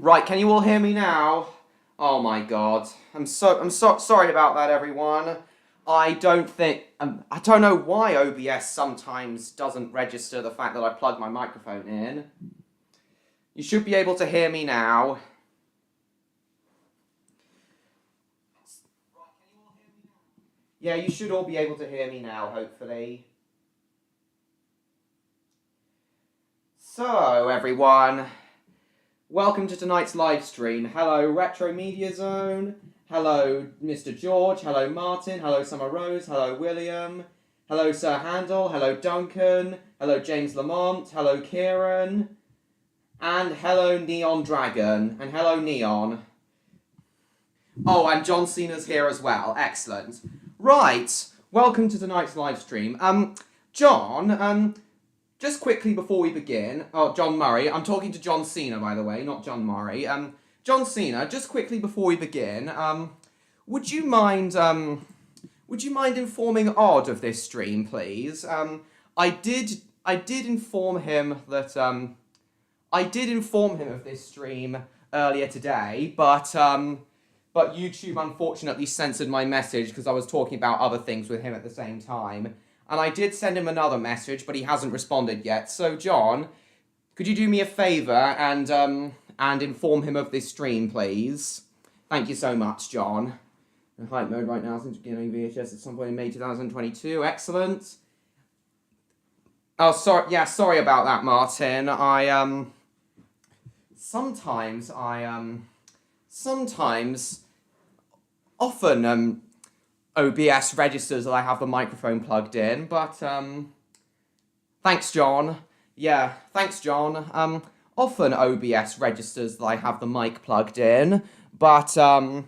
Right, can you all hear me now? Oh my god. I'm so sorry about that, everyone. I don't know why OBS sometimes doesn't register the fact that I plugged my microphone in. You should be able to hear me now. Yeah, you should all be able to hear me now, hopefully. So, everyone, welcome to tonight's live stream. Hello, Retro Media Zone. Hello, Mr. George. Hello, Martin. Hello, Summer Rose. Hello, William. Hello, Sir Handel. Hello, Duncan. Hello, James Lamont. Hello, Kieran. And hello, Neon Dragon. And hello, Neon. Oh, and John Cena's here as well. Excellent. Right. Welcome to tonight's live stream. John, just quickly before we begin, John Murray, I'm talking to John Cena, by the way, not John Murray. John Cena, just quickly before we begin, would you mind informing Odd of this stream, please? I did inform him that, I did inform him of this stream earlier today, but YouTube unfortunately censored my message because I was talking about other things with him at the same time. And I did send him another message, but he hasn't responded yet. So, John, could you do me a favour and inform him of this stream, please? Thank you so much, John. In hype mode right now, since beginning VHS at some point in May 2022. Excellent. Oh, sorry. Yeah, sorry about that, Martin. Often, OBS registers that I have the microphone plugged in, but, thanks, John. Yeah, thanks, John. Often OBS registers that I have the mic plugged in, but, I've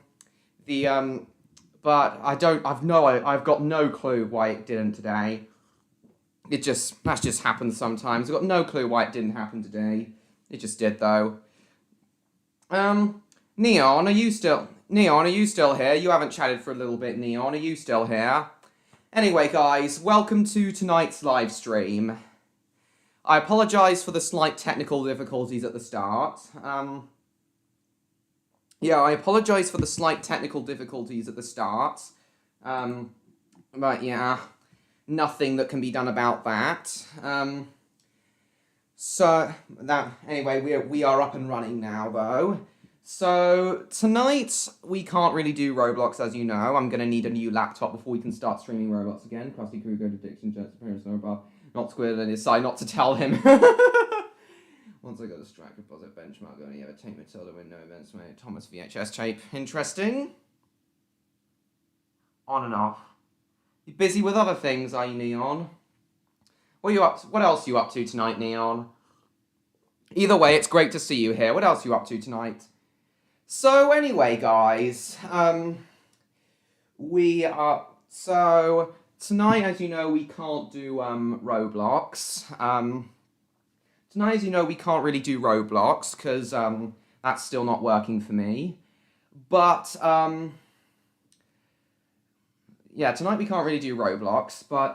got no clue why it didn't today. That just happens sometimes. I've got no clue why it didn't happen today. It just did, though. Neon, are you still here? You haven't chatted for a little bit, Neon. Are you still here? Anyway, guys, welcome to tonight's live stream. I apologise for the slight technical difficulties at the start. I apologise for the slight technical difficulties at the start. But yeah, nothing that can be done about that. Anyway, we are up and running now, though. So, tonight, we can't really do Roblox, as you know. I'm going to need a new laptop before we can start streaming Roblox again. Krusty Krug, Addiction, Jets, Appearance, no above. Not Squid, and decide not to tell him. Once I got a strike deposit benchmark, only ever take Matilda with no events made. Thomas VHS tape. Interesting. On and off. You busy with other things, are you, Neon? What else are you up to tonight, Neon? Either way, it's great to see you here. What else are you up to tonight? So anyway, guys, so tonight, as you know, we can't do Roblox. Tonight, as you know, we can't really do Roblox because that's still not working for me. But yeah, tonight we can't really do Roblox. But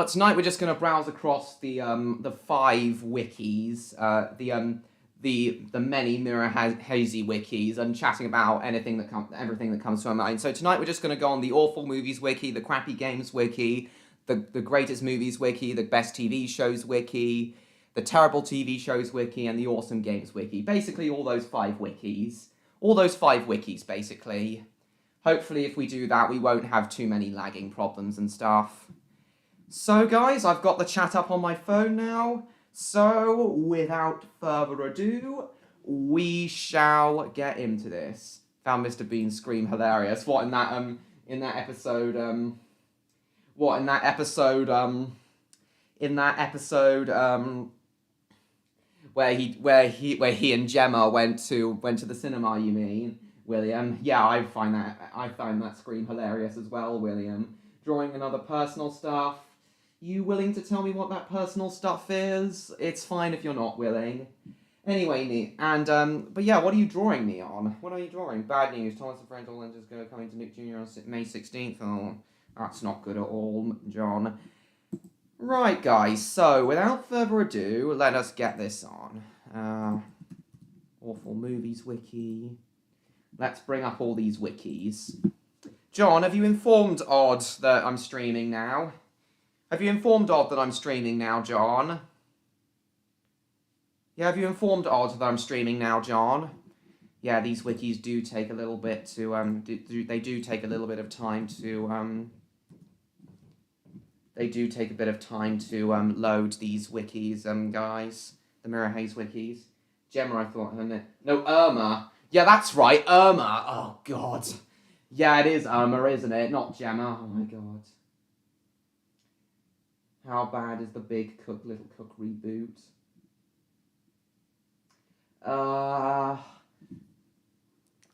tonight we're just going to browse across the 5 wikis, the many miraheze wikis, and chatting about everything that comes to our mind. So tonight we're just going to go on the awful movies wiki, the crappy games wiki, the greatest movies wiki, the best TV shows wiki, the terrible TV shows wiki, and the awesome games wiki. Basically all those 5 wikis. All those 5 wikis, basically. Hopefully if we do that, we won't have too many lagging problems and stuff. So guys, I've got the chat up on my phone now. So, without further ado, we shall get into this. Found Mr. Bean's scream hilarious. What in that episode where he and Gemma went to the cinema, you mean, William? Yeah, I find that scream hilarious as well, William. Drawing another personal stuff. You willing to tell me what that personal stuff is? It's fine if you're not willing. Anyway, but yeah, what are you drawing, Neon? What are you drawing? Bad news. Thomas and friends all lenses go coming to Nick Jr. on May 16th. Oh, that's not good at all, John. Right, guys, so without further ado, let us get this on. Awful Movies Wiki. Let's bring up all these wikis. John, have you informed Odd that I'm streaming now? Have you informed Odd that I'm streaming now, John? Yeah, have you informed Odd that I'm streaming now, John? Yeah, these wikis do take a little bit to, they do take a little bit of time to, they do take a bit of time to, load these wikis, guys. The miraheze wikis. Gemma, I thought her name. No, Irma. Yeah, that's right, Irma. Oh, God. Yeah, it is Irma, isn't it? Not Gemma. Oh, my God. How bad is the Big Cook, Little Cook reboot?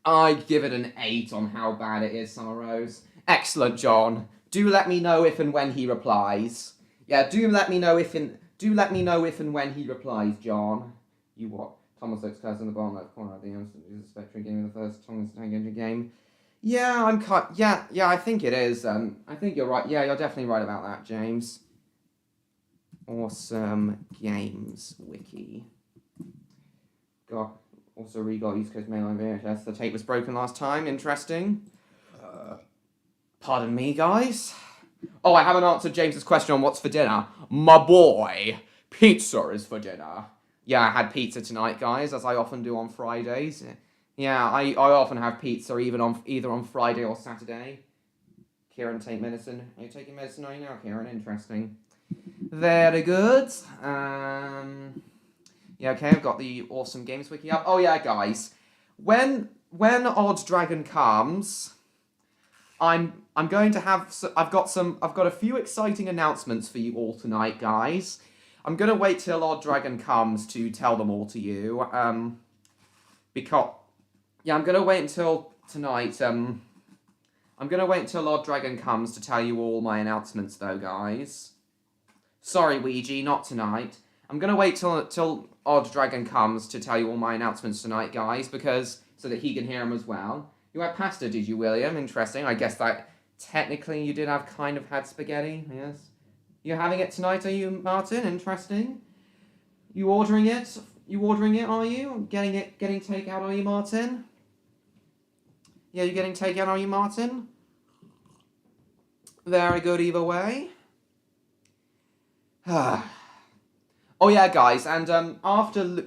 I'd give it an 8 on how bad it is, Summer Rose. Excellent, John. Do let me know if and when he replies. Yeah, do let me know if and when he replies, John. You what? Thomas looks close in the bottom left corner of the Spectrum game in the first Thomas Tank Engine game. Yeah, yeah, I think it is. I think you're right. Yeah, you're definitely right about that, James. Awesome Games Wiki. Got also re-got East Coast Mainline VHS. The tape was broken last time. Interesting. Pardon me, guys. Oh, I haven't answered James's question on what's for dinner. My boy, pizza is for dinner. Yeah, I had pizza tonight, guys, as I often do on Fridays. Yeah, I often have pizza either on Friday or Saturday. Kieran, take medicine. Are you taking medicine right now, Kieran? Interesting. Very good. Yeah, okay, I've got the Awesome Games Wiki up. Oh yeah, guys. When Odd Dragon comes, I'm going to have I've got a few exciting announcements for you all tonight, guys. I'm gonna wait till Odd Dragon comes to tell them all to you. Because yeah, I'm gonna wait until tonight. I'm gonna wait until Odd Dragon comes to tell you all my announcements, though, guys. Sorry, Ouija, not tonight. I'm gonna wait till Odd Dragon comes to tell you all my announcements tonight, guys, because so that he can hear them as well. You had pasta, did you, William? Interesting. I guess that technically you did have kind of had spaghetti. Yes. You're having it tonight, are you, Martin? Interesting. You ordering it? You ordering it? Are you getting takeout? Are you, Martin? Yeah, you getting takeout? Are you, Martin? Very good either way. Oh yeah, guys, and after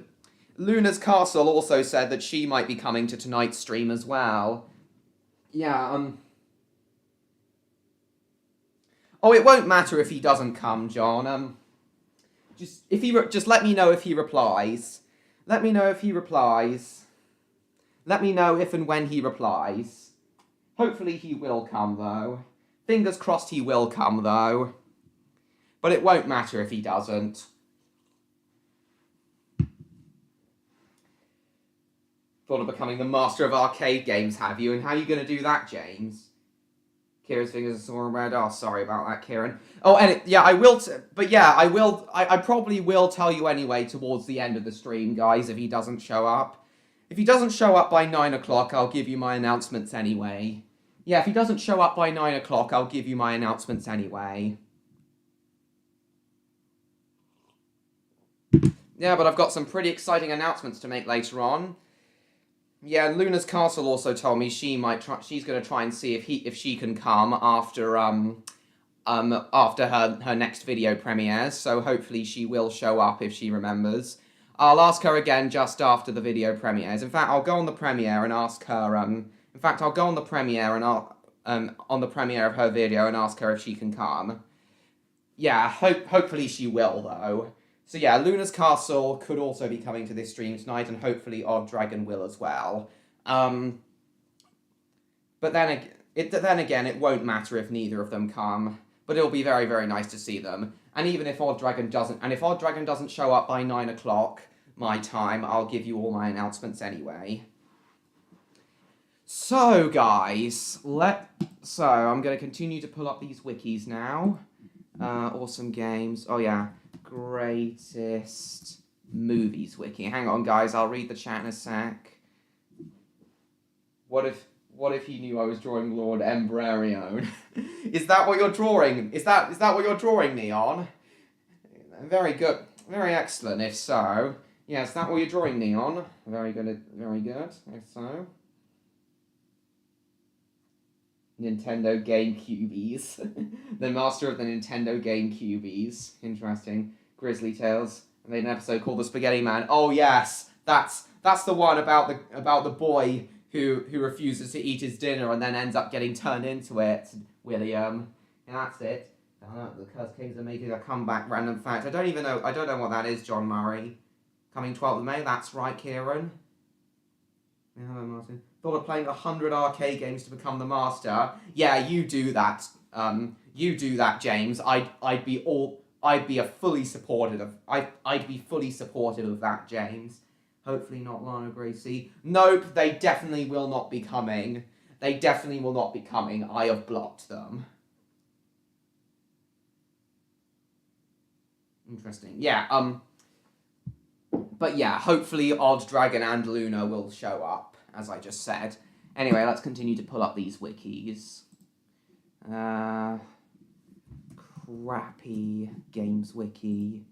Luna's Castle also said that she might be coming to tonight's stream as well. Yeah, Oh, it won't matter if he doesn't come, John. Just let me know if he replies. Let me know if he replies. Let me know if and when he replies. Hopefully he will come, though. Fingers crossed he will come, though. But it won't matter if he doesn't. Thought of becoming the master of arcade games, have you? And how are you going to do that, James? Kieran's fingers are sore and red. Oh, sorry about that, Kieran. Oh, and yeah, I will. But yeah, I will. I probably will tell you anyway towards the end of the stream, guys, if he doesn't show up. If he doesn't show up by 9 o'clock, I'll give you my announcements anyway. Yeah, if he doesn't show up by 9 o'clock, I'll give you my announcements anyway. Yeah, but I've got some pretty exciting announcements to make later on. Yeah, Luna's Castle also told me she's going to try and see if she can come after her next video premieres. So hopefully she will show up if she remembers. I'll ask her again just after the video premieres. In fact, I'll go on the premiere and ask her. In fact, I'll go on the premiere and on the premiere of her video and ask her if she can come. Yeah, hopefully she will though. So yeah, Luna's Castle could also be coming to this stream tonight, and hopefully Odd Dragon will as well. But then again, it won't matter if neither of them come. But it'll be very, very nice to see them. And even if Odd Dragon doesn't show up by 9 o'clock my time, I'll give you all my announcements anyway. So guys, so I'm going to continue to pull up these wikis now. Awesome games. Oh yeah. Greatest movies wiki. Hang on, guys. I'll read the chat in a sec. What if he knew I was drawing Lord Embrarione? Is that what you're drawing? Is that what you're drawing, Neon? Very good. Very excellent, if so. Yes, that what you're drawing, Neon. Very good, very good, if so. Nintendo GameCubies. The master of the Nintendo GameCubies. Interesting. Grizzly Tales. I made an episode called The Spaghetti Man. Oh yes, that's the one about the boy who refuses to eat his dinner and then ends up getting turned into it. William. And that's it. The Cursed Kings are making a comeback. Random fact. I don't know what that is, John Murray. Coming 12th of May. That's right, Kieran. Yeah, hello, Martin. Thought of playing 100 arcade games to become the master. Yeah, you do that. You do that, James. I'd be fully supportive of that, James. Hopefully not Lana Gracie. Nope, they definitely will not be coming. I have blocked them. Interesting. Yeah, but yeah, hopefully Odd Dragon and Luna will show up, as I just said. Anyway, let's continue to pull up these wikis. Crappy games wiki.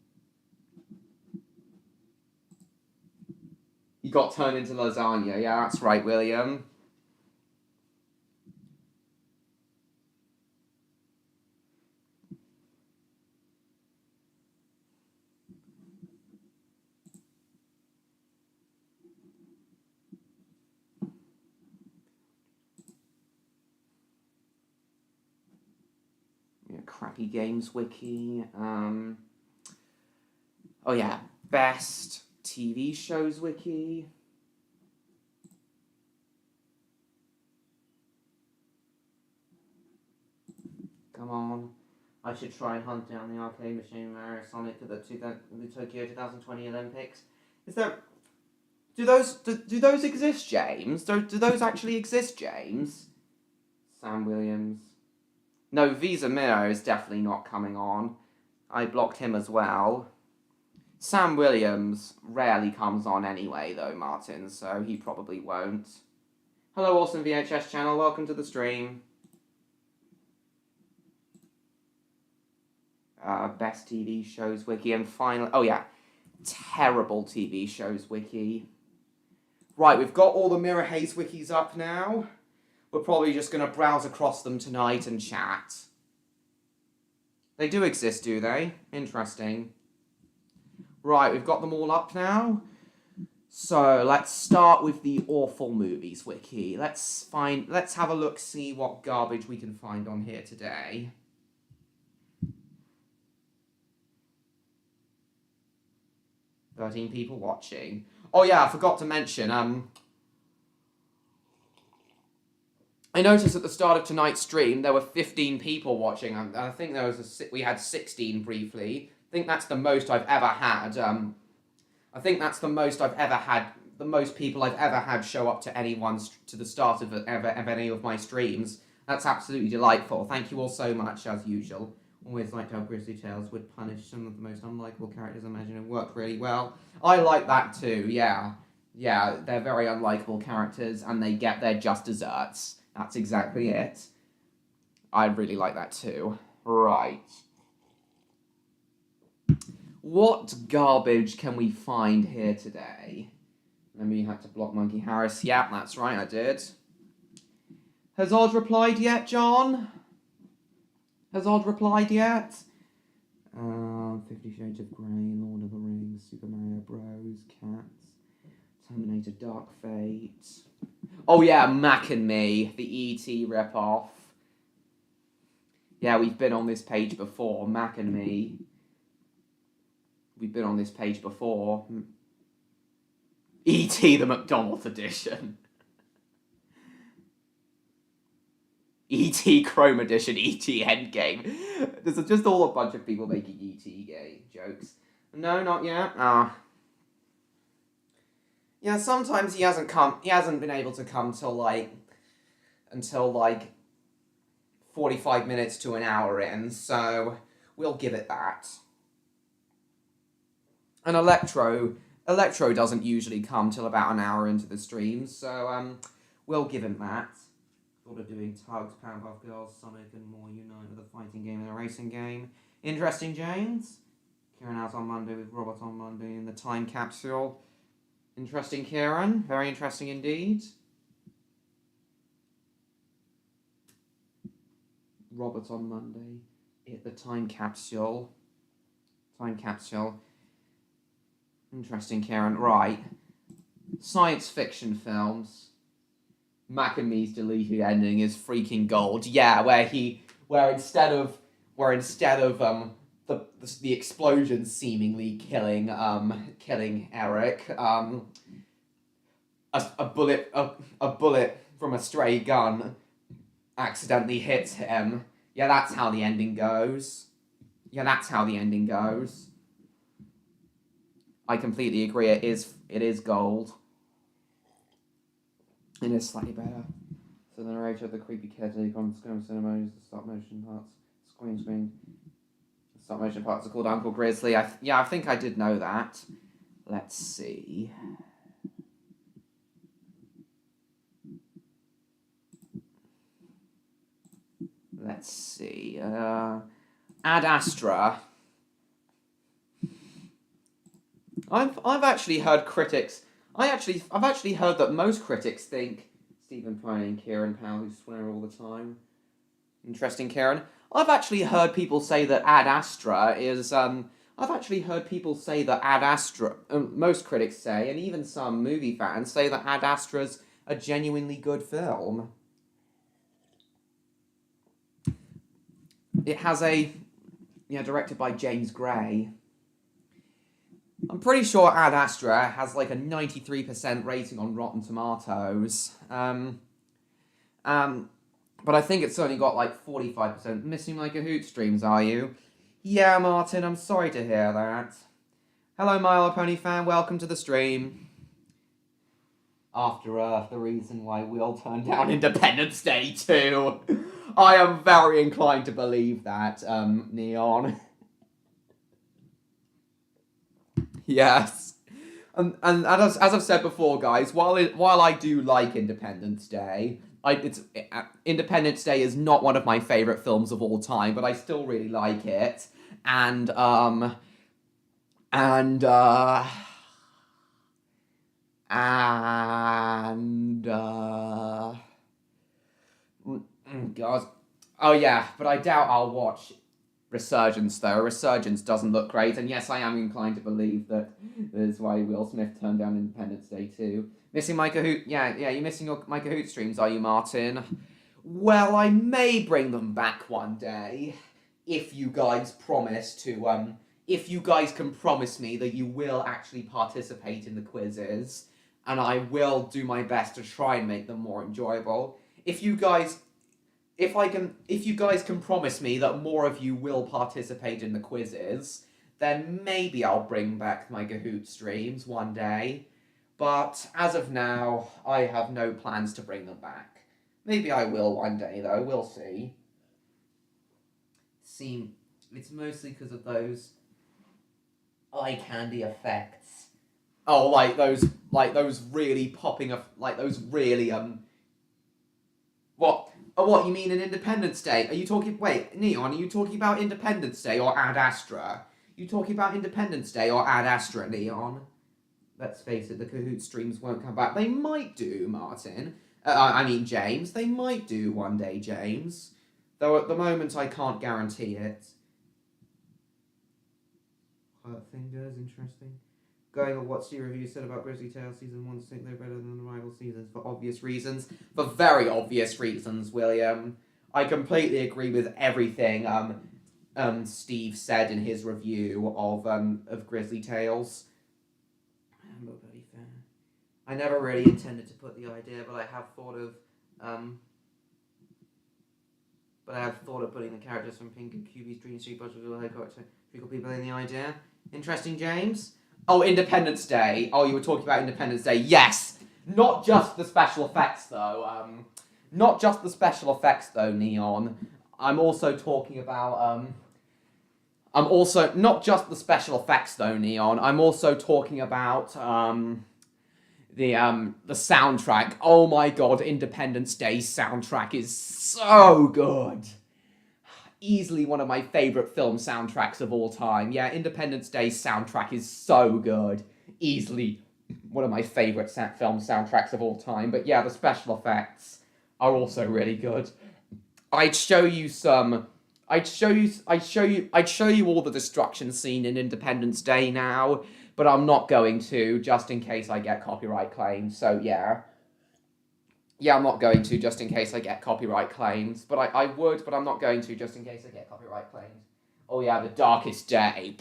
You got turned into lasagna. Yeah, that's right, William. Crappy games wiki. Oh yeah, best TV shows wiki. Come on. I should try and hunt down the arcade machine Mario Sonic at the Tokyo 2020 Olympics. Is there... Do those exist, James? Do those actually exist, James? Sam Williams. No, Visa Miro is definitely not coming on. I blocked him as well. Sam Williams rarely comes on anyway, though, Martin, so he probably won't. Hello, awesome VHS channel. Welcome to the stream. Best TV shows wiki, and finally... Oh, yeah. Terrible TV shows wiki. Right, we've got all the miraheze wikis up now. We're probably just going to browse across them tonight and chat. They do exist, do they? Interesting. Right, we've got them all up now. So, let's start with the awful movies wiki. Let's have a look, see what garbage we can find on here today. $13 people watching. Oh yeah, I forgot to mention, I noticed at the start of tonight's stream there were 15 people watching, and I think we had 16 briefly. I think that's the most I've ever had. I think that's the most the most people I've ever had show up to the start of any of my streams. That's absolutely delightful. Thank you all so much, as usual. Always liked how Grizzly Tales would punish some of the most unlikable characters imagined and worked really well. I like that too, yeah. Yeah, they're very unlikable characters, and they get their just desserts. That's exactly it. I really like that too. Right. What garbage can we find here today? Remember you had to block Monkey Harris. Yeah, that's right, I did. Has Odd replied yet, John? Has Odd replied yet? 50 Shades of Grey, Lord of the Rings, Super Mario Bros, Cats, Terminator Dark Fate. Oh yeah, Mac and Me, the E.T. ripoff. Yeah, we've been on this page before, Mac and Me. We've been on this page before. E.T. the McDonald's edition. E.T. Chrome Edition, E.T. Endgame. There's just all a bunch of people making E.T. gay jokes. No, not yet. Yeah, sometimes he hasn't been able to come until 45 minutes to an hour in, so we'll give it that. And Electro doesn't usually come till about an hour into the stream, so we'll give him that. Thought of doing Tugs, Powerpuff Girls, Sonic, and more unite with a fighting game and a racing game. Interesting, James. Kieran has on Monday with Robert on Monday in the time capsule. Interesting, Kieran. Very interesting indeed. Robert on Monday at the time capsule. Time capsule. Interesting, Kieran. Right. Science fiction films. Mac and Me's deleted ending is freaking gold. Yeah, where instead of the explosion seemingly killing Eric, a bullet from a stray gun accidentally hits him. Yeah, that's how the ending goes. I completely agree. It is gold. It is slightly better. So the narrator of the creepy caretaker on cinema uses the stop motion parts. Screen. The stop motion parts are called Uncle Grizzly. I think I did know that. Let's see. Ad Astra. I've actually heard critics. I've actually heard that most critics think Stephen Fry and Kieran Powell, who swear all the time. Interesting, Kieran. I've actually heard people say that Ad Astra is. I've actually heard people say that Ad Astra. Most critics say, and even some movie fans say that Ad Astra's a genuinely good film. It has directed by James Gray. I'm pretty sure Ad Astra has like a 93% rating on Rotten Tomatoes. But I think it's only got like 45%. Missing my Kahoot streams, are you? Yeah, Martin, I'm sorry to hear that. Hello, Milo Pony fan, welcome to the stream. After Earth, the reason why we'll turn down Independence Day too. I am very inclined to believe that, Neon. Yes. And as I've said before, guys, while I do like Independence Day, Independence Day is not one of my favourite films of all time, but I still really like it. And God, oh yeah, but I doubt I'll watch Resurgence, though. Resurgence doesn't look great, and yes, I am inclined to believe that is why Will Smith turned down Independence Day too. Missing my Kahoot? Yeah, you're missing my Kahoot streams, are you, Martin? Well, I may bring them back one day, if you guys promise to, if you guys can promise me that you will actually participate in the quizzes, and I will do my best to try and make them more enjoyable. If you guys can promise me that more of you will participate in the quizzes, then maybe I'll bring back my Kahoot streams one day. But as of now, I have no plans to bring them back. Maybe I will one day, though. We'll see. It's mostly because of those eye candy effects. Oh, like those really popping up, like those really What? Oh, what, you mean in Independence Day? Are you talking... Wait, Neon, are you talking about Independence Day or Ad Astra? You talking about Independence Day or Ad Astra, Neon? Let's face it, the Kahoot streams won't come back. They might do, Martin. James. They might do one day, James. Though at the moment, I can't guarantee it. Hurt Fingers, interesting. Going on what Steve Review said about Grizzly Tales Season 1 to think they're better than the rival seasons for obvious reasons. For very obvious reasons, William. I completely agree with everything Steve said in his review of Grizzly Tales. I'm not very fair. I never really intended to put the idea, but I have thought of putting the characters from Pink and QB's Dream Street Budget will headquarters trickle people in the idea. Interesting, James? Oh, Independence Day. Oh, you were talking about Independence Day. Yes! Not just the special effects, though. Not just the special effects, though, Neon. I'm also talking about, not just the special effects, though, Neon. I'm also talking about, the soundtrack. Oh my god, Independence Day soundtrack is so good. easily one of my favourite film soundtracks of all time. Yeah, Independence Day's soundtrack is so good. Easily one of my favourite film soundtracks of all time. But yeah, the special effects are also really good. I'd show you all the destruction scene in Independence Day now, but I'm not going to, just in case I get copyright claims. So yeah. Yeah, I'm not going to, just in case I get copyright claims. But I would, but I'm not going to, just in case I get copyright claims. Oh yeah, the darkest day.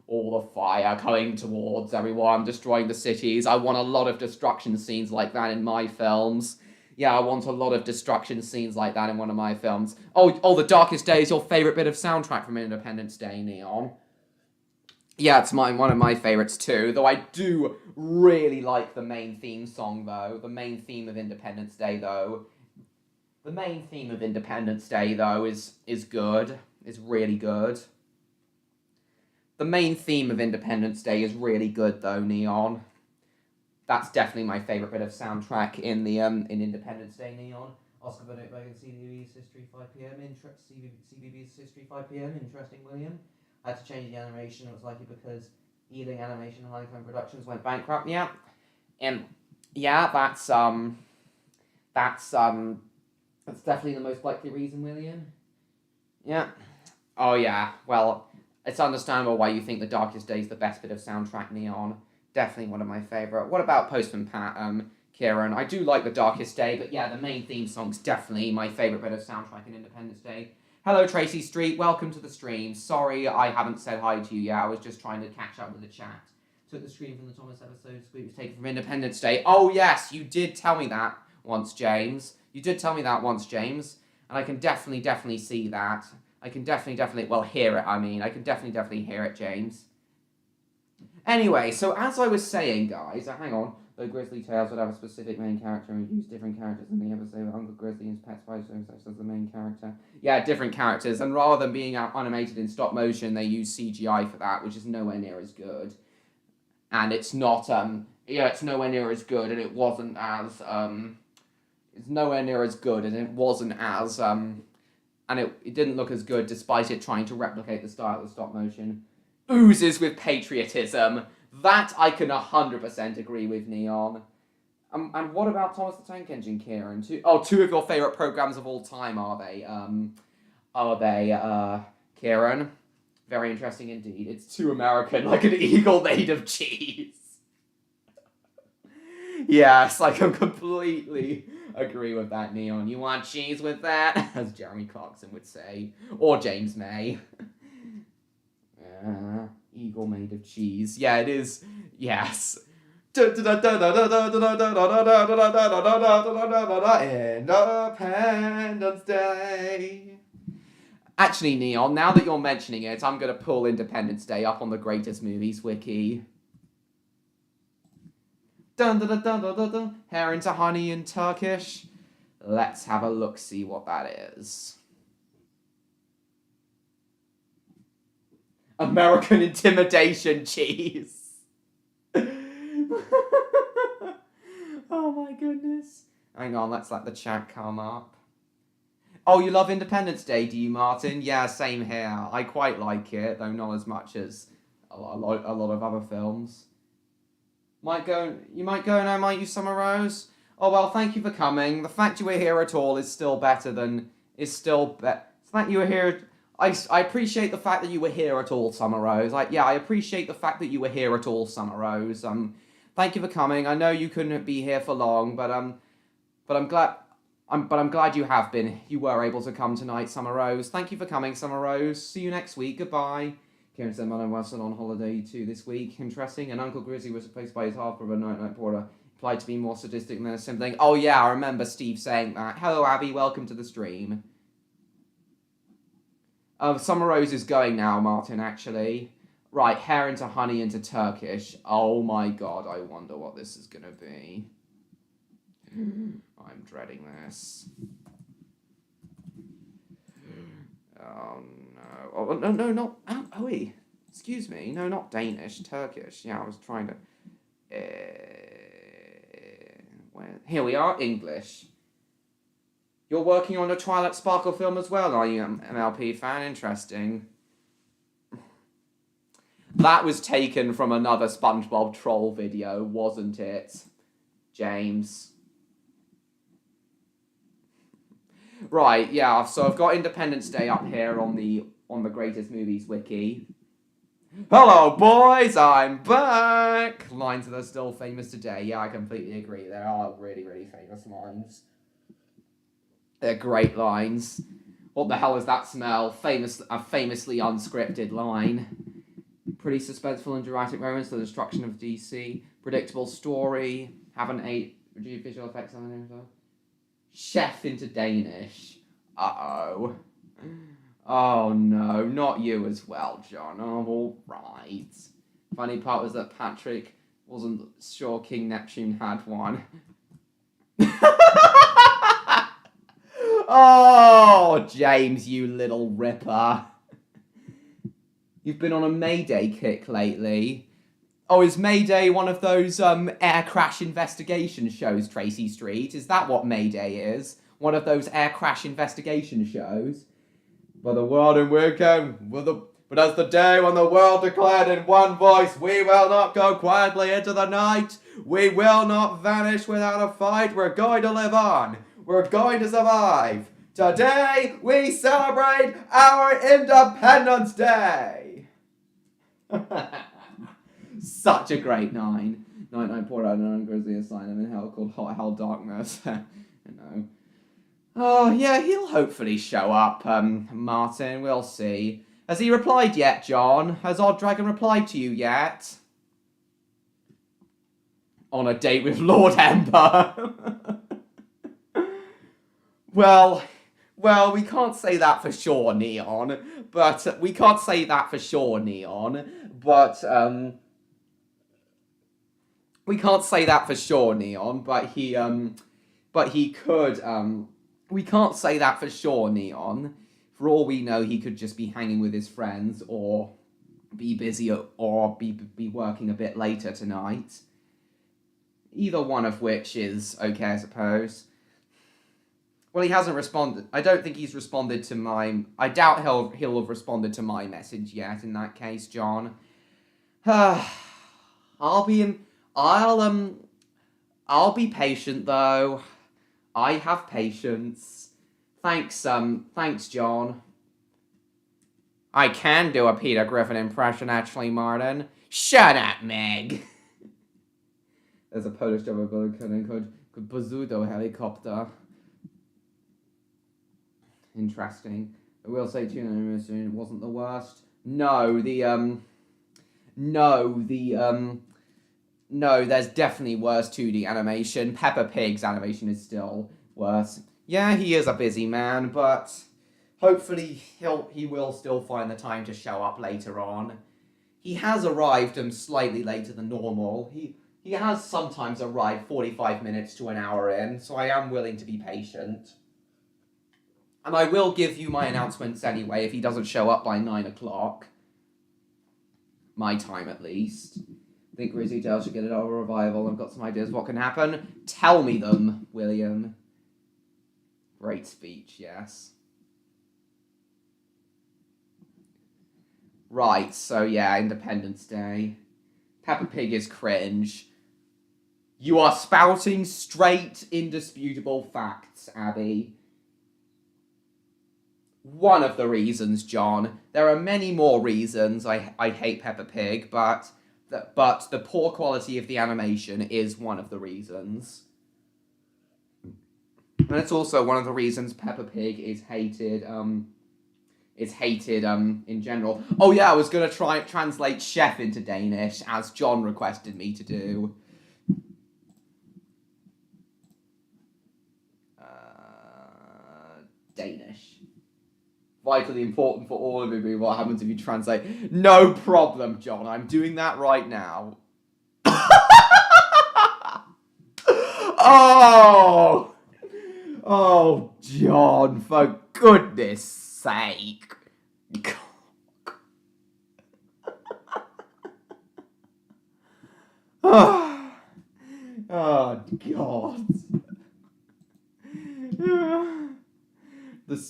All the fire coming towards everyone, destroying the cities. I want a lot of destruction scenes like that in my films. Yeah, I want a lot of destruction scenes like that in one of my films. Oh, The Darkest Day is your favourite bit of soundtrack from Independence Day, Neon. Yeah, it's one of my favourites too, though I do really like the main theme song, though. The main theme of Independence Day, though. The main theme of Independence Day, though, is good. Is really good. The main theme of Independence Day is really good, though, Neon. That's definitely my favourite bit of soundtrack in the in Independence Day, Neon. Oscar Bennett, CBBS History 5 PM. CBBS History 5 PM. Interesting, William. I had to change the animation. It was likely because Ealing Animation and Honeycomb Productions went bankrupt. Yeah, yeah, that's definitely the most likely reason, William. Yeah. Oh yeah. Well, it's understandable why you think The Darkest Day is the best bit of soundtrack, Neon. Definitely one of my favourite. What about Postman Pat, Kieran? I do like The Darkest Day, but yeah, the main theme song's definitely my favourite bit of soundtrack in Independence Day. Hello, Tracy Street. Welcome to the stream. Sorry I haven't said hi to you yet. I was just trying to catch up with the chat. Took the stream from the Thomas episode. Squeak was taken from Independence Day. Oh, yes, you did tell me that once, James. You did tell me that once, James. And I can definitely see that. I can definitely, well, hear it, I mean. I can definitely hear it, James. Anyway, so as I was saying, guys, hang on. The Grizzly Tales would have a specific main character and use different characters in the episode. Uncle Grizzly and his pet spider such as the main character. Yeah, different characters. And rather than being animated in stop motion, they use CGI for that, which is nowhere near as good. And it's not, it's nowhere near as good, and it wasn't as, it's nowhere near as good, and it wasn't as, and it didn't look as good despite it trying to replicate the style of the stop motion. Oozes with patriotism. That I can 100% agree with, Neon. And what about Thomas the Tank Engine, Kieran? Two of your favourite programmes of all time, are they? Kieran? Very interesting indeed. It's too American, like an eagle made of cheese. Yes, I can completely agree with that, Neon. You want cheese with that? As Jeremy Clarkson would say. Or James May. Eagle made of cheese. Yeah, it is. Yes. Independence Day. Actually, Neon, now that you're mentioning it, I'm going to pull Independence Day up on the Greatest Movies Wiki. Hair into honey in Turkish. Let's have a look, see what that is. American intimidation cheese. Oh my goodness. Hang on, let's let the chat come up. Oh, you love Independence Day, do you, Martin? Yeah, same here. I quite like it, though not as much as a lot of other films. You might go now, might you, Summer Rose? Oh, well, thank you for coming. The fact you were here at all is still better than... The fact you were here... I appreciate the fact that you were here at all, Summer Rose. I appreciate the fact that you were here at all, Summer Rose. Thank you for coming. I know you couldn't be here for long, but I'm glad you have been. You were able to come tonight, Summer Rose. Thank you for coming, Summer Rose. See you next week. Goodbye. Kieran said Mother Wilson on holiday too this week. Interesting. And Uncle Grizzly was replaced by his half-brother, Night Porter. Implied to be more sadistic than a sibling. Oh yeah, I remember Steve saying that. Hello, Abby. Welcome to the stream. Summer Rose is going now, Martin, actually. Right, hair into honey into Turkish. Oh my god, I wonder what this is going to be. I'm dreading this. Oh no. Oh, no, not... Oh, wait. Excuse me. No, not Danish. Turkish. Yeah, I was trying to... Here we are. English. You're working on a Twilight Sparkle film as well, are you, MLP fan? Interesting. That was taken from another SpongeBob troll video, wasn't it, James? Right, yeah, so I've got Independence Day up here on the Greatest Movies Wiki. Hello, boys, I'm back! Lines that are still famous today. Yeah, I completely agree. There are really, really famous lines. They're great lines. What the hell is that smell? A famously unscripted line. Pretty suspenseful and dramatic moments. The destruction of DC. Predictable story. Haven't ate visual effects on it. Chef into Danish. Uh-oh. Oh no, not you as well, John. Oh, alright. Funny part was that Patrick wasn't sure King Neptune had one. Oh, James, you little ripper. You've been on a Mayday kick lately. Oh, is Mayday one of those air crash investigation shows, Tracy Street? Is that what Mayday is? One of those air crash investigation shows? But the world in Wickham, but as the day when the world declared in one voice, we will not go quietly into the night. We will not vanish without a fight. We're going to live on. We're going to survive. Today, we celebrate our Independence Day. Such a great 9. 99 poured out an ungrisly asylum in hell called Hot Hell Darkness. You know. Oh, yeah, he'll hopefully show up, Martin. We'll see. Has he replied yet, John? Has Odd Dragon replied to you yet? On a date with Lord Ember. Well, we can't say that for sure, Neon. But, we can't say that for sure, Neon. But, we can't say that for sure, Neon. But he could, we can't say that for sure, Neon. For all we know, he could just be hanging with his friends, or be busy, or be working a bit later tonight. Either one of which is okay, I suppose. Well, he hasn't responded. I don't think he's responded to my... I doubt he'll have responded to my message yet, in that case, John. I'll be patient, though. I have patience. Thanks, John. I can do a Peter Griffin impression, actually, Martin. Shut up, Meg. There's a Polish driver called Bazudo helicopter. Interesting. I will say, too, it wasn't the worst. No, there's definitely worse 2D animation. Peppa Pig's animation is still worse. Yeah, he is a busy man, but hopefully he will still find the time to show up later on. He has arrived slightly later than normal. He has sometimes arrived 45 minutes to an hour in, so I am willing to be patient. And I will give you my announcements anyway if he doesn't show up by 9 o'clock. My time, at least. I think Grizzly Tail should get a revival. I've got some ideas what can happen. Tell me them, William. Great speech, yes. Right, so yeah, Independence Day. Peppa Pig is cringe. You are spouting straight, indisputable facts, Abby. One of the reasons, John. There are many more reasons I hate Peppa Pig, but the poor quality of the animation is one of the reasons. And it's also one of the reasons Peppa Pig is hated in general. Oh yeah, I was going to try and translate chef into Danish, as John requested me to do. Danish. Vitally important for all of you what happens if you translate. No problem, John. I'm doing that right now. Oh! Oh, John, for goodness sake. Oh, God.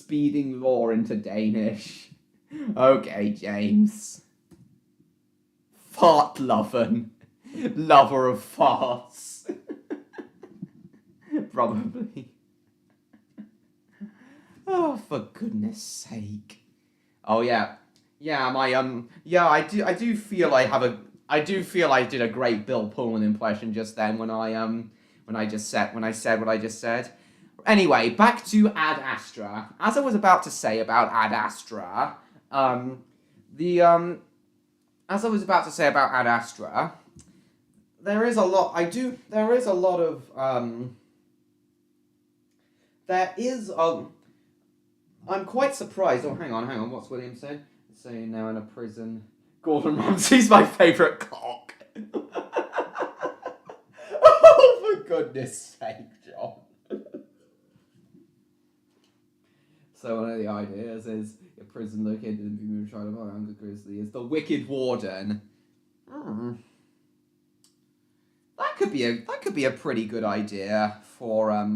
speeding law into Danish. Okay, James. Fartloven. Lover of farts. Probably. Oh, for goodness sake. Oh yeah. Yeah, I do feel I did a great Bill Pullman impression just then when I said what I just said. Anyway, back to Ad Astra. As I was about to say about Ad Astra, there is a lot I'm quite surprised. Oh, hang on. What's William said? So you're now in a prison. Gordon Ramsay's my favourite cock. Oh, for goodness sake, John. So one of the ideas is a prison located in the trial of Hunger Grizzly is the Wicked Warden. That could be a pretty good idea for a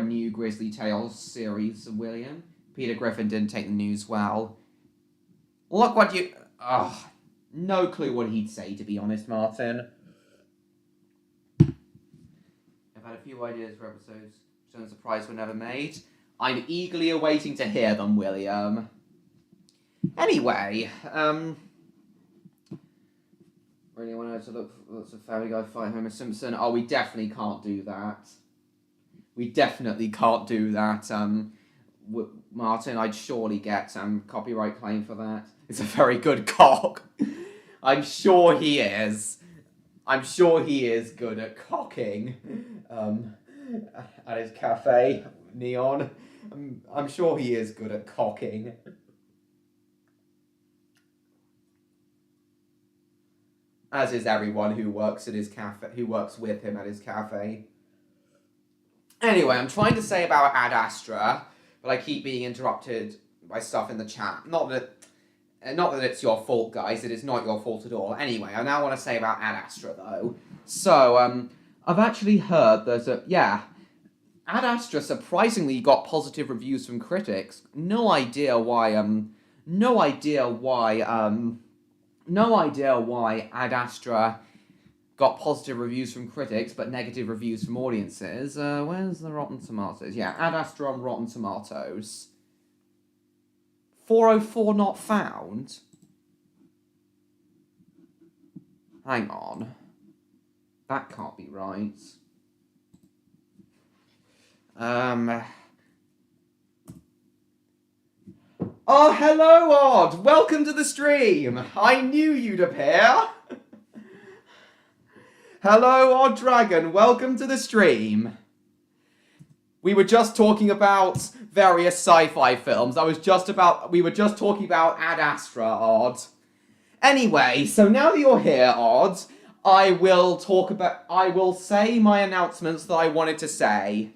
new Grizzly Tales series, William. Peter Griffin didn't take the news well. Look what you... no clue what he'd say, to be honest, Martin. I've had a few ideas for episodes, which I'm surprised were never made. I'm eagerly awaiting to hear them, William. Anyway, really wanted to look for lots of Family Guy fight Homer Simpson. Oh, we definitely can't do that. Martin, I'd surely get copyright claim for that. It's a very good cock. I'm sure he is good at cocking. At his cafe, Neon. I'm sure he is good at cocking. As is everyone who works with him at his cafe. Anyway, I'm trying to say about Ad Astra, but I keep being interrupted by stuff in the chat. Not that it's your fault, guys. It is not your fault at all. Anyway, I now want to say about Ad Astra, though. So, I've actually heard Ad Astra surprisingly got positive reviews from critics. No idea why Ad Astra got positive reviews from critics, but negative reviews from audiences. Where's the Rotten Tomatoes? Yeah, Ad Astra on Rotten Tomatoes. 404 not found? Hang on. That can't be right. Oh, hello, Odd! Welcome to the stream! I knew you'd appear! Hello, Odd Dragon, welcome to the stream. We were just talking about various sci-fi films. We were just talking about Ad Astra, Odd. Anyway, so now that you're here, Odd, I will say my announcements that I wanted to say.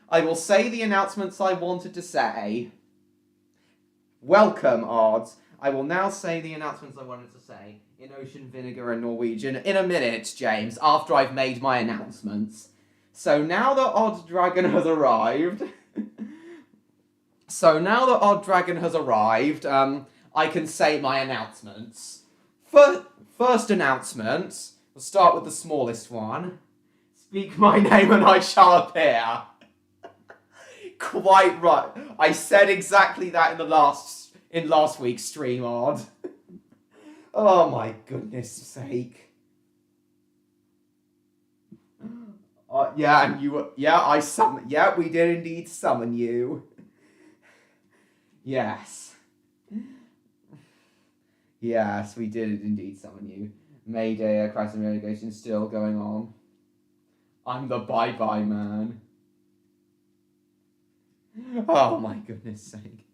I will say the announcements I wanted to say. Welcome, Odd. I will now say the announcements I wanted to say in Ocean Vinegar and Norwegian in a minute, James, after I've made my announcements. So now that Odd Dragon has arrived... I can say my announcements. First announcement, we'll start with the smallest one. Speak my name and I shall appear. Quite right. I said exactly that in last week's stream, Odd. Oh my goodness sake. We did indeed summon you. Yes. Yes, we did indeed summon you. Mayday, crisis investigation still going on. I'm the bye-bye man. Oh my goodness sake.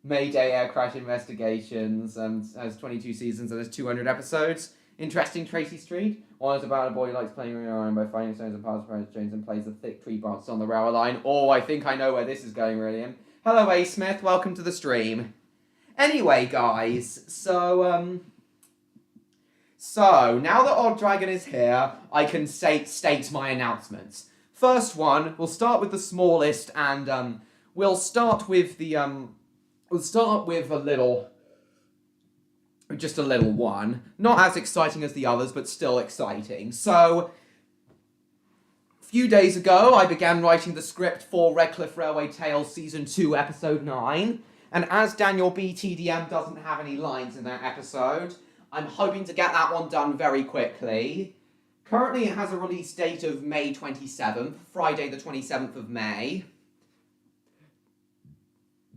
Mayday Air Crash Investigations has 22 seasons and has 200 episodes. Interesting Tracy Street. One is about a boy who likes playing around by finding stones and past Paris James and plays the thick tree branches on the railway line. Oh, I think I know where this is going, William. Hello, A. Smith. Welcome to the stream. Anyway, guys, so now that Odd Dragon is here, I can state my announcements. first one, we'll start with the smallest, and we'll start with the just a little one. Not as exciting as the others, but still exciting. So, a few days ago, I began writing the script for Redcliffe Railway Tales Season 2, Episode 9. And as Daniel BTDM doesn't have any lines in that episode, I'm hoping to get that one done very quickly. Currently, it has a release date of May 27th, Friday the 27th of May.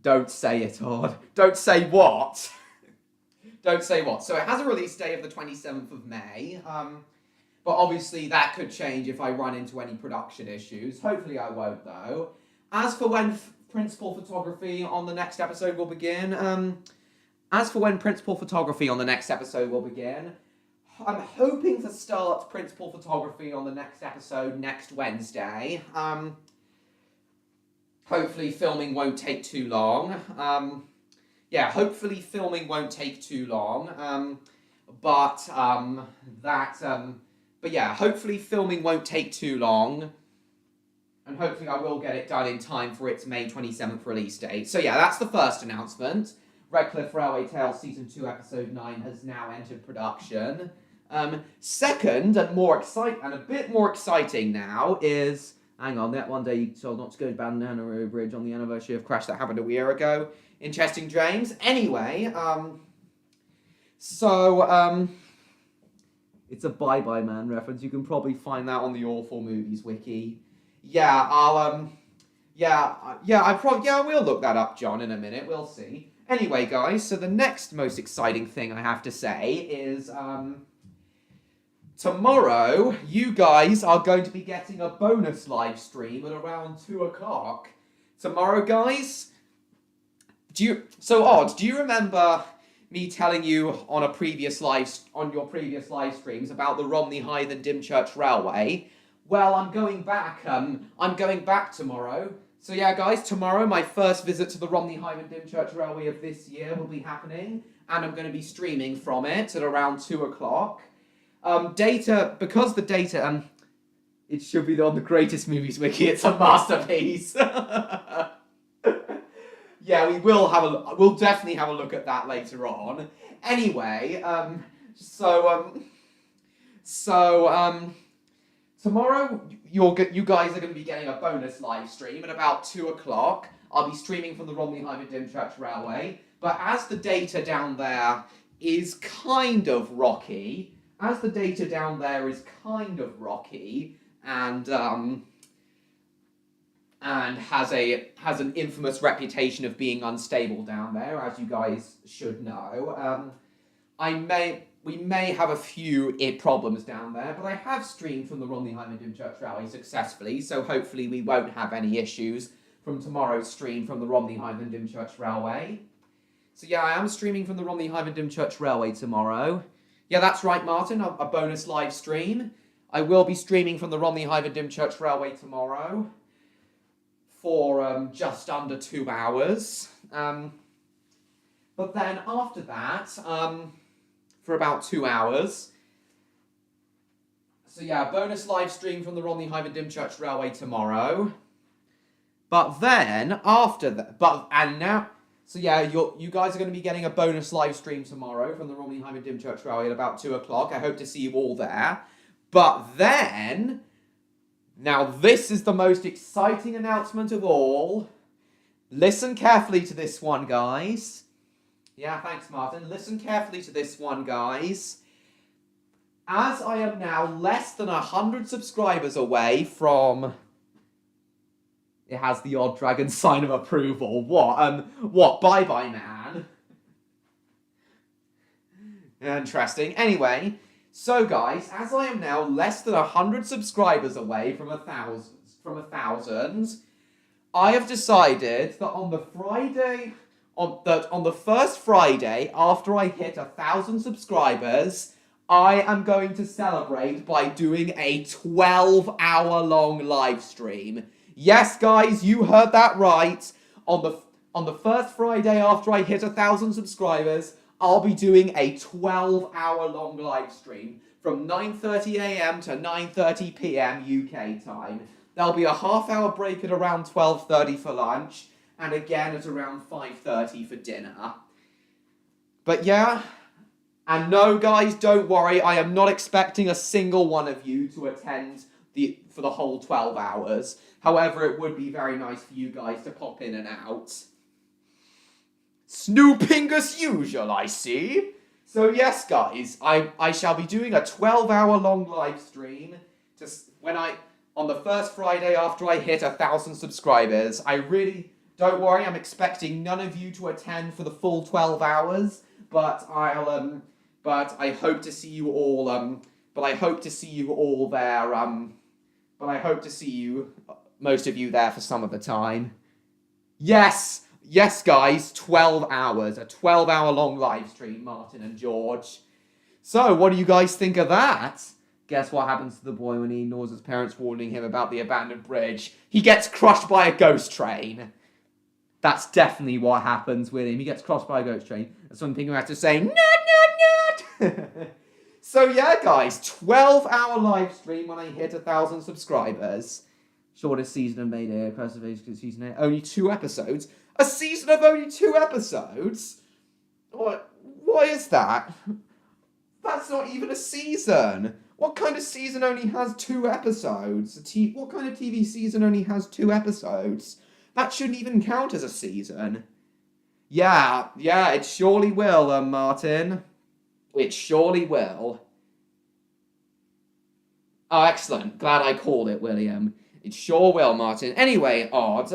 Don't say it, Odd. Don't say what? Don't say what. So it has a release date of the 27th of May. But obviously that could change if I run into any production issues. Hopefully I won't, though. As for when principal photography on the next episode will begin, I'm hoping to start principal photography on the next episode next Wednesday. Hopefully filming won't take too long. Hopefully filming won't take too long. Hopefully filming won't take too long. And hopefully I will get it done in time for its May 27th release date. So yeah, that's the first announcement. Redcliffe Railway Tales Season 2, Episode 9 has now entered production. Second, and a bit more exciting now, is... Hang on, that one day you told not to go to Banana Road Bridge on the anniversary of crash that happened a year ago. Interesting, James. Anyway, it's a Bye Bye Man reference. You can probably find that on the Awful Movies wiki. We'll look that up, John, in a minute. We'll see. Anyway, guys, so the next most exciting thing I have to say is, tomorrow, you guys are going to be getting a bonus live stream at around 2 o'clock. Tomorrow, guys, do you remember me telling you on your previous live streams about the Romney Hythe and Dymchurch Railway? Well, I'm going back tomorrow. So yeah, guys, tomorrow my first visit to the Romney Hythe and Dymchurch Railway of this year will be happening, and I'm going to be streaming from it at around 2 o'clock. It should be on the Greatest Movies Wiki. It's a masterpiece. Yeah, we'll definitely have a look at that later on. Anyway, tomorrow you guys are going to be getting a bonus live stream at about 2 o'clock. I'll be streaming from the Romney Hythe and Dymchurch Railway. But as the data down there is kind of rocky, and has an infamous reputation of being unstable down there, as you guys should know. We may have a few problems down there, but I have streamed from the Romney Hythe and Dymchurch Railway successfully, so hopefully we won't have any issues from tomorrow's stream from the Romney Hythe and Dymchurch Railway. So yeah, I am streaming from the Romney Hythe and Dymchurch Railway tomorrow. Yeah, that's right, Martin, a bonus live stream. I will be streaming from the Romney Hythe and Dymchurch Railway tomorrow for just under 2 hours. But then after that, for about 2 hours. So yeah, bonus live stream from the Romney Hythe and Dymchurch Railway tomorrow. But then after that, you guys are going to be getting a bonus live stream tomorrow from the Romney Hythe and Dymchurch Railway at about 2 o'clock. I hope to see you all there. But then, now this is the most exciting announcement of all. Listen carefully to this one, guys. Yeah, thanks, Martin. Listen carefully to this one, guys. As I am now less than 100 subscribers away from... It has the Odd Dragon sign of approval. What? Bye-bye, man. Interesting. Anyway, so guys, as I am now less than 100 subscribers away from 1,000, I have decided that on the first Friday after I hit 1,000 subscribers, I am going to celebrate by doing a 12-hour-long live stream. Yes, guys, you heard that right. On the first Friday after I hit 1,000 subscribers, I'll be doing a 12-hour-long live stream from 9:30 a.m. to 9:30 p.m. UK time. There'll be a half-hour break at around 12:30 for lunch, and again at around 5:30 for dinner. But yeah, and no, guys, don't worry. I am not expecting a single one of you to attend for the whole 12 hours. However, it would be very nice for you guys to pop in and out. Snooping as usual, I see. So yes, guys, I shall be doing a 12-hour-long live stream on the first Friday after I hit 1,000 subscribers. I really, don't worry, I'm expecting none of you to attend for the full 12 hours, but I hope to see you all, most of you there for some of the time. Yes, guys, 12 hours, a 12-hour-long live stream, Martin and George. So, what do you guys think of that? Guess what happens to the boy when he ignores his parents warning him about the abandoned bridge? He gets crushed by a ghost train. That's definitely what happens with him. He gets crushed by a ghost train. And something you have to say, not. So yeah, guys, 12-hour live stream when I hit 1,000 subscribers. Shortest season of Mayday, Perseverance season 8. Only 2 episodes. A season of only 2 episodes? What is that? That's not even a season. What kind of season only has 2 episodes? What kind of TV season only has 2 episodes? That shouldn't even count as a season. Yeah, it surely will, Martin. It surely will. Oh, excellent. Glad I called it, William. It sure will, Martin. Anyway, Odd,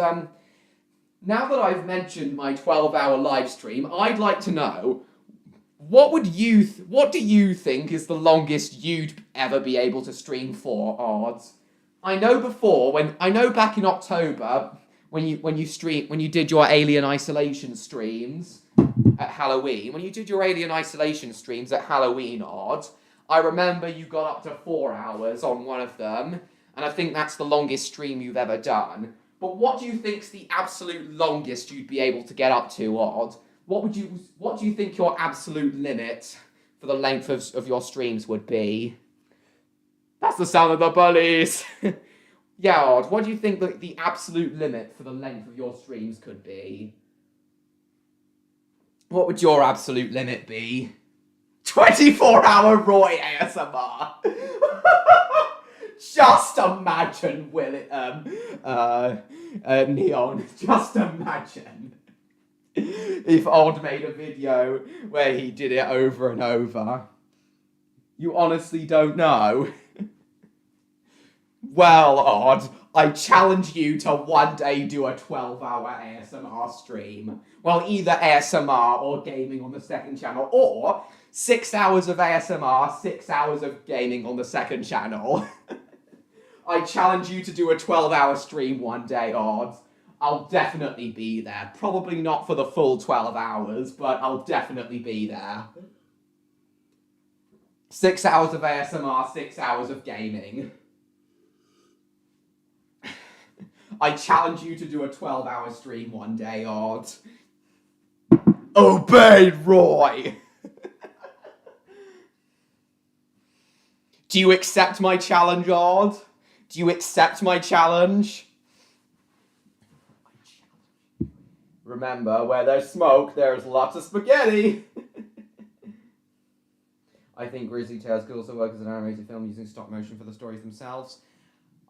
now that I've mentioned my 12-hour live stream, I'd like to know, what do you think is the longest you'd ever be able to stream for, Odd? I know back in October, when you did your Alien Isolation streams at Halloween, Odd, I remember you got up to 4 hours on one of them, and I think that's the longest stream you've ever done. But what do you think's the absolute longest you'd be able to get up to, Odd? What do you think your absolute limit for the length of your streams would be? That's the sound of the bullies. Yeah, Odd, what do you think the absolute limit for the length of your streams could be? What would your absolute limit be? 24-hour Roy ASMR. Just imagine, Neon. Just imagine if Odd made a video where he did it over and over. You honestly don't know? Well, Odd, I challenge you to one day do a 12-hour ASMR stream. Well, either ASMR or gaming on the second channel, or 6 hours of ASMR, 6 hours of gaming on the second channel. I challenge you to do a 12-hour stream one day, Odd. I'll definitely be there. Probably not for the full 12 hours, but I'll definitely be there. 6 hours of ASMR, 6 hours of gaming. I challenge you to do a 12-hour stream one day, Odd. Obey, Roy! Do you accept my challenge, Odd? Do you accept my challenge? Remember, where there's smoke, there's lots of spaghetti. I think Grizzly Tales could also work as an animated film using stop motion for the stories themselves.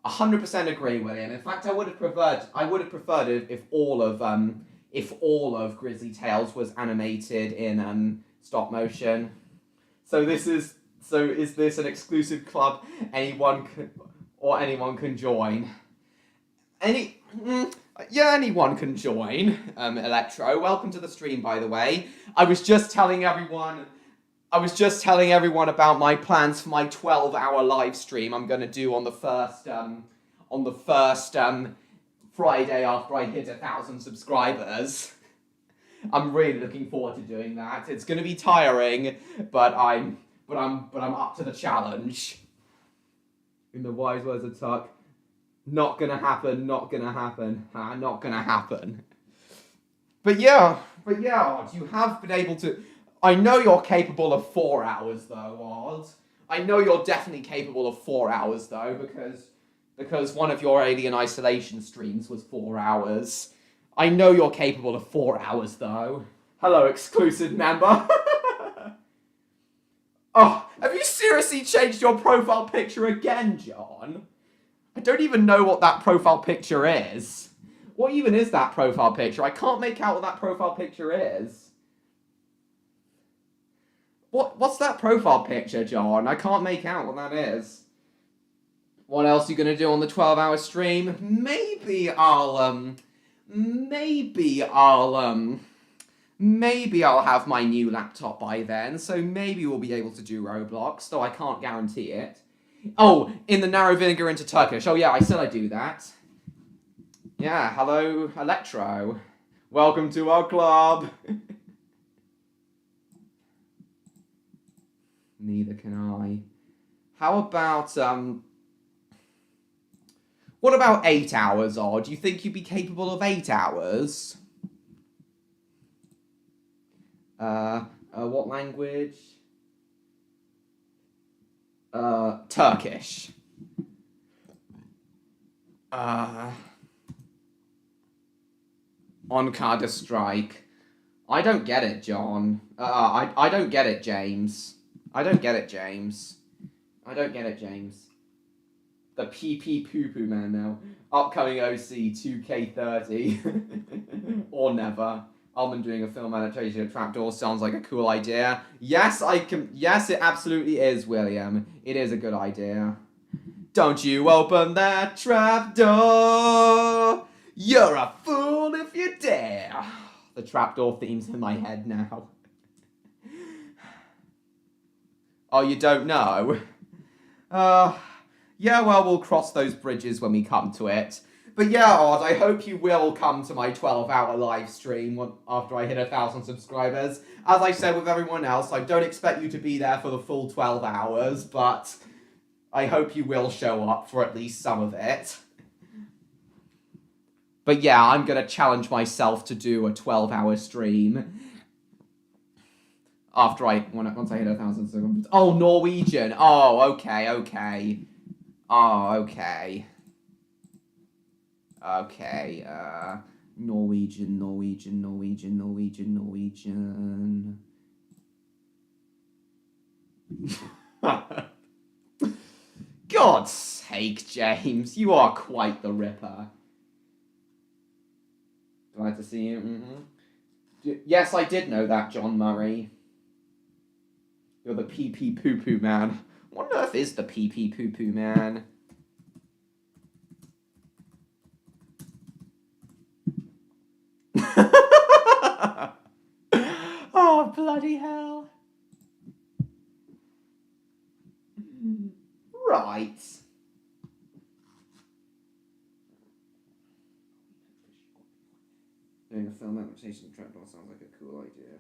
100% agree, William. In fact, I would have preferred it if all of Grizzly Tales was animated in stop motion. So is this an exclusive club anyone can join? Anyone can join. Electro, welcome to the stream, by the way. I was just telling everyone about my plans for my 12-hour live stream I'm going to do on the first Friday after I hit 1,000 subscribers. I'm really looking forward to doing that. It's going to be tiring, but I'm up to the challenge. In the wise words of Tuck, not gonna happen, not gonna happen, not gonna happen. But yeah, you have been able to. I know you're capable of 4 hours though, Oz. I know you're definitely capable of 4 hours though, because because one of your Alien Isolation streams was 4 hours. I know you're capable of 4 hours, though. Hello, exclusive member. Oh, have you seriously changed your profile picture again, John? I don't even know what that profile picture is. What even is that profile picture? I can't make out what that profile picture is. What's that profile picture, John? I can't make out what that is. What else are you gonna do on the 12-hour stream? Maybe I'll have my new laptop by then, so maybe we'll be able to do Roblox, though I can't guarantee it. Oh, in the narrow vinegar into Turkish. Oh yeah, I said I'd do that. Yeah, hello, Electro. Welcome to our club. Neither can I. How about, what about 8 hours, Odd? Do you think you'd be capable of 8 hours? What language? Turkish. On Counter-Strike. I don't get it, John. I don't get it, James. I don't get it, James. I don't get it, James. The PP Poo-Poo Man now. Upcoming OC 2K30. Or never. Almond doing a film adaptation of Trapdoor sounds like a cool idea. Yes, yes, it absolutely is, William. It is a good idea. Don't you open that trapdoor. You're a fool if you dare. The trapdoor theme's in my head now. Oh, you don't know? Yeah, well, we'll cross those bridges when we come to it. But yeah, Odd, I hope you will come to my 12-hour live stream after I hit 1,000 subscribers. As I said with everyone else, I don't expect you to be there for the full 12 hours, but I hope you will show up for at least some of it. But yeah, I'm going to challenge myself to do a 12-hour stream. Once I hit 1,000 subscribers. Oh, Norwegian. Oh, okay. Oh, okay. Okay, Norwegian. God's sake, James, you are quite the ripper. Glad to see you. Yes, I did know that, John Murray. You're the PP Poo-Poo Man. What on earth is the PP Poo-Poo Man? Oh, bloody hell. Right. Doing a film adaptation of Trapdoor sounds like a cool idea.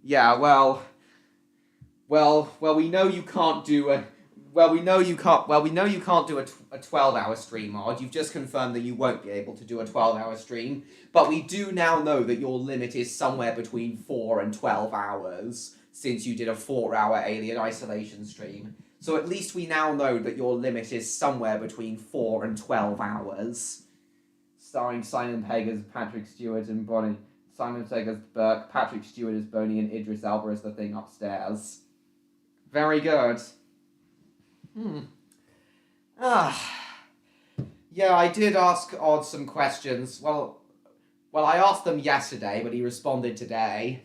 Yeah, well, we know you can't do a... we know you can't do a 12-hour stream, Odd. You've just confirmed that you won't be able to do a 12-hour stream. But we do now know that your limit is somewhere between 4 and 12 hours, since you did a 4-hour Alien Isolation stream. So at least we now know that your limit is somewhere between 4 and 12 hours. Starring Simon Pegg as Patrick Stewart and Bonnie. Simon Pegg as Burke, Patrick Stewart as Boney, and Idris Elba as the thing upstairs. Very good. Yeah, I did ask Odd some questions. Well, I asked them yesterday, but he responded today.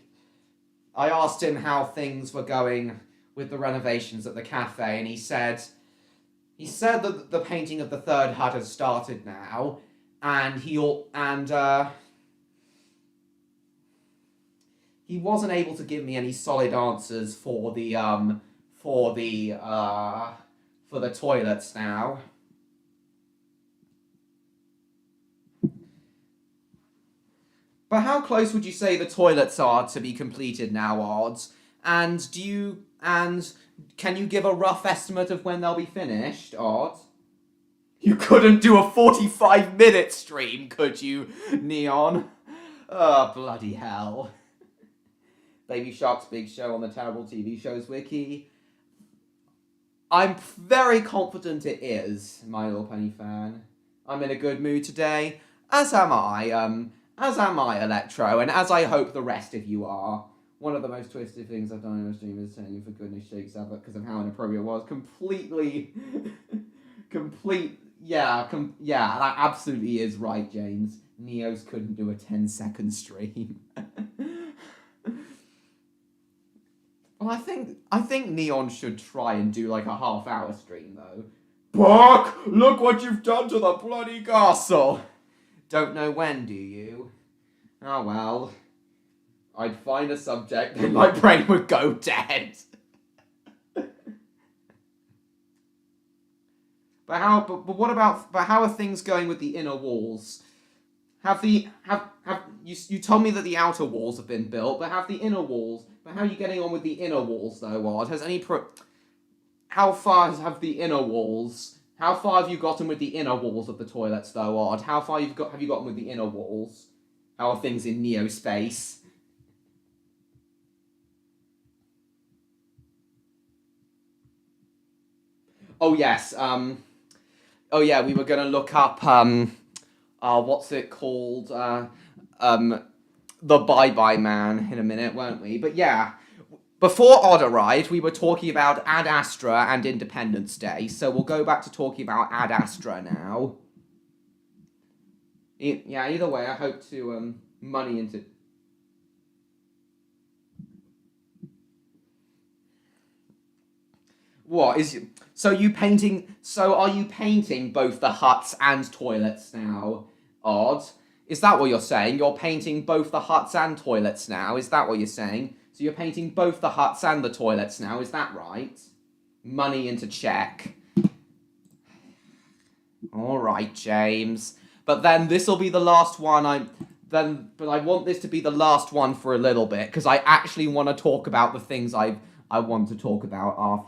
I asked him how things were going with the renovations at the cafe, and he said that the painting of the third hut has started now, and he wasn't able to give me any solid answers for the toilets now. But how close would you say the toilets are to be completed now, Odds? And can you give a rough estimate of when they'll be finished, Odds? You couldn't do a 45-minute stream, could you, Neon? Oh, bloody hell. Baby Shark's big show on the terrible TV shows wiki. I'm very confident it is, My Little Pony fan. I'm in a good mood today, as am I, Electro, and as I hope the rest of you are. One of the most twisted things I've done in a stream is telling you for goodness sakes ever because of how inappropriate it was. Yeah, that absolutely is right, James. Neos couldn't do a 10-second stream. Well, I think Neon should try and do like a half-hour stream though. Buck, look what you've done to the bloody castle. Don't know when, do you? Oh well. I'd find a subject and my brain would go dead. But how are things going with the inner walls? You told me that the outer walls have been built, but how are you getting on with the inner walls though, Odd? How far have you gotten with the inner walls of the toilets though, Odd? How far have you gotten with the inner walls? How are things in Neo space? Oh yes, oh yeah, we were gonna look up what's it called? The Bye-Bye Man in a minute, weren't we? But yeah, before Odd arrived, we were talking about Ad Astra and Independence Day, so we'll go back to talking about Ad Astra now. Yeah, either way, I hope to money into... So are you painting both the huts and toilets now, Odd? Is that what you're saying? You're painting both the huts and toilets now? Is that what you're saying? So you're painting both the huts and the toilets now, is that right? Money into check. Alright, James. But then this'll be the last one but I want this to be the last one for a little bit, because I actually want to talk about the things I want to talk about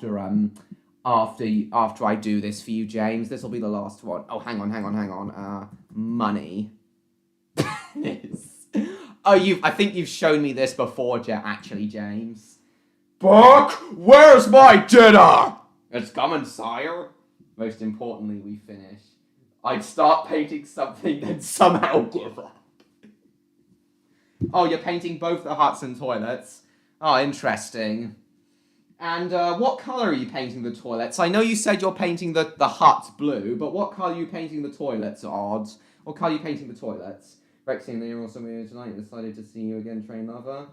after I do this for you, James. This will be the last one. Oh, hang on. Money. I think you've shown me this before, actually, James. Buck, where's my dinner? It's coming, sire. Most importantly, we finish. I'd start painting something, then somehow give up. Oh, you're painting both the huts and toilets. Oh, interesting. And what colour are you painting the toilets? I know you said you're painting the huts blue, but what colour are you painting the toilets, Odd? What colour are you painting the toilets? Rexy and Liam also here tonight. Decided to see you again, Train Lover.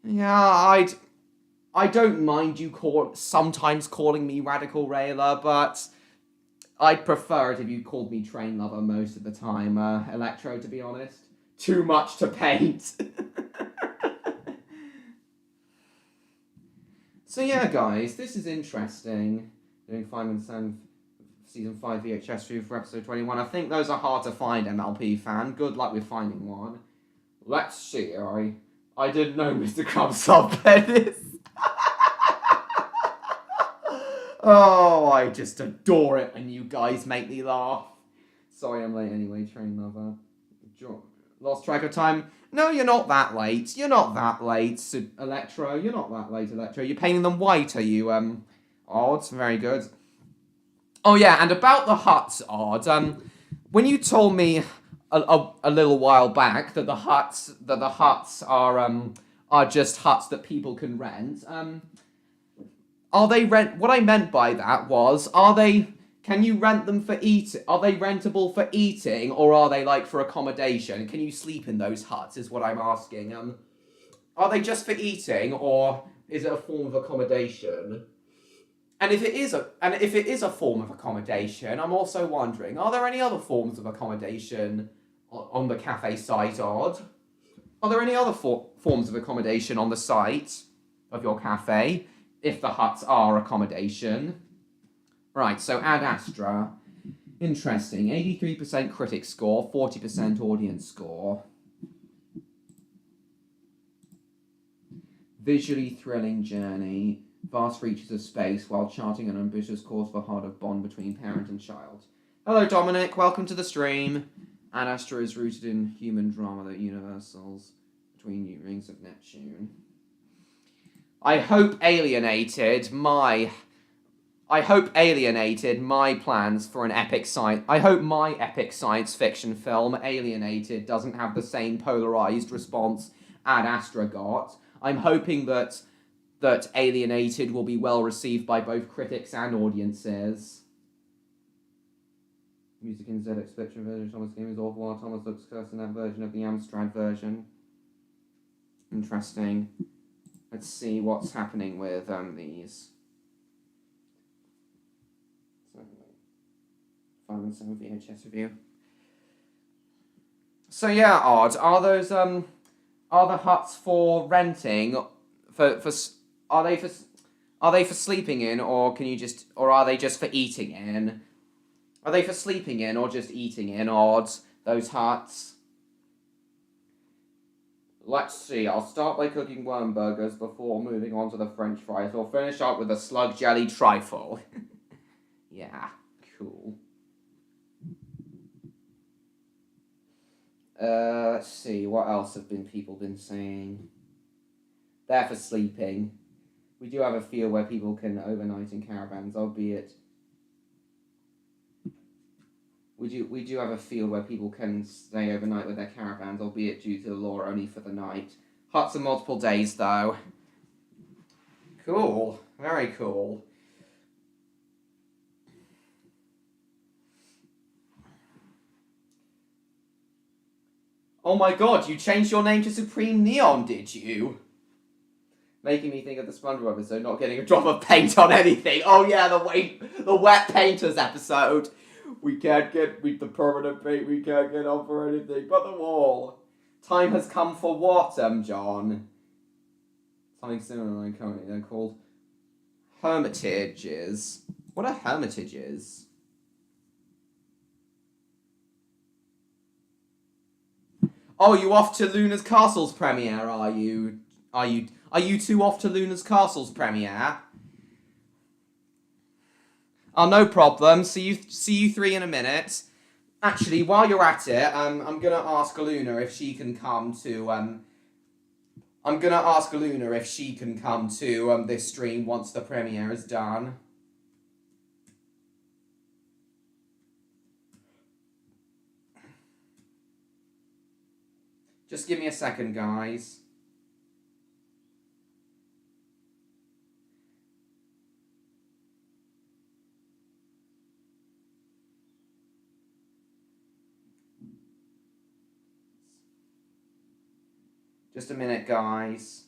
Yeah, I don't mind you sometimes calling me Radical Railer, but I'd prefer it if you called me Train Lover most of the time, Electro, to be honest. Too much to paint. So yeah, guys, this is interesting. Doing Fireman Sam Season 5 VHS review for episode 21. I think those are hard to find, MLP fan. Good luck with finding one. Let's see, I didn't know Mr. Krabs played this. Oh, I just adore it when you guys make me laugh. Sorry I'm late anyway, Train Lover. Lost track of time. No, you're not that late. You're not that late, Electro. You're not that late, Electro. You're painting them white, are you? Odd. Very good. Oh yeah, and about the huts, Odd. When you told me a little while back that the huts are just huts that people can rent, are they what I meant by that was, can you rent them for eating? Are they rentable for eating, or are they like for accommodation? Can you sleep in those huts, is what I'm asking. Are they just for eating, or is it a form of accommodation? And if it is a form of accommodation, I'm also wondering, are there any other forms of accommodation on the cafe site, Odd? Are there any other forms of accommodation on the site of your cafe, if the huts are accommodation? Right, so Ad Astra. Interesting. 83% critic score, 40% audience score. Visually thrilling journey. Vast reaches of space while charting an ambitious course for heart of bond between parent and child. Hello, Dominic. Welcome to the stream. Ad Astra is rooted in human drama that universals between rings of Neptune. I hope Alienated, my I hope Alienated, my plans for an epic science... I hope my epic science fiction film, Alienated, doesn't have the same polarized response Ad Astra got. I'm hoping that Alienated will be well received by both critics and audiences. Music in ZX Spectrum version, Thomas game is awful, while Thomas looks cursed in that version of the Amstrad version. Interesting. Let's see what's happening with these. 5 and 7 VHS review. So yeah, Odd, are those are the huts for renting are they for sleeping in, or are they just for eating in? Are they for sleeping in or just eating in, Odd, those huts? Let's see, I'll start by cooking worm burgers before moving on to the french fries. We'll finish up with a slug jelly trifle. Yeah, cool. Let's see, what else have people been saying? They're for sleeping. We do have a field where people can overnight in caravans, albeit... We do have a field where people can stay overnight with their caravans, albeit due to the law only for the night. Huts are multiple days, though. Cool. Very cool. Oh my god, you changed your name to Supreme Neon, did you? Making me think of the SpongeBob episode, not getting a drop of paint on anything. Oh yeah, the wet painters episode. We can't get with the permanent paint, we can't get on for anything but the wall. Time has come for what, John? Something similar, currently they're called hermitages. What are hermitages? Oh, you off to Luna's Castle's premiere, are you? Are you two off to Luna's Castle's premiere? Oh, no problem. See you three in a minute. Actually, while you're at it, I'm gonna ask Luna if she can come to this stream once the premiere is done. Just give me a second, guys. Just a minute, guys.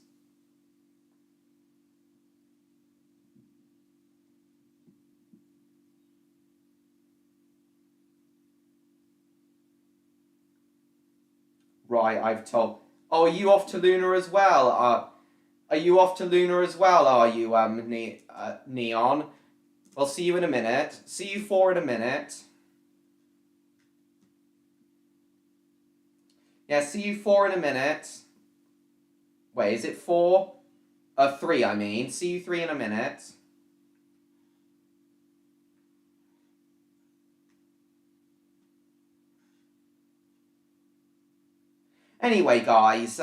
Right, I've told... Oh, are you off to Luna as well? Are you off to Luna as well, are you, Neon? Well, see you in a minute. See you four in a minute. Yeah, see you four in a minute. Wait, is it 4? 3, I mean. See you 3 in a minute. Anyway, guys,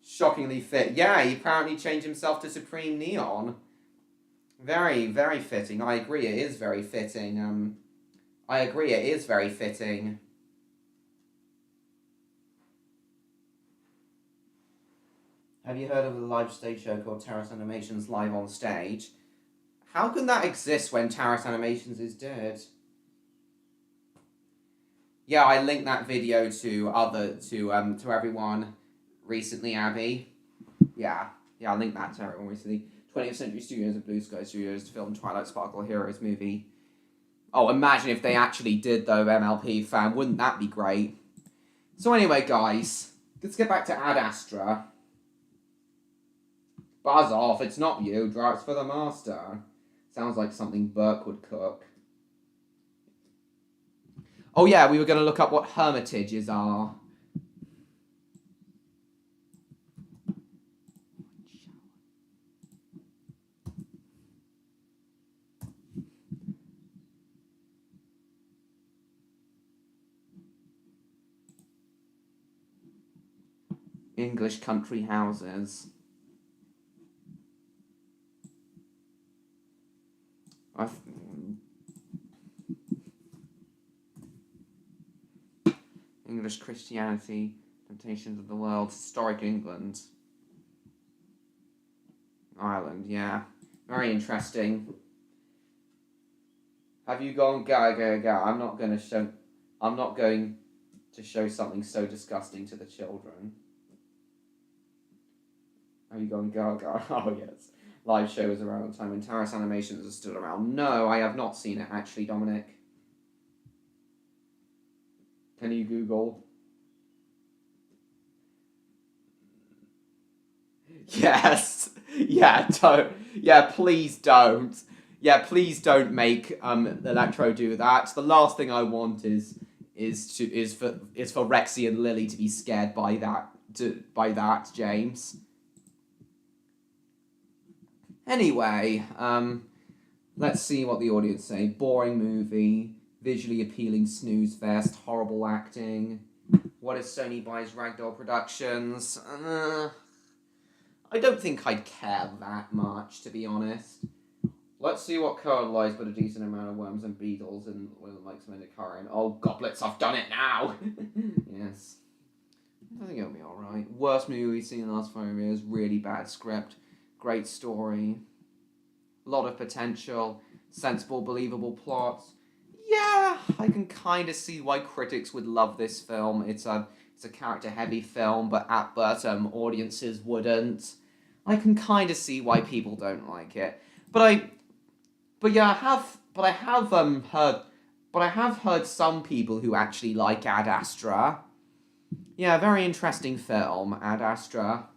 shockingly fit. Yeah, he apparently changed himself to Supreme Neon. Very, very fitting. I agree, it is very fitting. I agree, it is very fitting. Have you heard of the live stage show called Terrace Animations Live on Stage? How can that exist when Terrace Animations is dead? Yeah, I linked that video to everyone recently, Abby. Yeah, I linked that to everyone recently. 20th Century Studios and Blue Sky Studios to film Twilight Sparkle Heroes movie. Oh, imagine if they actually did, though, MLP fan. Wouldn't that be great? So anyway, guys, let's get back to Ad Astra. Buzz off, it's not you, Drax for the master. Sounds like something Burke would cook. Oh yeah, we were going to look up what hermitages are. English country houses. English Christianity, Temptations of the World, Historic England. Ireland, yeah. Very interesting. Have you gone go? I'm not going to show something so disgusting to the children. Have you gone go? Oh, yes. Live show was around the time when Terrace Animations are still around. No, I have not seen it, actually, Dominic. Can you Google? Yes. Yeah, don't. Yeah, please don't. Yeah, please don't make Electro do that. The last thing I want is for Rexy and Lily to be scared by that, James. Anyway, let's see what the audience say. Boring movie, visually appealing snooze fest, horrible acting. What if Sony buys Ragdoll Productions? I don't think I'd care that much, to be honest. Let's see what code lies, but a decent amount of worms and beetles and like some in the current. Oh, goblets, I've done it now! Yes. I think it'll be alright. Worst movie we've seen in the last 5 years. Really bad script. Great story. A lot of potential. Sensible, believable plots. Yeah, I can kind of see why critics would love this film. It's a character-heavy film, but audiences wouldn't. I can kind of see why people don't like it. I have heard some people who actually like Ad Astra. Yeah, very interesting film, Ad Astra.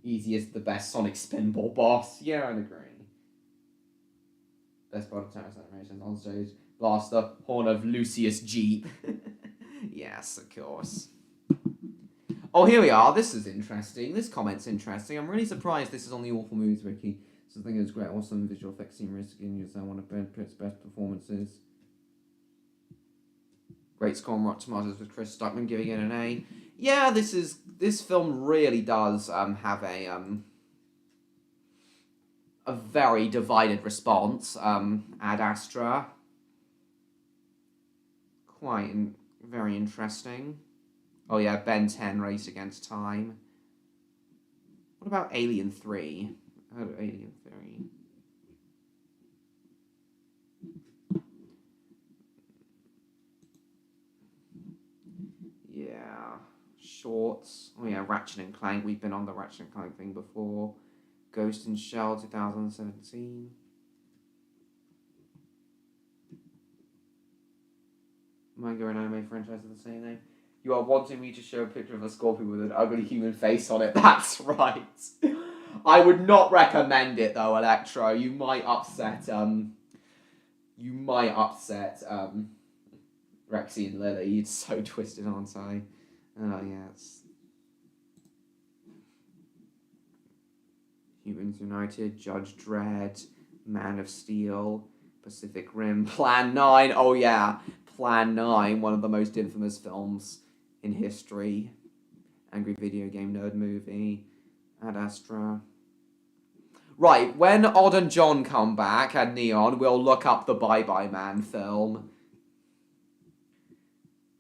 Easiest, the best Sonic Spinball boss. Yeah, I'd agree. Best part of Terrace Animations on stage. Blast the horn of Lucius Jeep. Yes, of course. Oh, here we are. This is interesting. This comment's interesting. I'm really surprised this is on the Awful Movies Wiki. So I think it's great. Awesome visual effects seem risky and use one of Ben Pitt's best performances. Great score on Rotten Tomatoes with Chris Stuckman giving it an A. Yeah, this film really does have a very divided response. Ad Astra. Very interesting. Oh yeah, Ben 10 Race Against Time. What about Alien 3? Oh, Alien 3. Yeah. Shorts. Oh yeah, Ratchet and Clank. We've been on the Ratchet and Clank thing before. Ghost in Shell 2017. Manga and anime franchise of the same name. You are wanting me to show a picture of a scorpion with an ugly human face on it. That's right. I would not recommend it though, Electro. You might upset Rexy and Lily. It's so twisted, aren't I? Oh yes. Humans United, Judge Dredd, Man of Steel, Pacific Rim, Plan 9. Oh yeah, Plan 9, one of the most infamous films in history. Angry Video Game Nerd Movie, Ad Astra. Right, when Odd and John come back at Neon, we'll look up the Bye Bye Man film.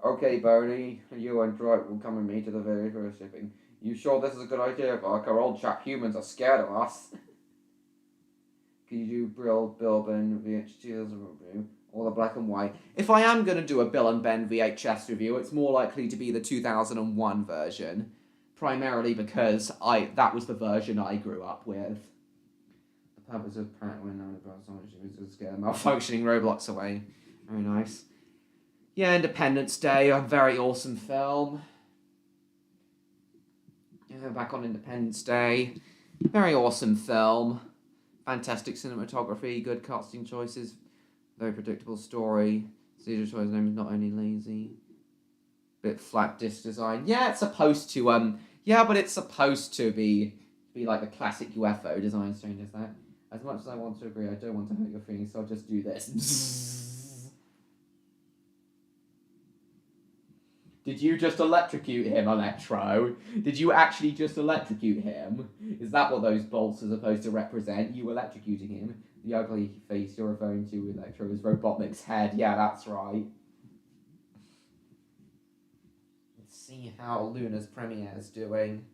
Okay, Bernie, you and Dwight will come with me to the very first shipping. You sure this is a good idea, Buck? Our old chap humans are scared of us. Can you do Bill Ben VHS review? Or the black and white? If I am going to do a Bill and Ben VHS review, it's more likely to be the 2001 version. Primarily because that was the version I grew up with. The purpose of Pat when known about so much to scare malfunctioning Roblox away. Very nice. Yeah, Independence Day, a very awesome film. Yeah, back on Independence Day. Very awesome film. Fantastic cinematography, good casting choices, very predictable story. Caesar Troy's name is not only lazy. Bit flat disc design. Yeah, it's supposed to but it's supposed to be like the classic UFO design, strange as that. As much as I want to agree, I don't want to hurt your feelings, so I'll just do this. Did you just electrocute him, Electro? Did you actually just electrocute him? Is that what those bolts are supposed to represent? You electrocuting him? The ugly face you're referring to, Electro, is Robotnik's head. Yeah, that's right. see how Luna's premiere is doing.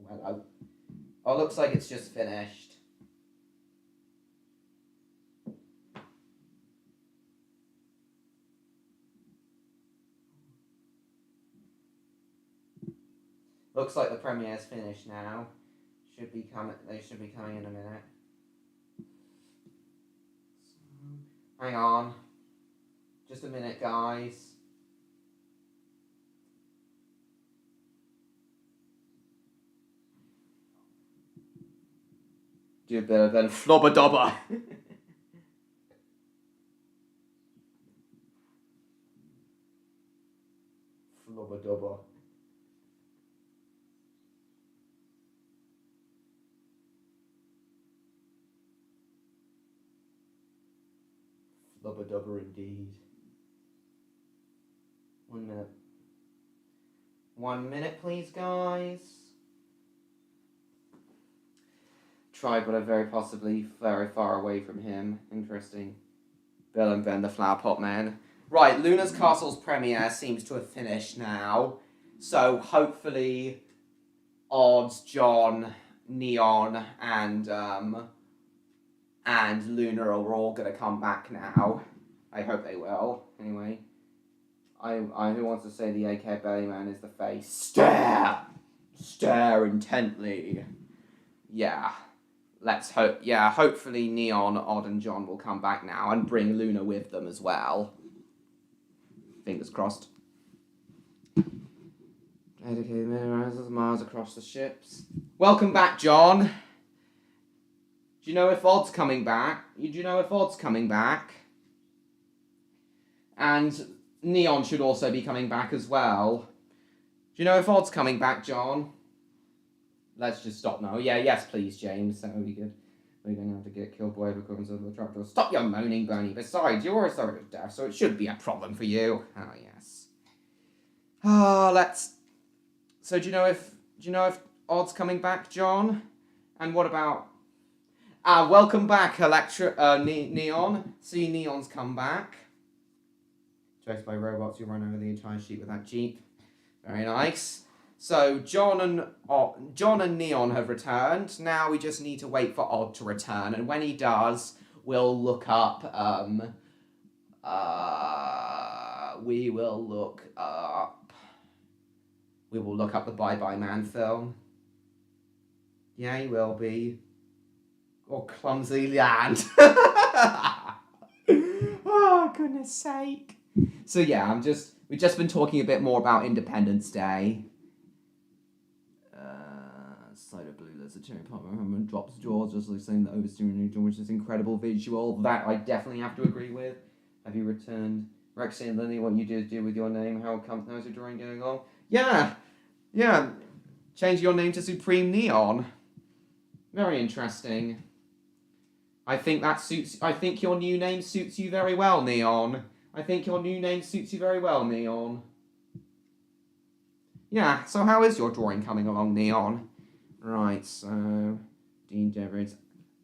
Well, oh, looks like it's just finished. Looks like the premiere's finished now. They should be coming in a minute. Hang on. Just a minute, guys. Do a bit of then flobber dobber. Flobber dobber. Flubber dubber indeed. 1 minute. 1 minute, please, guys. Tried, but I'm very possibly very far away from him. Interesting. Bill and Ben, the Flower Pot Men. Right, Luna's Castle's premiere seems to have finished now. So hopefully Odds, John, Neon, and Luna are all going to come back now. I hope they will. Anyway, who wants to say the AK Bellyman is the face? Stare! Stare intently. Yeah. Let's hope. Yeah, hopefully Neon, Odd, and John will come back now and bring Luna with them as well. Fingers crossed. Dedicated miraheze miles across the ships. Welcome back, John. Do you know if Odd's coming back? Do you know if Odd's coming back? And Neon should also be coming back as well. Do you know if Odd's coming back, John? Let's just stop now. Yeah, yes, please, James. That would be good. We're going to have to get killed by overcoming of the trapdoor. Stop your moaning, Bernie. Besides, you're a sorry of death, so it should be a problem for you. Oh, yes. So do you know if Odd's coming back, John? And what about... welcome back, Neon. See, Neon's come back. Chased by robots, you run over the entire sheet with that jeep. Very nice. So John and Neon have returned. Now we just need to wait for Odd to return, and when he does, we'll look up. We will look up the Bye Bye Man film. Yeah, he will be. Or Clumsy Land. Oh, goodness sake. So yeah, we've just been talking a bit more about Independence Day. Side of blue, there's a cherry pop and drops jaws, just like saying the oversteering, which is incredible visual. That I definitely have to agree with. Have you returned? Rexy and Lily, what you did do with your name? How comes how's your drawing going along? Yeah. Change your name to Supreme Neon. Very interesting. I think your new name suits you very well, Neon. Yeah, so how is your drawing coming along, Neon? Right, so... Dean Devereaux.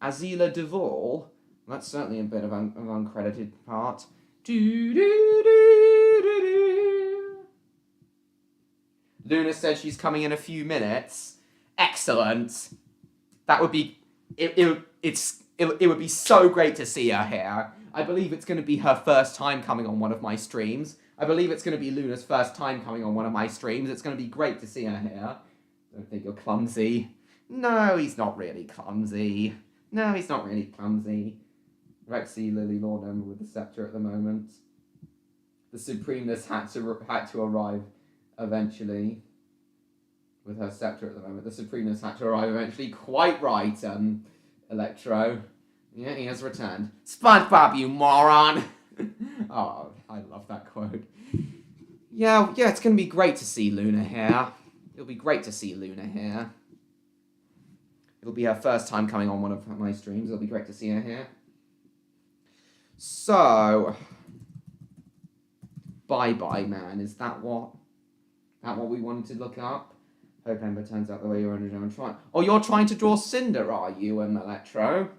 Azila Duvall. That's certainly a bit of an uncredited part. Luna said she's coming in a few minutes. Excellent. That would be... It would be so great to see her here. I believe it's going to be her first time coming on one of my streams. I believe it's going to be Luna's first time coming on one of my streams. It's going to be great to see her here. Don't think you're clumsy. No, he's not really clumsy. Rexy Lily Lordham with the scepter at the moment. The Supremeness had to arrive eventually. With her scepter at the moment. The Supremeness had to arrive eventually. Quite right, Electro. Yeah, he has returned. SpongeBob, you moron! Oh, I love that quote. Yeah, it's going to be great to see Luna here. It'll be great to see Luna here. It'll be her first time coming on one of my streams. It'll be great to see her here. So, Bye Bye Man, is that what we wanted to look up? Hope Ember turns out the way you're trying. Oh, you're trying to draw Cinder, are you, Electro?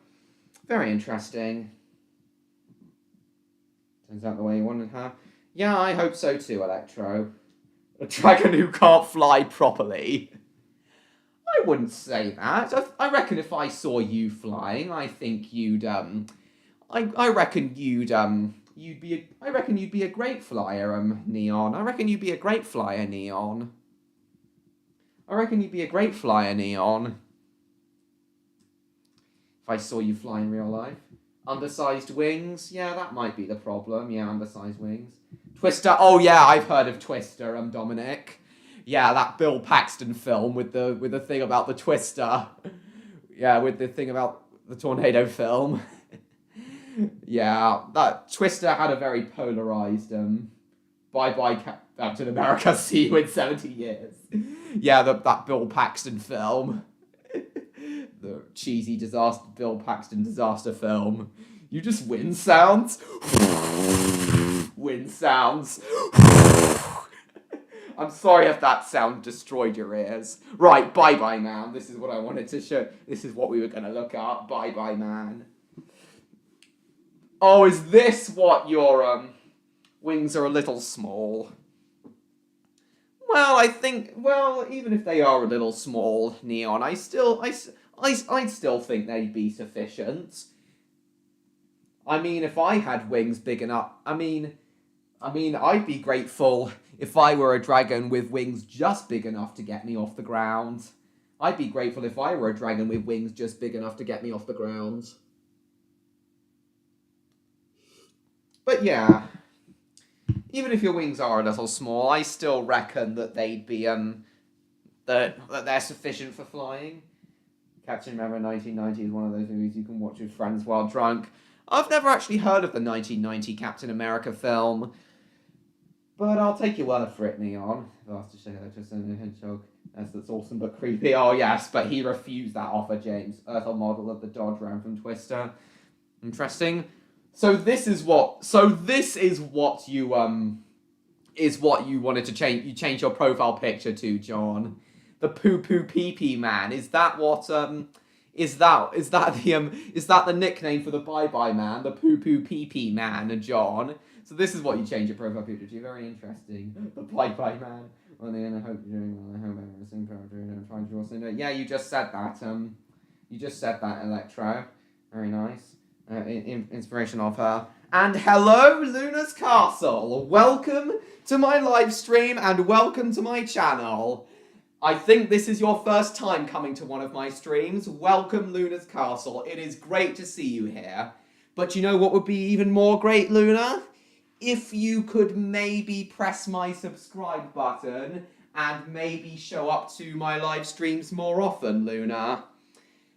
Very interesting. Is that the way you wanted her? Yeah, I hope so too, Electro. A dragon who can't fly properly. I wouldn't say that. I reckon if I saw you flying, I think you'd I reckon I reckon you'd be a great flyer, Neon. I reckon you'd be a great flyer, Neon. I reckon you'd be a great flyer, Neon. If I saw you fly in real life. Undersized wings? Yeah, that might be the problem. Yeah, undersized wings. Twister? Oh yeah, I've heard of Twister, Dominic. Yeah, that Bill Paxton film with the thing about the Twister. Yeah, with the thing about the tornado film. Yeah, that Twister had a very polarized bye-bye Captain America, see you in 70 years. Yeah, that Bill Paxton film. The cheesy disaster Bill Paxton disaster film. You just wind sounds. Wind sounds. I'm sorry if that sound destroyed your ears. Right, bye-bye man. This is what I wanted to show. This is what we were going to look at. Bye-bye man. Oh, is this what your wings are a little small? Well, I think, even if they are a little small, Neon, I still think they'd be sufficient. I mean, if I had wings big enough, I mean, I'd be grateful if I were a dragon with wings just big enough to get me off the ground. I'd be grateful if I were a dragon with wings just big enough to get me off the ground. But yeah, even if your wings are a little small, I still reckon that they'd be, that they're sufficient for flying. Captain America 1990 is one of those movies you can watch with friends while drunk. I've never actually heard of the 1990 Captain America film, but I'll take your word for it, Neon. That's awesome but creepy. Oh yes, but he refused that offer, James. Earthel model of the Dodge Ram from Twister. Interesting. So this is what you wanted to change. You changed your profile picture to, John. The poo poo pee pee man. Is that what is that the nickname for the bye bye man? The poo poo pee pee man, John. So this is what you change your profile picture to. Very interesting. The bye bye man. Well, then I hope you're doing well. I hope everything perfect. Yeah, you just said that. You just said that, Electro. Very nice. Inspiration of her. And hello, Luna's Castle. Welcome to my live stream and welcome to my channel. I think this is your first time coming to one of my streams. Welcome, Luna's Castle. It is great to see you here. But you know what would be even more great, Luna? If you could maybe press my subscribe button and maybe show up to my live streams more often, Luna.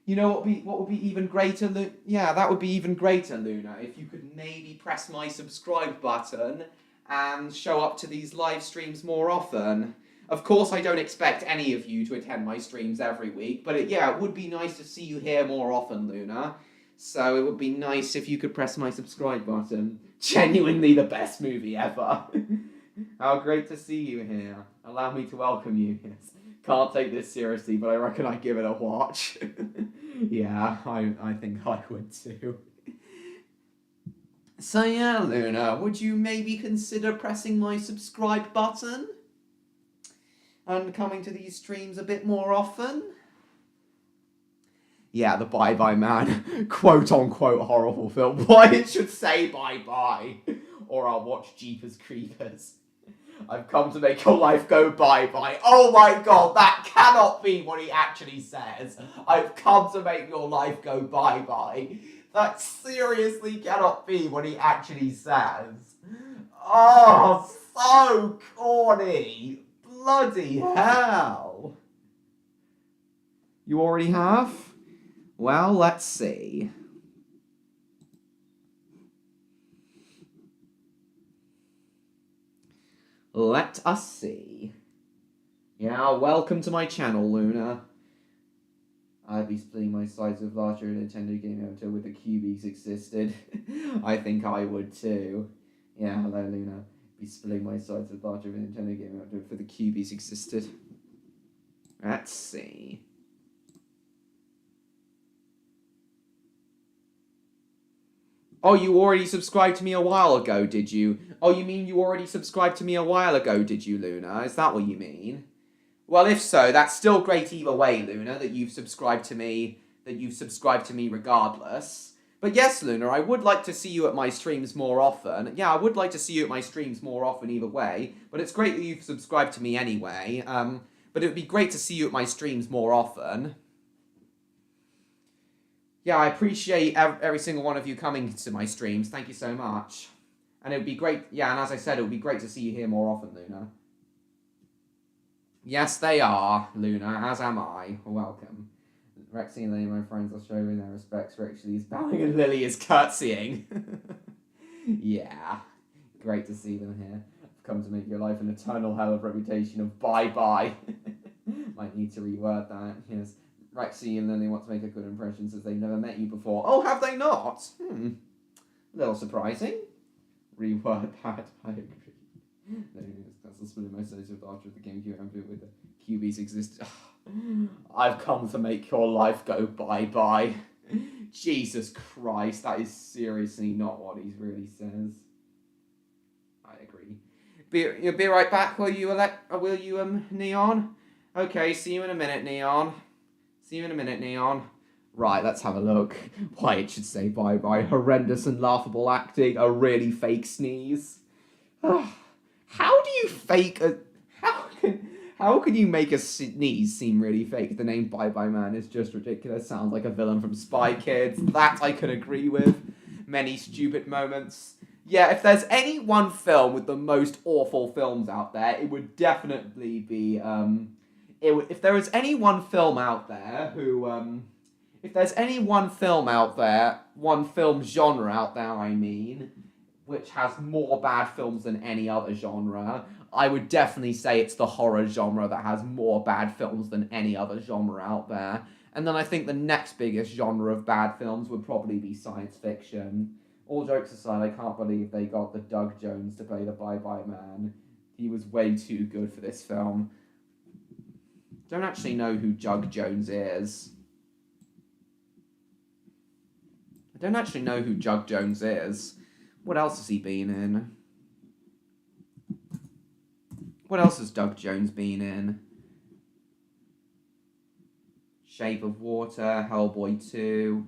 You know what would be even greater, yeah, that would be even greater, Luna, if you could maybe press my subscribe button and show up to these live streams more often. Of course, I don't expect any of you to attend my streams every week, but it would be nice to see you here more often, Luna. So it would be nice if you could press my subscribe button. Genuinely the best movie ever. How great to see you here. Allow me to welcome you. Yes. Can't take this seriously, but I reckon I'd give it a watch. Yeah, I think I would too. So yeah, Luna, would you maybe consider pressing my subscribe button? And coming to these streams a bit more often? Yeah, the Bye Bye Man, quote-unquote horrible film. Why it should say bye-bye, or I'll watch Jeepers Creepers. I've come to make your life go bye-bye. Oh my god, that cannot be what he actually says. I've come to make your life go bye-bye. That seriously cannot be what he actually says. Oh, so corny. Bloody hell. You already have? Well, let's see. Let us see. Yeah, welcome to my channel, Luna. I'd be splitting my sides with larger Nintendo game editor with the cubies existed. I think I would too. Yeah, hello, Luna. Be splitting my sides with larger Nintendo game editor for the cubies existed. Let's see. Oh, you already subscribed to me a while ago, did you? Oh, you mean you already subscribed to me a while ago, did you, Luna? Is that what you mean? Well, if so, that's still great either way, Luna, that you've subscribed to me, regardless. But yes, Luna, I would like to see you at my streams more often. Yeah, I would like to see you at my streams more often either way, but it's great that you've subscribed to me anyway. But it would be great to see you at my streams more often. Yeah, I appreciate every single one of you coming to my streams. Thank you so much. And it would be great, yeah, and as I said, it would be great to see you here more often, Luna. Yes, they are, Luna, as am I. Welcome. Rexy and Lily, my friends, are showing their respects. Rexy is bowing and Lily is curtsying. Yeah, great to see them here. I've come to make your life an eternal hell of reputation of bye-bye. Might need to reword that, yes. Rexy and Lily want to make a good impression since they've never met you before. Oh, have they not? A little surprising. Reword that, I agree. That's the split of my social after the GameCube and with the QB's exist. I've come to make your life go bye-bye. Jesus Christ, that is seriously not what he really says. I agree. You'll be right back, will you, Neon? Okay, see you in a minute, Neon. See you in a minute, Neon. Right, let's have a look. Why it should say bye-bye. Horrendous and laughable acting. A really fake sneeze. How do you fake a... How can you make a sneeze seem really fake? The name Bye Bye Man is just ridiculous. Sounds like a villain from Spy Kids. That I can agree with. Many stupid moments. Yeah, if there's any one film with the most awful films out there, it would definitely be... if there is any one film out there who... if there's any one film out there, one film genre out there, I mean, which has more bad films than any other genre, I would definitely say it's the horror genre that has more bad films than any other genre out there. And then I think the next biggest genre of bad films would probably be science fiction. All jokes aside, I can't believe they got the Doug Jones to play the Bye Bye Man. He was way too good for this film. Don't actually know who Doug Jones is. I don't actually know who Doug Jones is. What else has he been in? What else has Doug Jones been in? Shape of Water, Hellboy 2.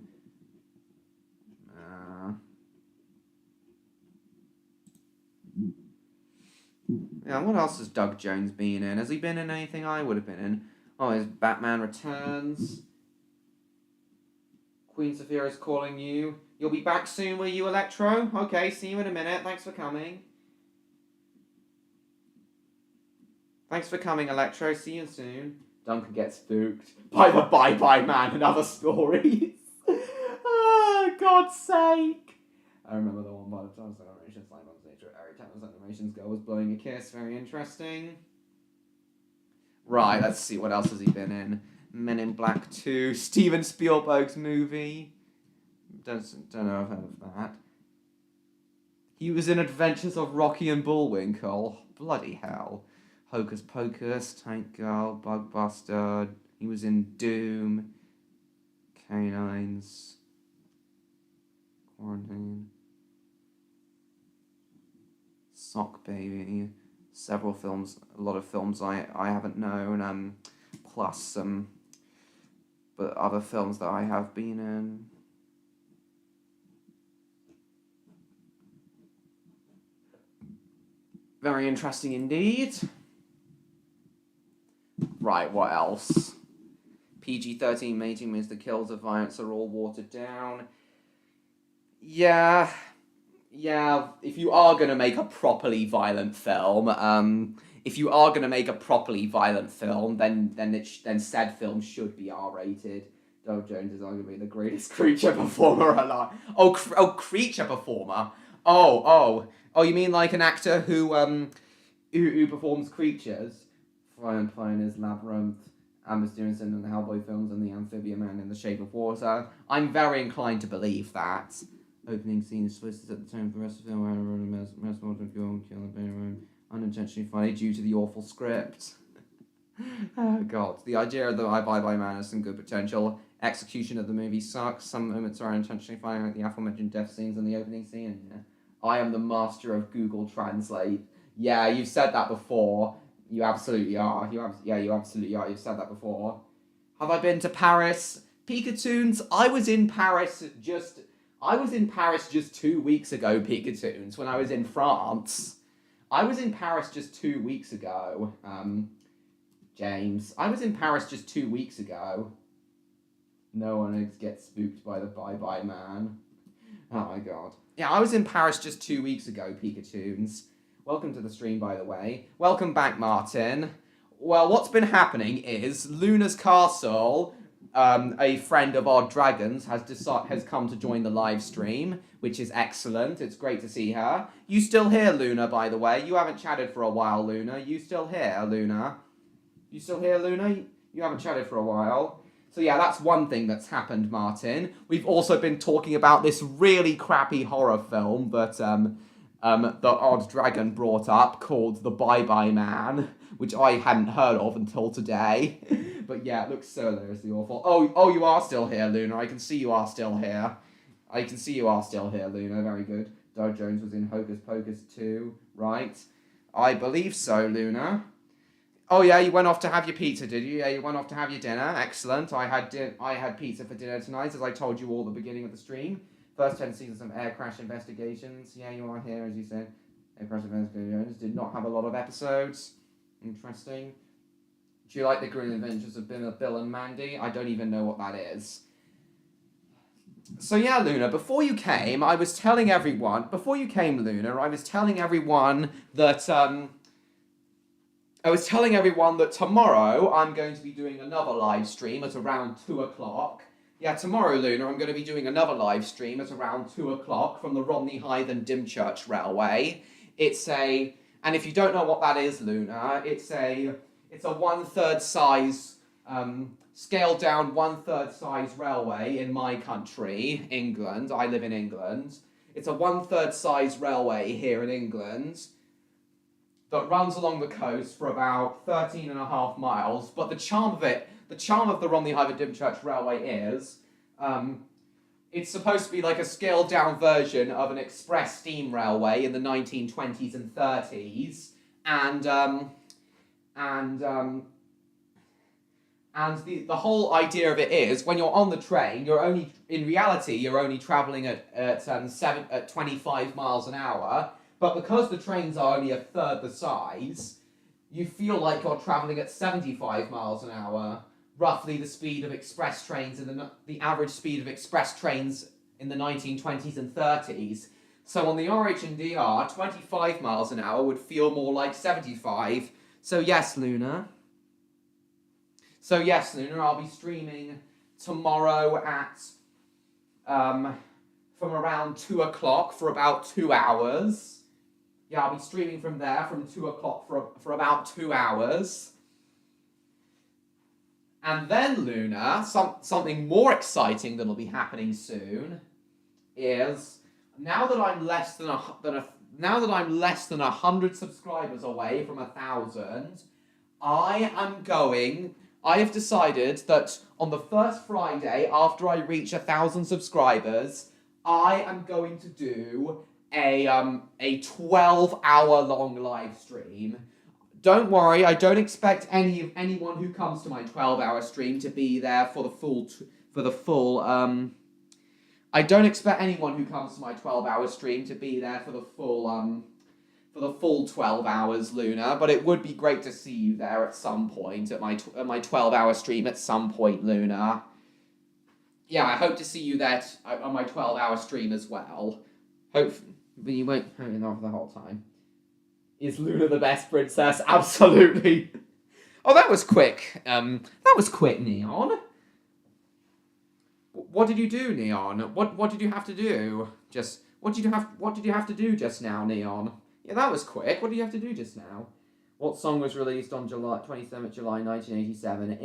Yeah, what else has Doug Jones been in? Has he been in anything I would have been in? Oh, his Batman Returns. Queen Sophia is calling you. You'll be back soon, will you, Electro? Okay, see you in a minute. Thanks for coming. Thanks for coming, Electro. See you soon. Duncan gets spooked by the Bye Bye Man and other stories. Oh, God's sake. I remember the one by the time animations like on nature every time this animations girl was blowing a kiss. Very interesting. Right, let's see what else has he been in. Men in Black 2, Steven Spielberg's movie. Don't know if I've heard of that. He was in Adventures of Rocky and Bullwinkle. Bloody hell. Hocus Pocus, Tank Girl, Bug Bustard. He was in Doom. Canines. Quarantine. Sock Baby. Several films, a lot of films I haven't known. Plus some... but other films that I have been in. Very interesting indeed. Right, what else? PG-13 mating means the kills of violence are all watered down. Yeah, if you are going to make a properly violent film, then said film should be R-rated. Doug Jones is arguably the greatest creature performer alive. Oh, creature performer. Oh, you mean like an actor who performs creatures? Brian Pioneer's Labyrinth, Amber Stevenson in the Hellboy films, and the Amphibian Man in The Shape of Water. I'm very inclined to believe that. Opening scene is twisted at the tone for the rest of the film, unintentionally funny due to the awful script. Oh god, the idea of the I Bye Bye Man has some good potential. Execution of the movie sucks. Some moments are unintentionally firing out the aforementioned death scenes in the opening scene. Yeah. I am the master of Google Translate. Yeah, you've said that before. You absolutely are. You absolutely are. You've said that before. Have I been to Paris? Pikatoons, I was in Paris just 2 weeks ago, Pikatoons, when I was in France. I was in Paris just 2 weeks ago. James, I was in Paris just 2 weeks ago. No one gets spooked by the Bye Bye Man. Oh my god. Yeah, I was in Paris just 2 weeks ago, Pikatoons. Welcome to the stream, by the way. Welcome back, Martin. Well, what's been happening is Luna's Castle, a friend of our dragons, has come to join the live stream, which is excellent. It's great to see her. You still here, Luna, by the way? You haven't chatted for a while, Luna. You still here, Luna? You still here, Luna? You haven't chatted for a while. So yeah, that's one thing that's happened, Martin. We've also been talking about this really crappy horror film that the Odd Dragon brought up called The Bye Bye Man, which I hadn't heard of until today. But yeah, it looks so hilariously awful. Oh, you are still here, Luna. I can see you are still here. Luna. Very good. Doug Jones was in Hocus Pocus 2, right? I believe so, Luna. Oh yeah, you went off to have your pizza, did you? Yeah, you went off to have your dinner. Excellent. I had pizza for dinner tonight, as I told you all at the beginning of the stream. First 10 seasons of Air Crash Investigations. Yeah, you are here, as you said. Air Crash Investigations did not have a lot of episodes. Interesting. Do you like the Grim Adventures of Bill and Mandy? I don't even know what that is. So yeah, Luna, before you came, Luna, I was telling everyone that tomorrow I'm going to be doing another live stream at around 2 o'clock. Yeah, tomorrow, Luna, I'm going to be doing another live stream at around 2 o'clock from the Romney Hythe and Dymchurch Railway. And if you don't know what that is, Luna, it's a 1/3 size, scaled down 1/3 size railway in my country, England. I live in England. It's a 1/3 size railway here in England that runs along the coast for about 13.5 miles. But the charm of the Romney Hythe and Dymchurch Railway is, it's supposed to be like a scaled down version of an express steam railway in the 1920s and 30s, and the whole idea of it is, when you're on the train, you're only traveling at 25 miles an hour. But because the trains are only 1/3 the size, you feel like you're traveling at 75 miles an hour, roughly the speed of express trains the average speed of express trains in the 1920s and 30s. So on the RH and DR, 25 miles an hour would feel more like 75. So yes, Luna, I'll be streaming tomorrow at from around 2 o'clock for about 2 hours. Yeah, I'll be streaming from there from 2 o'clock for about 2 hours. And then, Luna, something more exciting that'll be happening soon is, now that I'm less than 100 subscribers away from 1,000, I have decided that on the first Friday after I reach 1,000 subscribers, I am going to do a 12-hour long live stream. Don't worry, I don't expect anyone who comes to my 12-hour stream to be there for the full. I don't expect anyone who comes to my 12-hour stream to be there for the full 12 hours, Luna. But it would be great to see you there at some point at my 12-hour stream at some point, Luna. Yeah, I hope to see you there on my 12-hour stream as well. But you won't hang in off the whole time. Is Luna the best princess? Absolutely. Oh, that was quick. Neon. What did you do, Neon? What did you have to do? What did you have to do just now, Neon? Yeah, that was quick. What did you have to do just now? What song was released on July 27th, July 1987?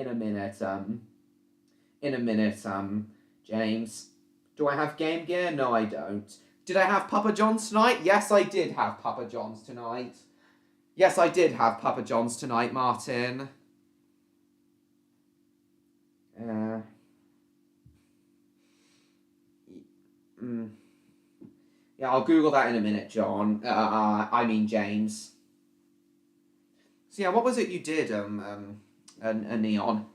In a minute, James. Do I have Game Gear? No, I don't. Did I have Papa John's tonight? Yes, I did have Papa John's tonight. Martin. Yeah, I'll Google that in a minute, John. I mean James. So yeah, what was it you did, Neon?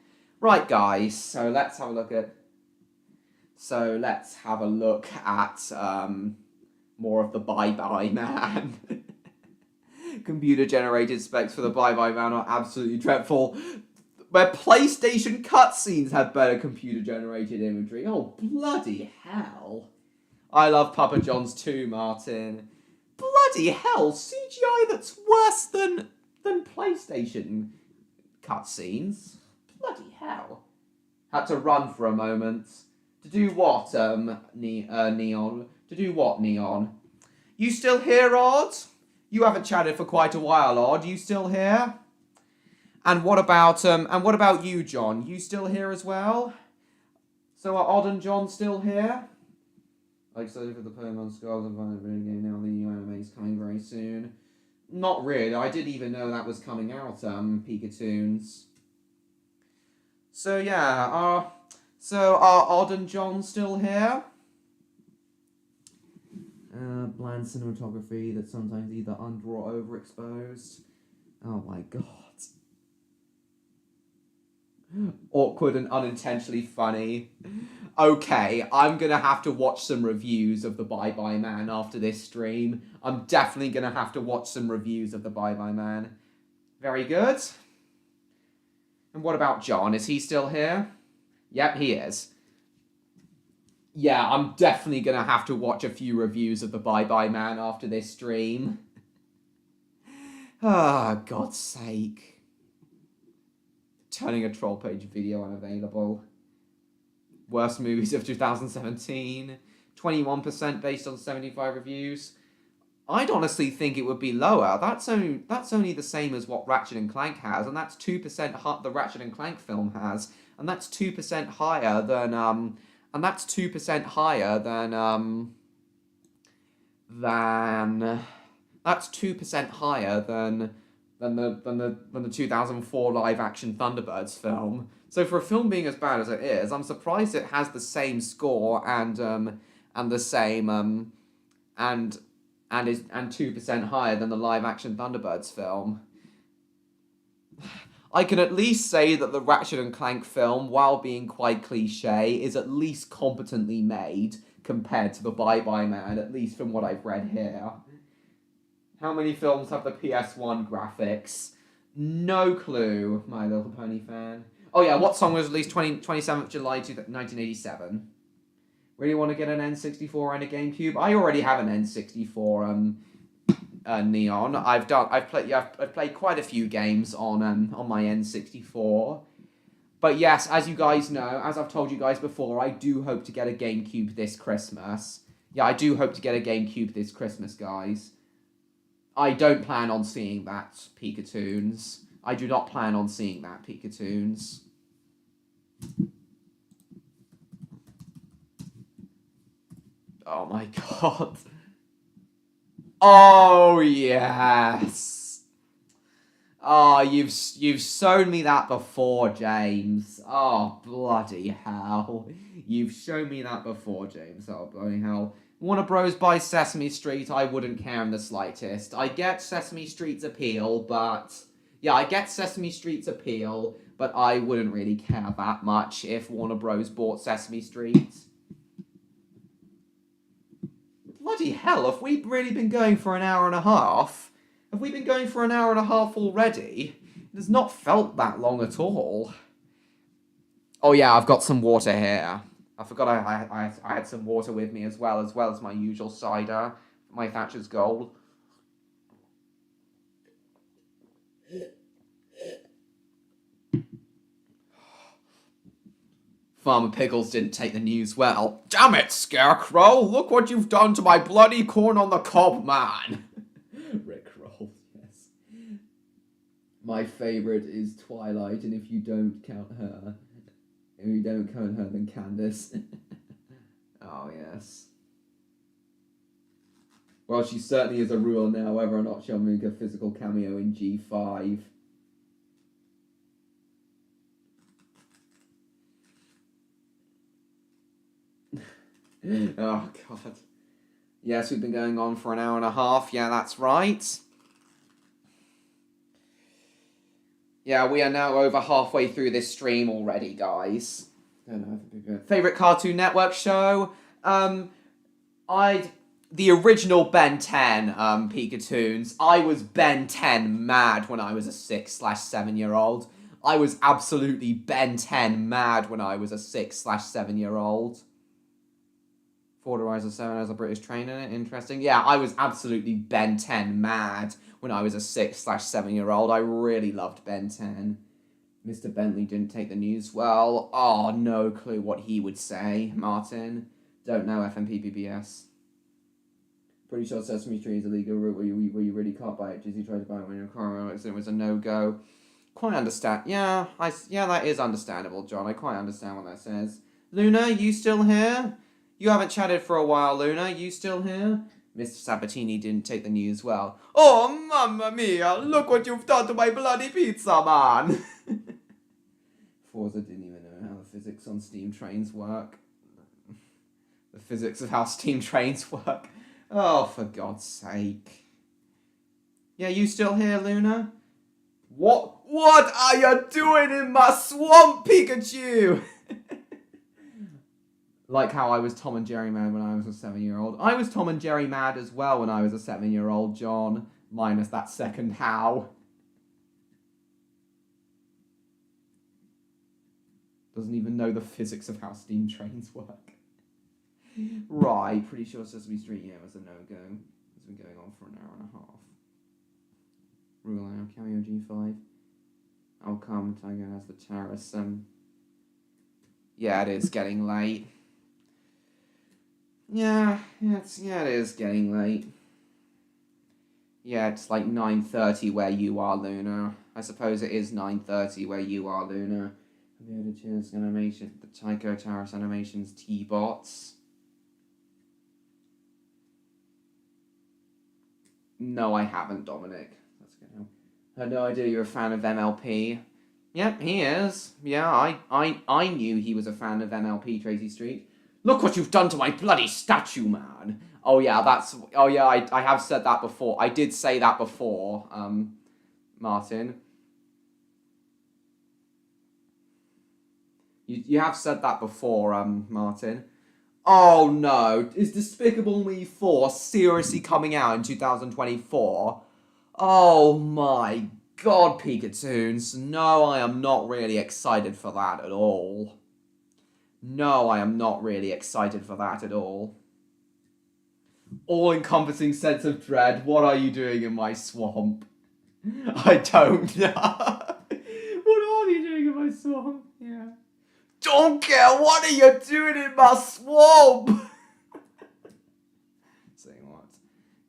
Right, guys. So let's have a look at. More of the Bye Bye Man. Computer generated specs for the Bye Bye Man are absolutely dreadful. Where PlayStation cutscenes have better computer generated imagery. Oh, bloody hell. I love Papa John's too, Martin. Bloody hell, CGI that's worse than PlayStation cutscenes. Bloody hell. Had to run for a moment. To do what, Neon? To do what, Neon? You still here, Odd? You haven't chatted for quite a while, Odd. You still here? And what about you, John? You still here as well? So are Odd and John still here? I'm excited for the Pokemon Scarlet and Violet video game now. The new anime is coming very soon. Not really. I didn't even know that was coming out, Pikatoons. So yeah, are Odd and John still here? Bland cinematography that's sometimes either under or overexposed. Oh my god. Awkward and unintentionally funny. Okay, I'm gonna have to watch some reviews of the Bye Bye Man after this stream. I'm definitely gonna have to watch some reviews of the Bye Bye Man. Very good. And what about John? Is he still here? Yep, he is. Yeah, I'm definitely gonna have to watch a few reviews of the Bye Bye Man after this stream. Ah, God's sake. Turning a troll page video unavailable. Worst movies of 2017. 21% based on 75 reviews. I'd honestly think it would be lower. That's only the same as what Ratchet and Clank has, and that's 2% the Ratchet and Clank film has, and that's 2% higher than that's 2% higher than the 2004 live action Thunderbirds film. So for a film being as bad as it is, I'm surprised it has the same score and the same and 2% higher than the live action Thunderbirds film. I can at least say that the Ratchet and Clank film, while being quite cliche, is at least competently made compared to the Bye Bye Man, at least from what I've read here. How many films have the PS1 graphics? No clue, My Little Pony fan. Oh yeah, what song was released 27th July 1987? Really want to get an N64 and a GameCube? I already have an N64 Neon. I've played quite a few games on my N64. But yes, as you guys know, as I've told you guys before, I do hope to get a GameCube this Christmas. Yeah, I do hope to get a GameCube this Christmas, guys. I don't plan on seeing that, Pikatoons. I do not plan on seeing that, Pikatoons. Oh my god. Oh, yes. Oh, you've shown me that before, James. Oh, bloody hell. You've shown me that before, James. Oh, bloody hell. Warner Bros. Buy Sesame Street, I wouldn't care in the slightest. I get Sesame Street's appeal, but... Yeah, I get Sesame Street's appeal, but I wouldn't really care that much if Warner Bros. Bought Sesame Street. Bloody hell, have we really been going for an hour and a half? Have we been going for an hour and a half already? It has not felt that long at all. Oh yeah, I've got some water here. I forgot I had some water with me as well as my usual cider, my Thatcher's Gold. Farmer Pickles didn't take the news well. Damn it, Scarecrow! Look what you've done to my bloody corn on the cob, man! Rickroll, yes. My favourite is Twilight, and if you don't count her, then Candace. Oh, yes. Well, she certainly is a rule now, whether or not she'll make a physical cameo in G5. Oh, God. Yes, we've been going on for an hour and a half. Yeah, that's right. Yeah, we are now over halfway through this stream already, guys. Favorite Cartoon Network show? The original Ben 10 Pikachu's. I was Ben 10 mad when I was a 6/7-year-old. I was absolutely Ben 10 mad when I was a 6/7-year-old. Ford Horizon 7 as a British train in it. Interesting. Yeah, I was absolutely Ben 10 mad when I was a 6/7-year-old. I really loved Ben 10. Mr. Bentley didn't take the news well. Oh, no clue what he would say, Martin. Don't know FMPPBS. Pretty sure Sesame Street is a legal route where you really can't buy it. Jizzy tried to buy it when your car accident was a no-go. Quite understand. Yeah, that is understandable, John. I quite understand what that says. Luna, you still here? You haven't chatted for a while, Luna. You still here? Mr. Sabatini didn't take the news well. Oh, mamma mia! Look what you've done to my bloody pizza, man! Forza didn't even know how the physics on steam trains work. The physics of how steam trains work. Oh, for God's sake. Yeah, you still here, Luna? What are you doing in my swamp, Pikachu? Like how I was Tom and Jerry mad when I was a 7-year-old. I was Tom and Jerry mad as well when I was a 7-year-old, John. Minus that second how. Doesn't even know the physics of how steam trains work. Right, pretty sure Sesame Street, yeah, was a no-go. It's been going on for an hour and a half. Rule out, Cameo G5. Oh, come, Tiger has the terrace. Yeah, it is getting late. Yeah, it is getting late. Yeah, it's like 9:30 where you are, Luna. I suppose it is 9:30 where you are, Luna. The editors animation, the Tycho Terrace animations, T-bots. No, I haven't, Dominic. That's good. I had no idea you're a fan of MLP. Yep, he is. Yeah, I knew he was a fan of MLP, Tracy Street. Look what you've done to my bloody statue, man. Oh yeah, I have said that before. I did say that before, Martin. You have said that before, Martin. Oh no, is Despicable Me 4 seriously coming out in 2024? Oh my God, Pikatoons. No, I am not really excited for that at all. No, I am not really excited for that at all. All-encompassing sense of dread. What are you doing in my swamp? I don't know. What are you doing in my swamp? Yeah. Don't care. What are you doing in my swamp? Saying what?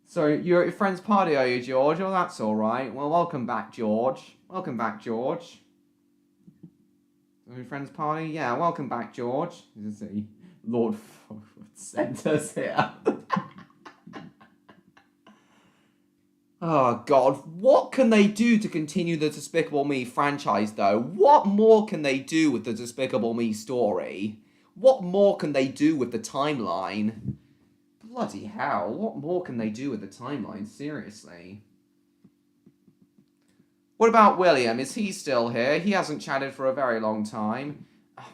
So you're at your friend's party, are you, George? Oh, that's all right. Well, welcome back, George. Welcome back, George. Your friend's party? Yeah, welcome back, George. This is Lord Centers here. Oh, God. What can they do to continue the Despicable Me franchise, though? What more can they do with the Despicable Me story? What more can they do with the timeline? Bloody hell. What more can they do with the timeline? Seriously. What about William? Is he still here? He hasn't chatted for a very long time.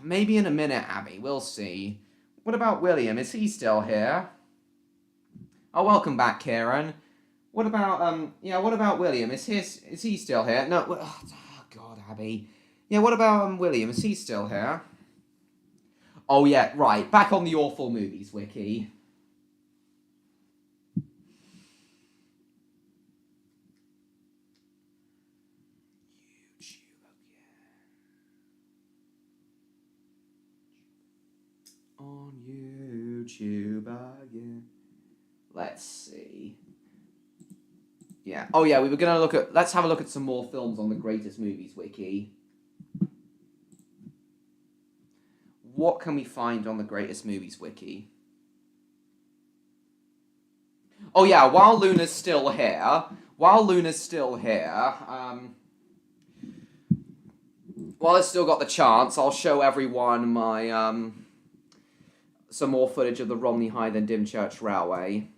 Maybe in a minute, Abby. We'll see. What about William? Is he still here? Oh, welcome back, Kieran. What about, what about William? Is he still here? No, oh, God, Abby. Yeah, what about, William? Is he still here? Oh, yeah, right. Back on the Awful Movies Wiki. On YouTube again. Let's see. Yeah. Oh yeah, we were gonna let's have a look at some more films on the Greatest Movies Wiki. What can we find on the Greatest Movies Wiki? Oh yeah, while Luna's still here, while it's still got the chance, I'll show everyone my some more footage of the Romney High Then Dymchurch Railway.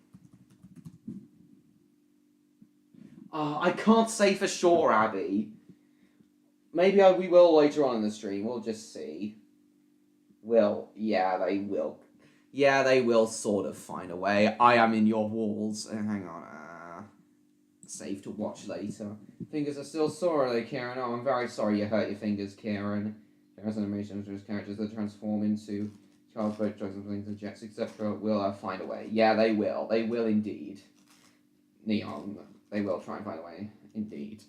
I can't say for sure, Abby. Maybe we will later on in the stream. We'll just see. Yeah, they will. Yeah, they will sort of find a way. I am in your walls. Hang on. Save to watch later. Fingers are still sore, are they, Kieran? Oh, I'm very sorry you hurt your fingers, Kieran. There's animations of characters that transform into child's boat, drugs and things and jets, etc. will find a way. Yeah, they will. They will indeed. Neon. They will try and find a way. Indeed.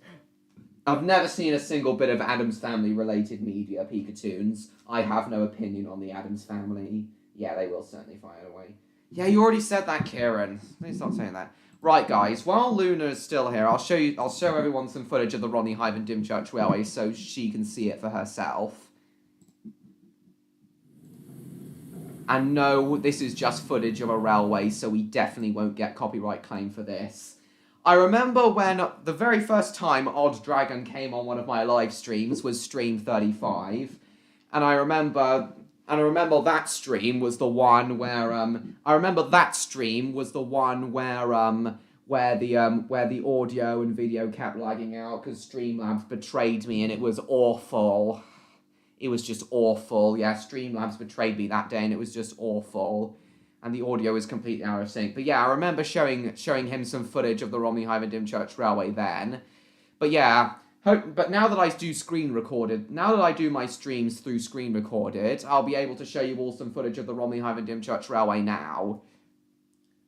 I've never seen a single bit of Addams Family related media, Pikachuns. I have no opinion on the Addams Family. Yeah, they will certainly find a way. Yeah, you already said that, Kieran. Please stop saying that. Right, guys, while Luna is still here, I'll show everyone some footage of the Rodney Hive and Dymchurch Railway so she can see it for herself. And no, this is just footage of a railway, so we definitely won't get copyright claim for this. I remember when the very first time Odd Dragon came on one of my live streams was stream 35, and I remember that stream was the one where where the audio and video kept lagging out because Streamlabs betrayed me and it was awful. It was just awful. Yeah, Streamlabs betrayed me that day and it was just awful. And the audio was completely out of sync. But yeah, I remember showing him some footage of the Romney Hive and Dymchurch Railway then. But yeah, but now that I do my streams through screen recorded, I'll be able to show you all some footage of the Romney Hive and Dymchurch Railway now.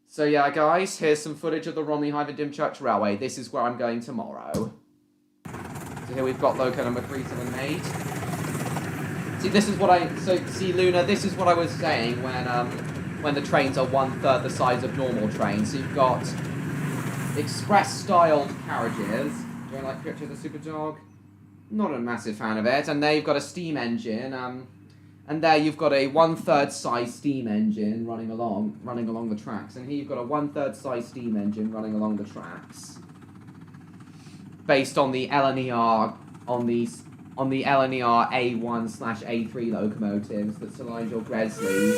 So yeah, guys, here's some footage of the Romney Hive and Dymchurch Railway. This is where I'm going tomorrow. So here we've got loco number 378. See, Luna, this is what I was saying when the trains are 1/3 the size of normal trains. So you've got express-styled carriages. Do you like Crypto the Super Dog? Not a massive fan of it. And there you've got a steam engine. And there you've got a 1/3 size steam engine running along the tracks. And here you've got a 1/3 size steam engine running along the tracks. Based on the LNER on the LNER A1/A3 locomotives that Sir Nigel Gresley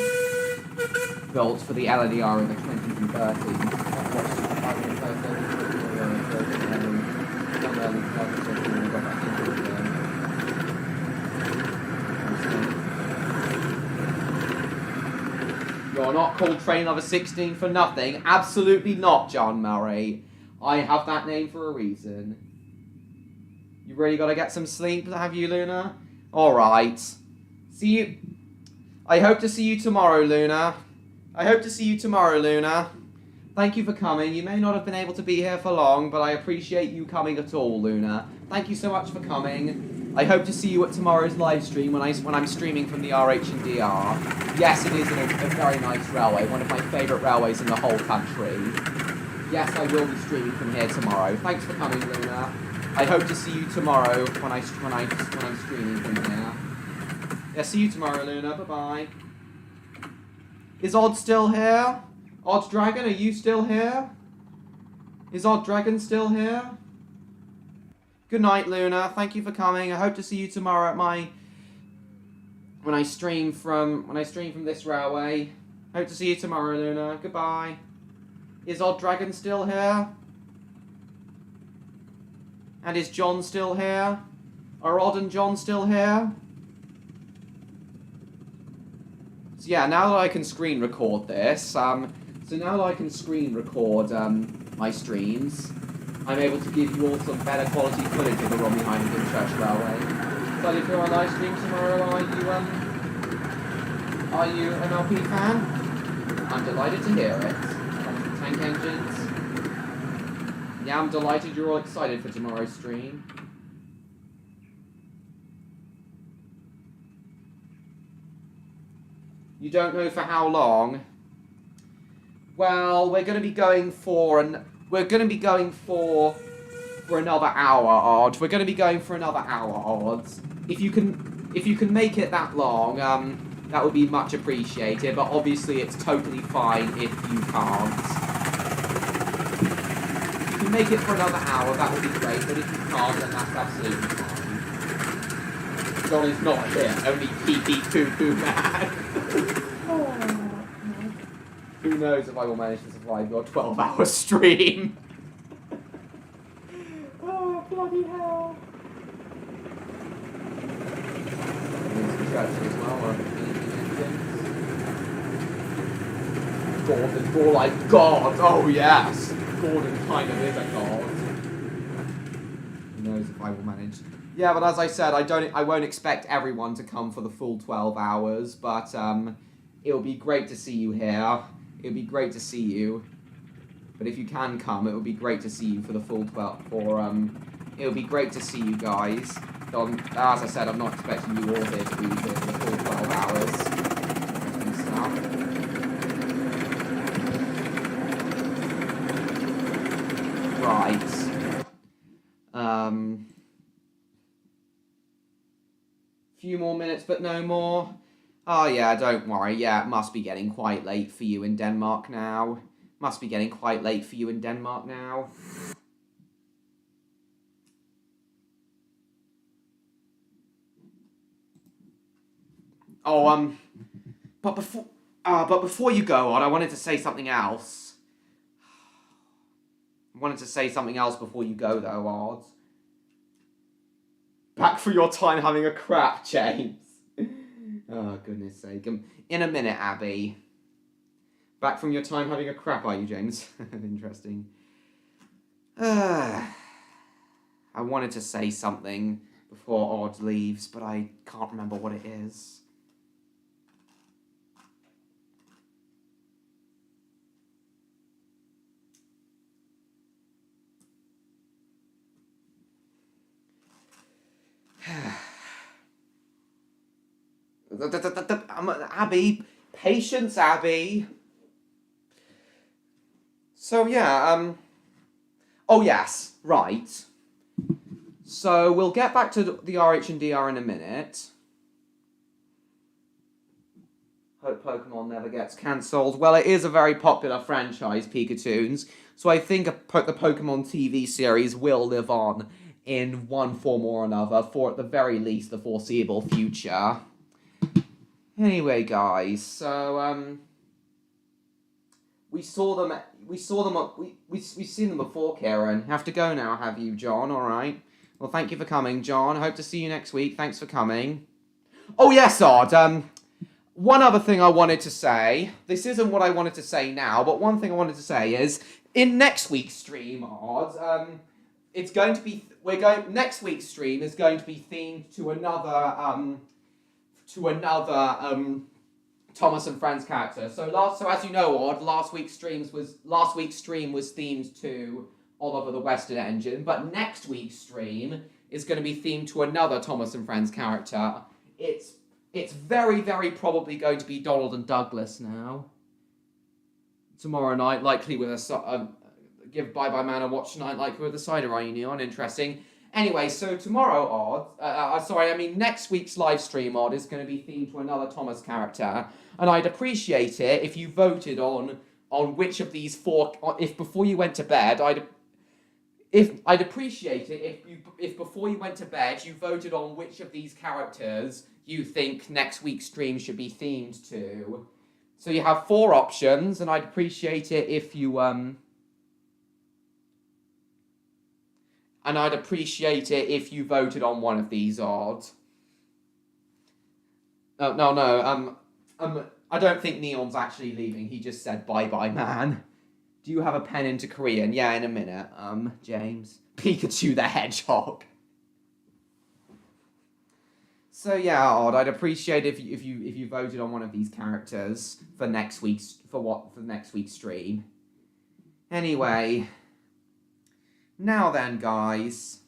built for the LNER in the 20s and 30s. You're not called Train Lover 16 for nothing. Absolutely not, John Murray. I have that name for a reason. You really got to get some sleep, have you, Luna? Alright. See you. I hope to see you tomorrow, Luna. Thank you for coming. You may not have been able to be here for long, but I appreciate you coming at all, Luna. Thank you so much for coming. I hope to see you at tomorrow's live stream when I'm streaming from the RH&DR. Yes, it is a very nice railway, one of my favourite railways in the whole country. Yes, I will be streaming from here tomorrow. Thanks for coming, Luna. I hope to see you tomorrow when I'm streaming from here. Yeah, see you tomorrow, Luna. Bye-bye. Is Odd still here? Odd Dragon, are you still here? Is Odd Dragon still here? Good night, Luna. Thank you for coming. I hope to see you tomorrow at when I stream from this railway. Hope to see you tomorrow, Luna. Goodbye. Is Odd Dragon still here? And is John still here? Are Odd and John still here? So yeah, now that I can screen record this, my streams, I'm able to give you all some better quality footage of the Romney Hive and Dymchurch Railway. So if you're on live stream tomorrow, are you an LP fan? I'm delighted to hear it. Tank engines. Yeah, I'm delighted you're all excited for tomorrow's stream. You don't know for how long? Well, we're going to be going for another hour, Odd. We're going to be going for another hour, Odd. If you can make it that long, that would be much appreciated. But obviously, it's totally fine if you can't. If you can make it for another hour, that would be great. But if you can't, then that's absolutely fine. John is not here. Only pee poo poo man. Who knows if I will manage to survive your 12-hour stream. bloody hell. As well, Gordon's more like God. Oh yes, Gordon kind of is a god. Who knows if I will manage? Yeah, but as I said, I won't expect everyone to come for the full 12 hours. But it'll be great to see you here. It'll be great to see you. But if you can come, it would be great to see you for the full 12. It'll be great to see you guys. As I said, I'm not expecting you all here to be here for the full 12 hours. Right. Few more minutes, but no more. Oh yeah, don't worry. Yeah, it must be getting quite late for you in Denmark now. Must be getting quite late for you in Denmark now. Oh, but before you go on, I wanted to say something else. I wanted to say something else before you go, though, Odd. Back for your time having a crap, James. Oh, goodness sake. In a minute, Abby. Back from your time having a crap, are you, James? Interesting. I wanted to say something before Odd leaves, but I can't remember what it is. Abby, patience, Abby. So yeah, oh yes, right. So we'll get back to the RH and DR in a minute. Hope Pokemon never gets cancelled. Well, it is a very popular franchise, Pikatoons, so I think the Pokemon TV series will live on in one form or another for, at the very least, the foreseeable future. Anyway, guys, so we've seen them before, Karen. Have to go now, have you, John? All right. Well, thank you for coming, John. Hope to see you next week. Thanks for coming. Oh yes, Odd. One other thing I wanted to say. This isn't what I wanted to say now, but one thing I wanted to say is in next week's stream, Odd. It's going to be next week's stream is going to be themed to another Thomas and Friends character. So as you know, Odd, last week's stream was themed to Oliver the Western Engine, but next week's stream is going to be themed to another Thomas and Friends character. It's very, very probably going to be Donald and Douglas now. Tomorrow night, likely with a give Bye Bye Man a watch tonight, likely with a cider, are you, Neon? Interesting. Anyway, so tomorrow, Odd, next week's live stream, Odd, is going to be themed to another Thomas character, and I'd appreciate it if you voted on which of these four, if before you went to bed, I'd appreciate it if before you went to bed, you voted on which of these characters you think next week's stream should be themed to. So you have 4 options, and I'd appreciate it if you, And I'd appreciate it if you voted on one of these, Odd. No. I don't think Neon's actually leaving. He just said bye-bye, man. Do you have a pen into Korean? Yeah, in a minute. James. Pikachu the Hedgehog. So yeah, Odd, I'd appreciate if you voted on one of these characters for next week's stream. Anyway. Now then, guys.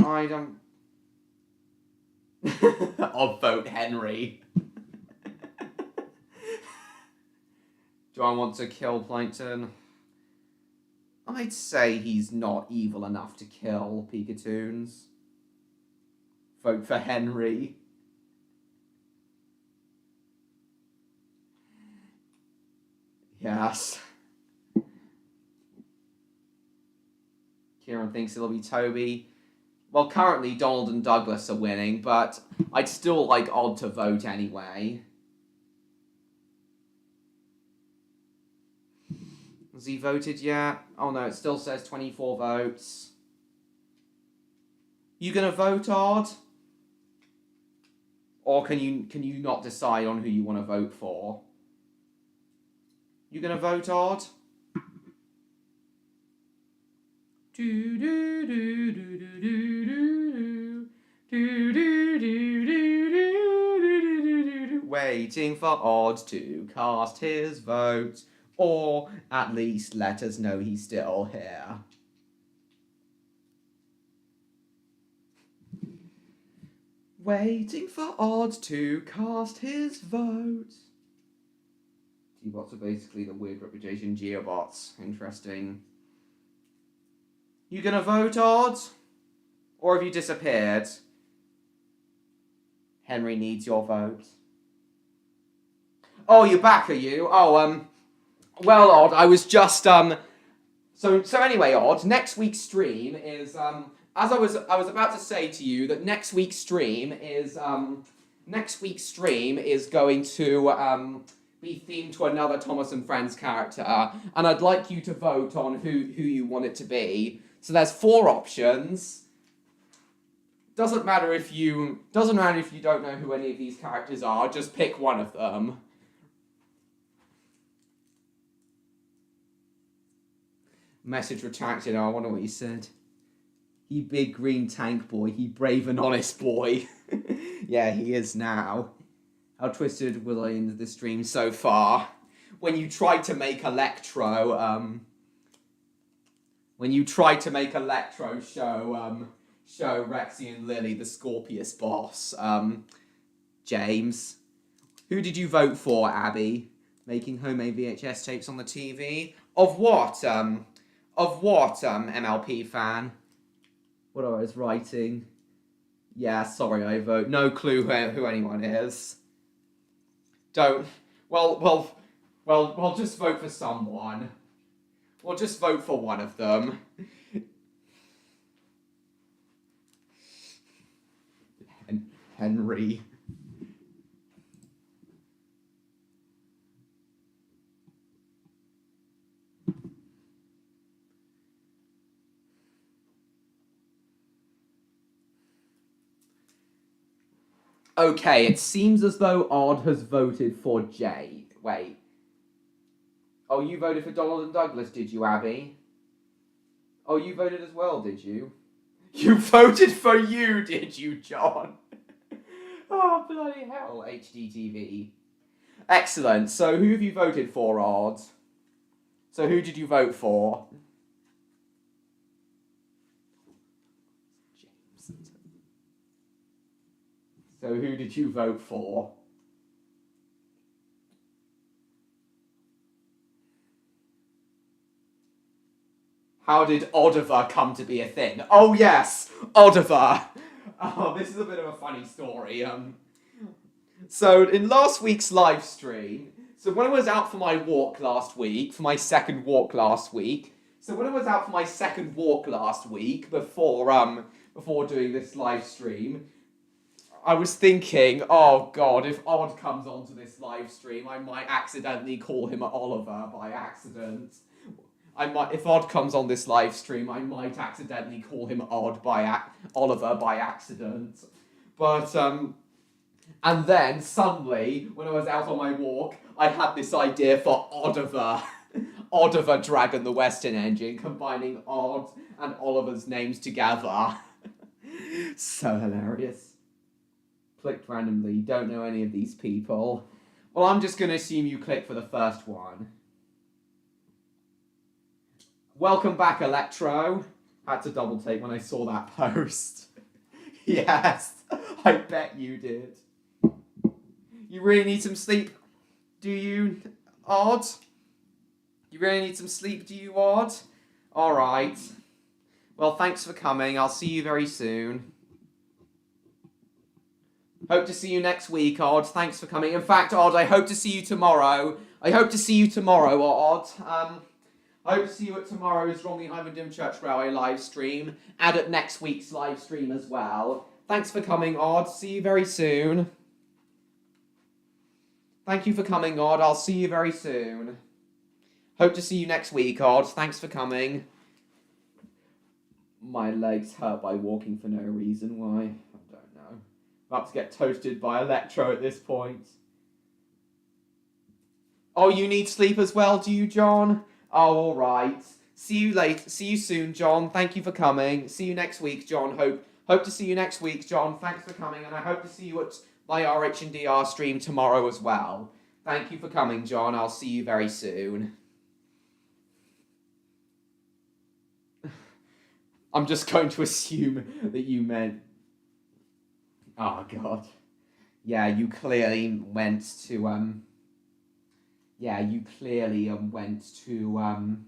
I don't... I'll vote Henry. Do I want to kill Plankton? I'd say he's not evil enough to kill Pikatoons. Vote for Henry. Yes. Kieran thinks it'll be Toby. Well, currently Donald and Douglas are winning, but I'd still like Odd to vote anyway. Has he voted yet? Oh no, it still says 24 votes. You gonna vote, Odd? Or can you not decide on who you want to vote for? You gonna vote, Odd? Waiting for Odd to cast his vote, or at least let us know he's still here. Waiting for Odd to cast his vote. G-bots are basically the weird reputation geobots. Interesting. You gonna vote, Odd? Or have you disappeared? Henry needs your vote. Oh, you're back, are you? Oh, well, Odd, I was just, So anyway, Odd, next week's stream is, as I was about to say to you that next week's stream is going to, be themed to another Thomas and Friends character, and I'd like you to vote on who you want it to be. So there's 4 options. Doesn't matter if you don't know who any of these characters are, just pick one of them. Message retracted. Oh, I wonder what he said. He big green tank boy. He brave and honest boy. Yeah, he is now. How twisted was I into the stream so far? When you tried to make Electro, show Rexy and Lily the Scorpius boss. James, who did you vote for, Abby? Making homemade VHS tapes on the TV? Of what, MLP fan? What I was writing? Yeah, sorry, I vote. No clue who anyone is. Don't. Well, just vote for someone. Well, just vote for one of them. Henry. Okay, it seems as though Odd has voted for Jay. Wait. Oh, you voted for Donald and Douglas, did you, Abby? Oh, you voted as well, did you? You voted for you, did you, John? Oh, bloody hell, HDTV. Excellent. So, who have you voted for, Odd? So, who did you vote for? So who did you vote for? How did Oddiver come to be a thing? Oh yes, Oddiver. Oh, this is a bit of a funny story. So in last week's live stream, so when I was out for my walk last week, for my second walk last week, before doing this live stream, I was thinking, oh god, if Odd comes onto this live stream, I might accidentally call him Oliver by accident. If Odd comes on this live stream, I might accidentally call him Oliver by accident. But, and then, suddenly, when I was out on my walk, I had this idea for Oddiver. Oddiver Dragon the Western Engine, combining Odd and Oliver's names together. So hilarious. Clicked randomly, don't know any of these people. Well, I'm just going to assume you clicked for the first one. Welcome back, Electro. Had to double take when I saw that post. Yes, I bet you did. You really need some sleep, do you, Odd? You really need some sleep, do you, Odd? Alright. Well, thanks for coming. I'll see you very soon. Hope to see you next week, Odd. Thanks for coming. In fact, Odd, I hope to see you tomorrow. Odd. I hope to see you at tomorrow's Rongley-Dim Church Railway live stream, and at next week's live stream as well. Thanks for coming, Odd. See you very soon. Thank you for coming, Odd. I'll see you very soon. Hope to see you next week, Odd. Thanks for coming. My legs hurt by walking for no reason. Why? I don't know. About to get toasted by Electro at this point. Oh, you need sleep as well, do you, John? Oh, all right. See you later. See you soon, John. Thank you for coming. See you next week, John. Hope to see you next week, John. Thanks for coming, and I hope to see you at my RH&DR stream tomorrow as well. Thank you for coming, John. I'll see you very soon. I'm just going to assume that you meant... Oh, God. Yeah, you clearly went to, Yeah, you clearly went to,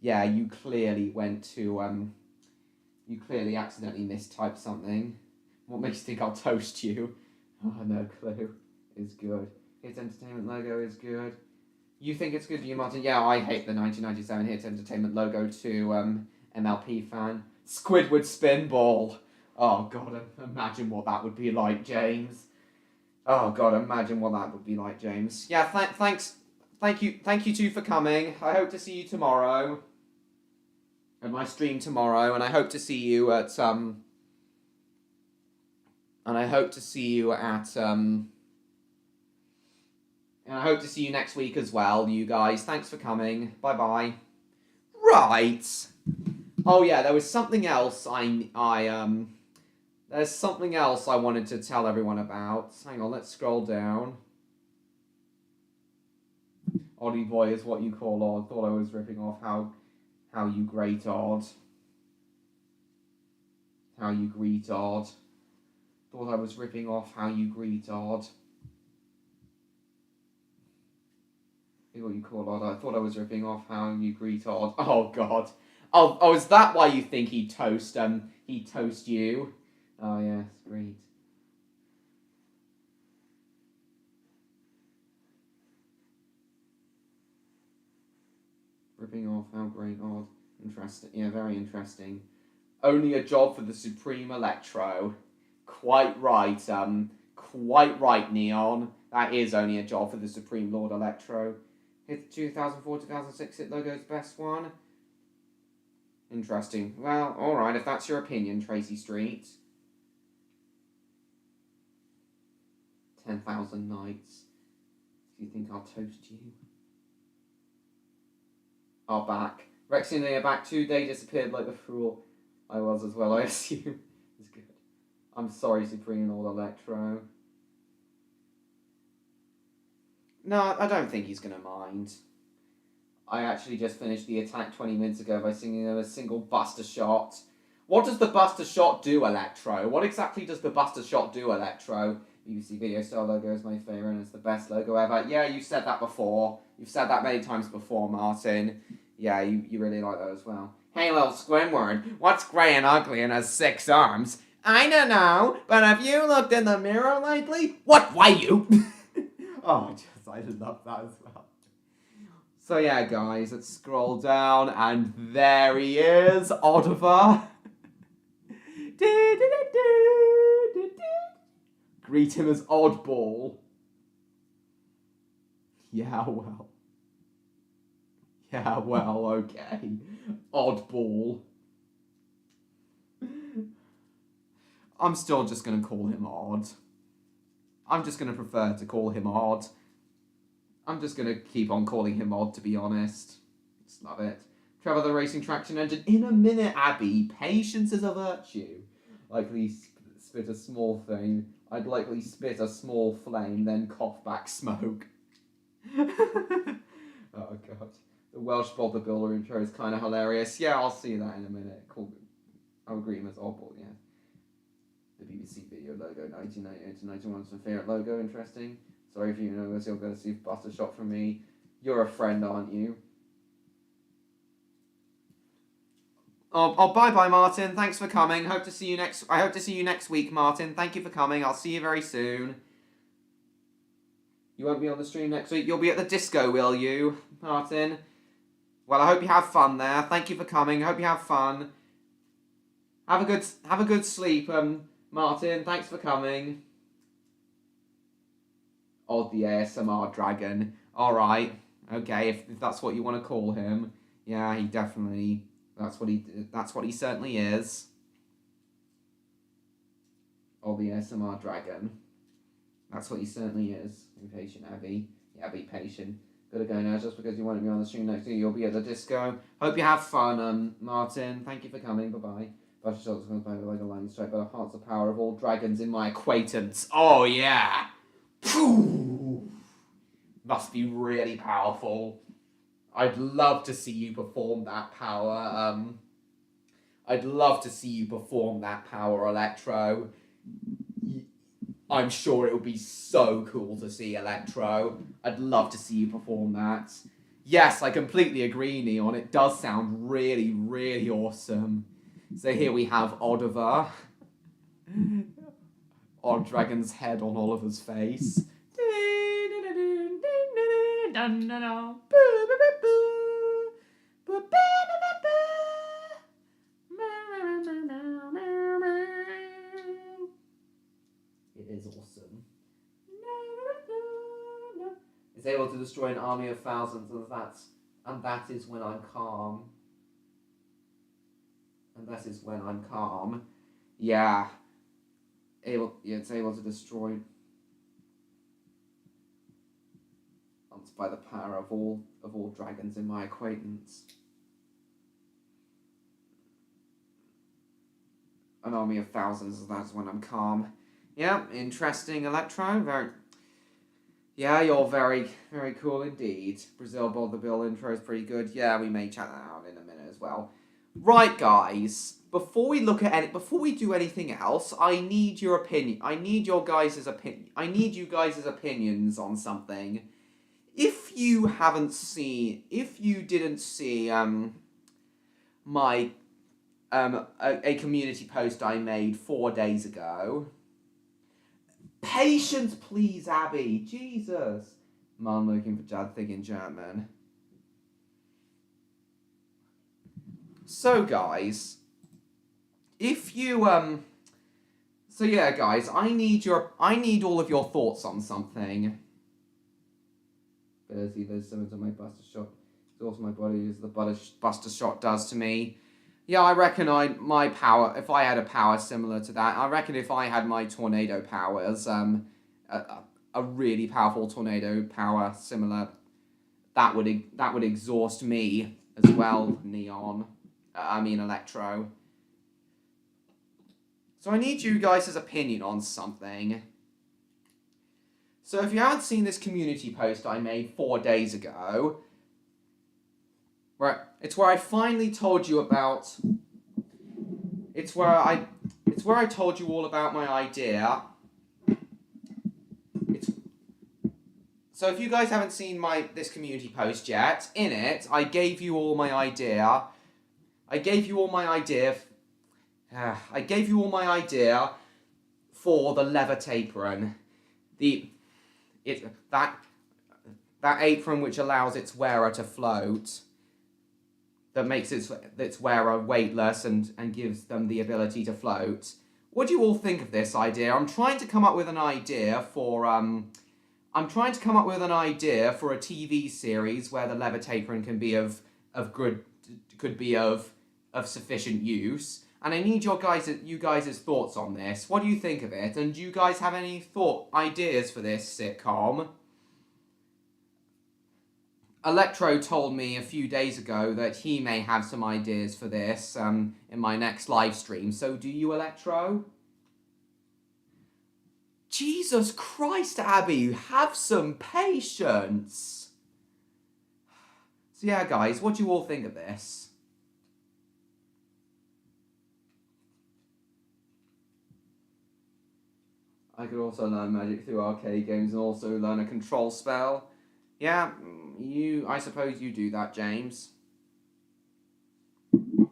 Yeah, you clearly went to, You clearly accidentally mistyped something. What makes you think I'll toast you? Oh, no clue. It's good. Hit Entertainment logo is good. You think it's good, you, Martin? Yeah, I hate the 1997 Hit Entertainment logo too, MLP fan. Squidward Spinball. Oh, God, imagine what that would be like, James. Oh, God, imagine what that would be like, James. Yeah, thanks. Thank you too for coming. I hope to see you tomorrow. At my stream tomorrow, and I hope to see you at, And I hope to see you at, And I hope to see you next week as well, you guys. Thanks for coming. Bye-bye. Right. Oh, yeah, there was something else There's something else I wanted to tell everyone about. Hang on, let's scroll down. Oddie boy is what you call Odd. Thought I was ripping off how you greet Odd. How you greet Odd. Thought I was ripping off how you greet Odd. What you call Odd. I thought I was ripping off how you greet Odd. Oh, God. Oh, is that why you think he'd toast you? Oh, yes, great. Ripping off how great Odd. Interesting. Yeah, very interesting. Only a job for the Supreme Electro. Quite right, Neon. That is only a job for the Supreme Lord Electro. Hit 2004-2006 hit logo's best one. Interesting. Well, alright, if that's your opinion, Tracy Street. 10,000 nights. Do you think I'll toast you? Are back. Rexy and they are back too. They disappeared like the fool I was as well, I assume. It's good. I'm sorry, Supreme Lord Electro. No, I don't think he's going to mind. I actually just finished the attack 20 minutes ago by singing a single Buster Shot. What does the Buster Shot do, Electro? What exactly does the Buster Shot do, Electro? BBC Video Star logo is my favourite and it's the best logo ever. Yeah, you've said that before. You've said that many times before, Martin. Yeah, you really like that as well. Hey, little Squidward, what's grey and ugly and has 6 arms? I don't know, but have you looked in the mirror lately? What, why you? Oh, I love that as well. So yeah, guys, let's scroll down, and there he is, Oliver. Greet him as Oddball. Yeah, well. Yeah, well, okay. Oddball. I'm still just going to call him Odd. I'm just going to prefer to call him Odd. I'm just going to keep on calling him Odd, to be honest. Just love it. Trevor the Racing Traction Engine. In a minute, Abby. Patience is a virtue. Likely spit a small thing. I'd likely spit a small flame, then cough back smoke. Oh, God. The Welsh Bob the Builder intro is kind of hilarious. Yeah, I'll see that in a minute. Cool. I'll agree with Oddball, yeah. The BBC Video logo, 1998 to 91 is my favourite logo. Interesting. Sorry if you know this, you'll go to see Buster Shot from me. You're a friend, aren't you? Oh, bye-bye, Martin. Thanks for coming. I hope to see you next week, Martin. Thank you for coming. I'll see you very soon. You won't be on the stream next week. You'll be at the disco, will you, Martin? Well, I hope you have fun there. Thank you for coming. I hope you have fun. Have a good sleep, Martin. Thanks for coming. Odd the ASMR dragon. Alright. Okay, if that's what you want to call him. Yeah, he definitely... That's what he certainly is. Or the ASMR dragon. That's what he certainly is. Be patient, Abby. Yeah, be patient. Gotta go now, just because you wanted me on the stream next to you, you'll be at the disco. Hope you have fun, Martin. Thank you for coming. Bye-bye. Buster Shots goes by like a lightning strike, but heart's the power of all dragons in my acquaintance. Oh, yeah! Phew. Must be really powerful. I'd love to see you perform that power. I'd love to see you perform that power, Electro. I'm sure it would be so cool to see, Electro. I'd love to see you perform that. Yes, I completely agree, Neon. It does sound really, really awesome. So here we have Oliver. Odd Dragon's head on Oliver's face. It is awesome. It's able to destroy an army of thousands, and that is when I'm calm. And that is when I'm calm. Yeah. It's able to destroy by the power of all dragons in my acquaintance. An army of thousands, that's when I'm calm. Yeah, interesting, Electro. Yeah, you're very, very cool indeed. Brazil Bold the Bill intro is pretty good. Yeah, we may chat that out in a minute as well. Right, guys. Before we do anything else, I need your opinion. I need your guys' opinion. I need you guys' opinions on something. If you didn't see my a community post I made 4 days ago. Patience, please, Abby. Jesus. Mom looking for Jad thing in German. So, guys, if you so yeah, guys, I need all of your thoughts on something. There's some of my Buster Shot. It's also my body is the Buster Shot does to me. Yeah, I reckon my power, if I had a power similar to that, I reckon if I had my tornado powers, a really powerful tornado power similar, that would exhaust me as well, Neon. Electro. So I need you guys' opinion on something. So if you haven't seen this community post I made 4 days ago, it's where I finally told you about. It's where I told you all about my idea. So if you guys haven't seen this community post yet, in it I gave you all my idea. I gave you all my idea for the leather apron. That apron which allows its wearer to float. That makes its wearer weightless and gives them the ability to float. What do you all think of this idea? I'm trying to come up with an idea for a TV series where the leather apron can be of sufficient use. And I need you guys' thoughts on this. What do you think of it? And do you guys have any ideas for this sitcom? Electro told me a few days ago that he may have some ideas for this in my next live stream. So do you, Electro? Jesus Christ, Abby, have some patience. So yeah, guys, what do you all think of this? I could also learn magic through arcade games and also learn a control spell. Yeah, I suppose you do that, James. I'm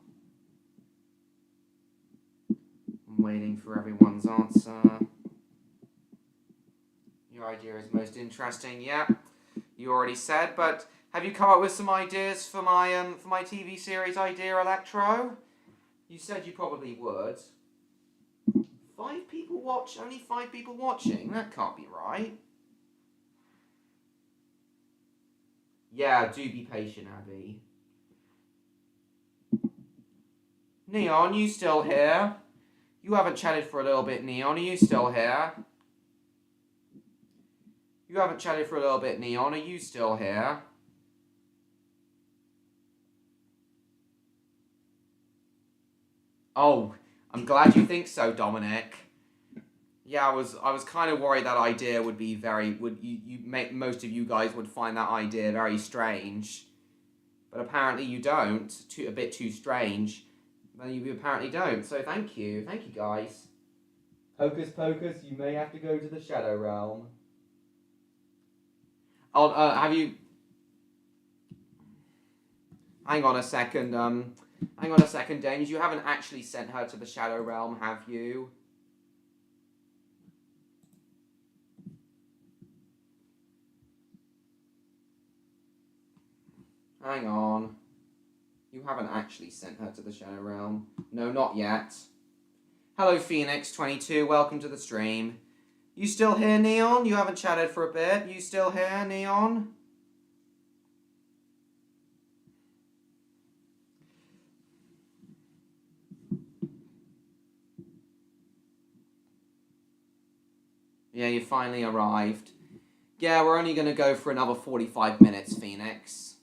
waiting for everyone's answer. Your idea is most interesting. Yeah, you already said, but have you come up with some ideas for my TV series idea, Electro? You said you probably would. 5 people watch? Only 5 people watching? That can't be right. Yeah, do be patient, Abby. Neon, you still here? You haven't chatted for a little bit, Neon. Are you still here? You haven't chatted for a little bit, Neon. Are you still here? Oh, I'm glad you think so, Dominic. Yeah, I was kind of worried that idea would be most of you guys would find that idea very strange. But apparently you don't. A bit too strange. But you apparently don't. So thank you guys. Hocus pocus, you may have to go to the Shadow Realm. Oh, have you? Hang on a second. Hang on a second, James. You haven't actually sent her to the Shadow Realm, have you? Hang on. You haven't actually sent her to the Shadow Realm. No, not yet. Hello, Phoenix22. Welcome to the stream. You still here, Neon? You haven't chatted for a bit. You still here, Neon? Yeah, you finally arrived. Yeah, we're only going to go for another 45 minutes, Phoenix.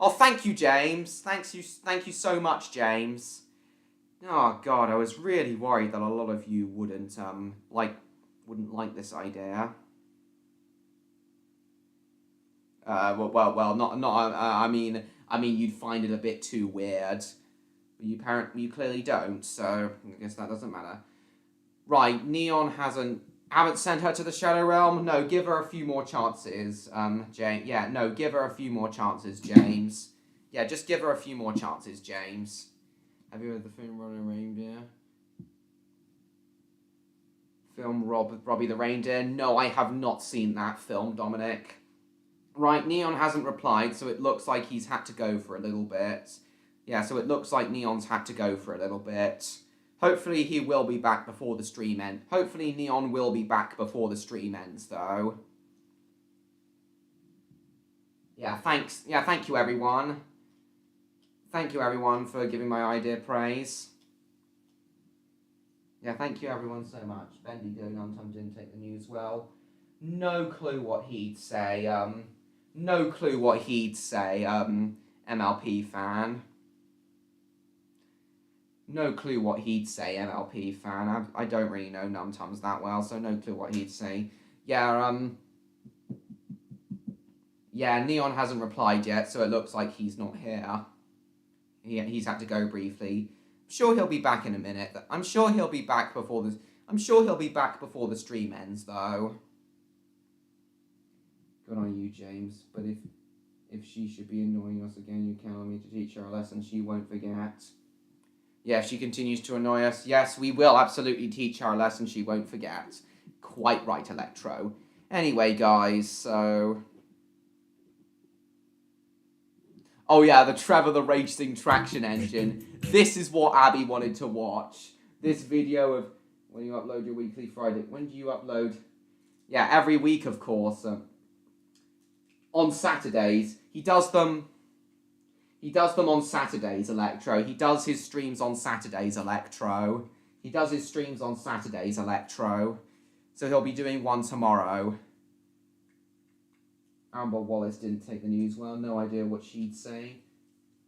Oh, thank you, James. Thank you so much, James. Oh God, I was really worried that a lot of you wouldn't like this idea. I mean, you'd find it a bit too weird. But you clearly don't. So I guess that doesn't matter. Right, Neon haven't sent her to the Shadow Realm. No, give her a few more chances, James. Yeah, no, give her a few more chances, James. Yeah, just give her a few more chances, James. Have you heard the film Robbie the Reindeer? Film Robbie the Reindeer? No, I have not seen that film, Dominic. Right, Neon hasn't replied, so it looks like he's had to go for a little bit. Yeah, so it looks like Neon's had to go for a little bit. Hopefully he will be back before the stream ends. Hopefully Neon will be back before the stream ends, though. Yeah, thanks. Yeah, thank you, everyone. Thank you, everyone, for giving my idea praise. Yeah, thank you, everyone, so much. Bendigo Nuntum didn't take the news well. No clue what he'd say. No clue what he'd say, MLP fan. No clue what he'd say, MLP fan. I don't really know Num-Tums that well, so no clue what he'd say. Yeah, yeah, Neon hasn't replied yet, so it looks like he's not here. He's had to go briefly. I'm sure he'll be back in a minute. I'm sure he'll be back before the stream ends, though. Good on you, James. But if she should be annoying us again, you count on me to teach her a lesson she won't forget. Yeah, she continues to annoy us. Yes, we will absolutely teach her a lesson she won't forget. Quite right, Electro. Anyway, guys, so... Oh yeah, the Trevor the Racing Traction Engine. This is what Abby wanted to watch. This video of when you upload your weekly Friday. When do you upload? Yeah, every week, of course. On Saturdays. He does them on Saturdays, Electro. He does his streams on Saturdays, Electro. He does his streams on Saturdays, Electro. So he'll be doing one tomorrow. Amber Wallace didn't take the news well. No idea what she'd say.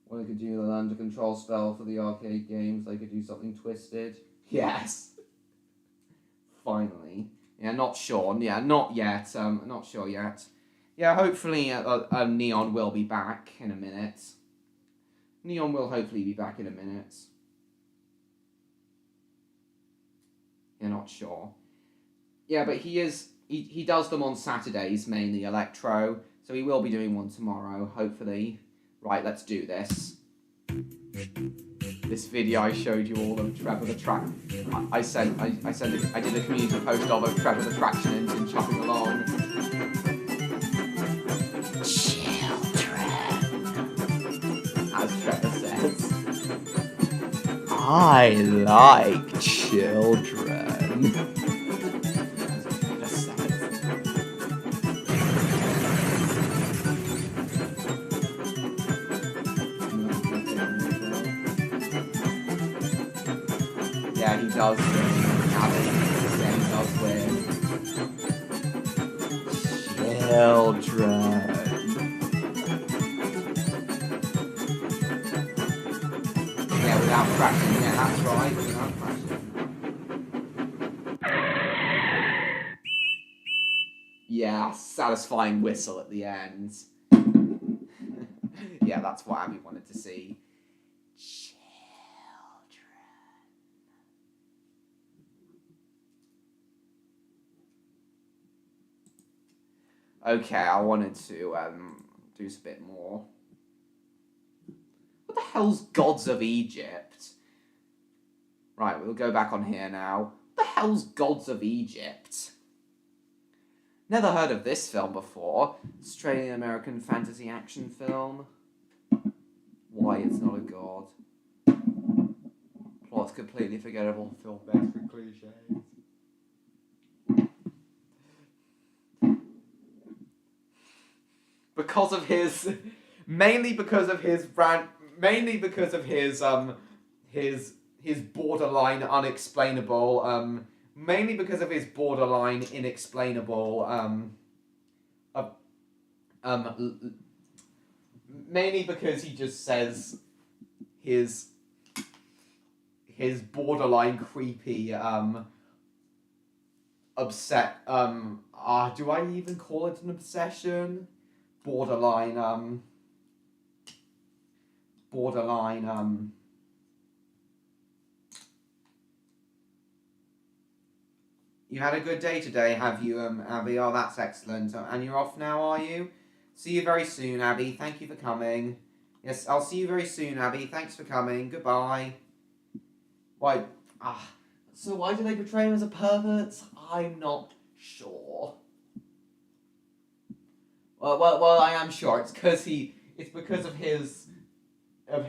What I could do with an under control spell for the arcade games. They could do something twisted. Yes. Finally. Yeah, not sure. Yeah, not yet. Not sure yet. Yeah, hopefully Neon will be back in a minute. Neon will hopefully be back in a minute. Yeah, not sure. Yeah, but he does them on Saturdays, mainly, Electro. So he will be doing one tomorrow, hopefully. Right, let's do this. This video I showed you all of Trevor the Track. I did a community post of Trevor the Traction Engine chopping along. Children. As Trevor says. I like children. Yeah, he does win. Abby, yeah, he does win. Children. Yeah, without crashing. Yeah, that's right. Without crashing. Yeah, satisfying whistle at the end. Yeah, that's what Abby wanted to see. Okay, I wanted to do a bit more. What the hell's Gods of Egypt? Right, we'll go back on here now. What the hell's Gods of Egypt? Never heard of this film before. Australian-American fantasy action film. Why it's not a god. Plot's completely forgettable. Film best for cliches. Because of his, mainly because of his borderline unexplainable, mainly because of his borderline inexplainable, mainly because he just says his borderline creepy, upset, do I even call it an obsession? Borderline, you had a good day today, have you, Abby? Oh, that's excellent. And you're off now, are you? See you very soon, Abby. Thank you for coming. Yes, I'll see you very soon, Abby. Thanks for coming. Goodbye. Why? So why do they portray him as a pervert? I'm not sure. Well, I am sure. It's because it's because of his of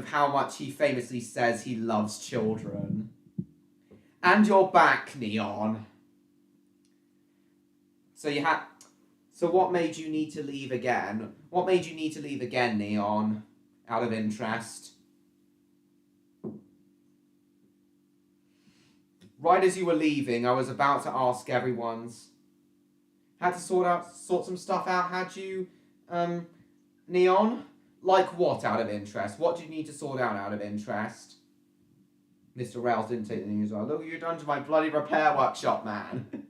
how much he famously says he loves children. And you're back, Neon. So what made you need to leave again? What made you need to leave again, Neon? Out of interest. Right as you were leaving, I was about to ask everyone's. Had to sort some stuff out, had you, Neon? Like what, out of interest? What do you need to sort out of interest? Mr. Rails didn't take the news well. Look what you've done to my bloody repair workshop, man.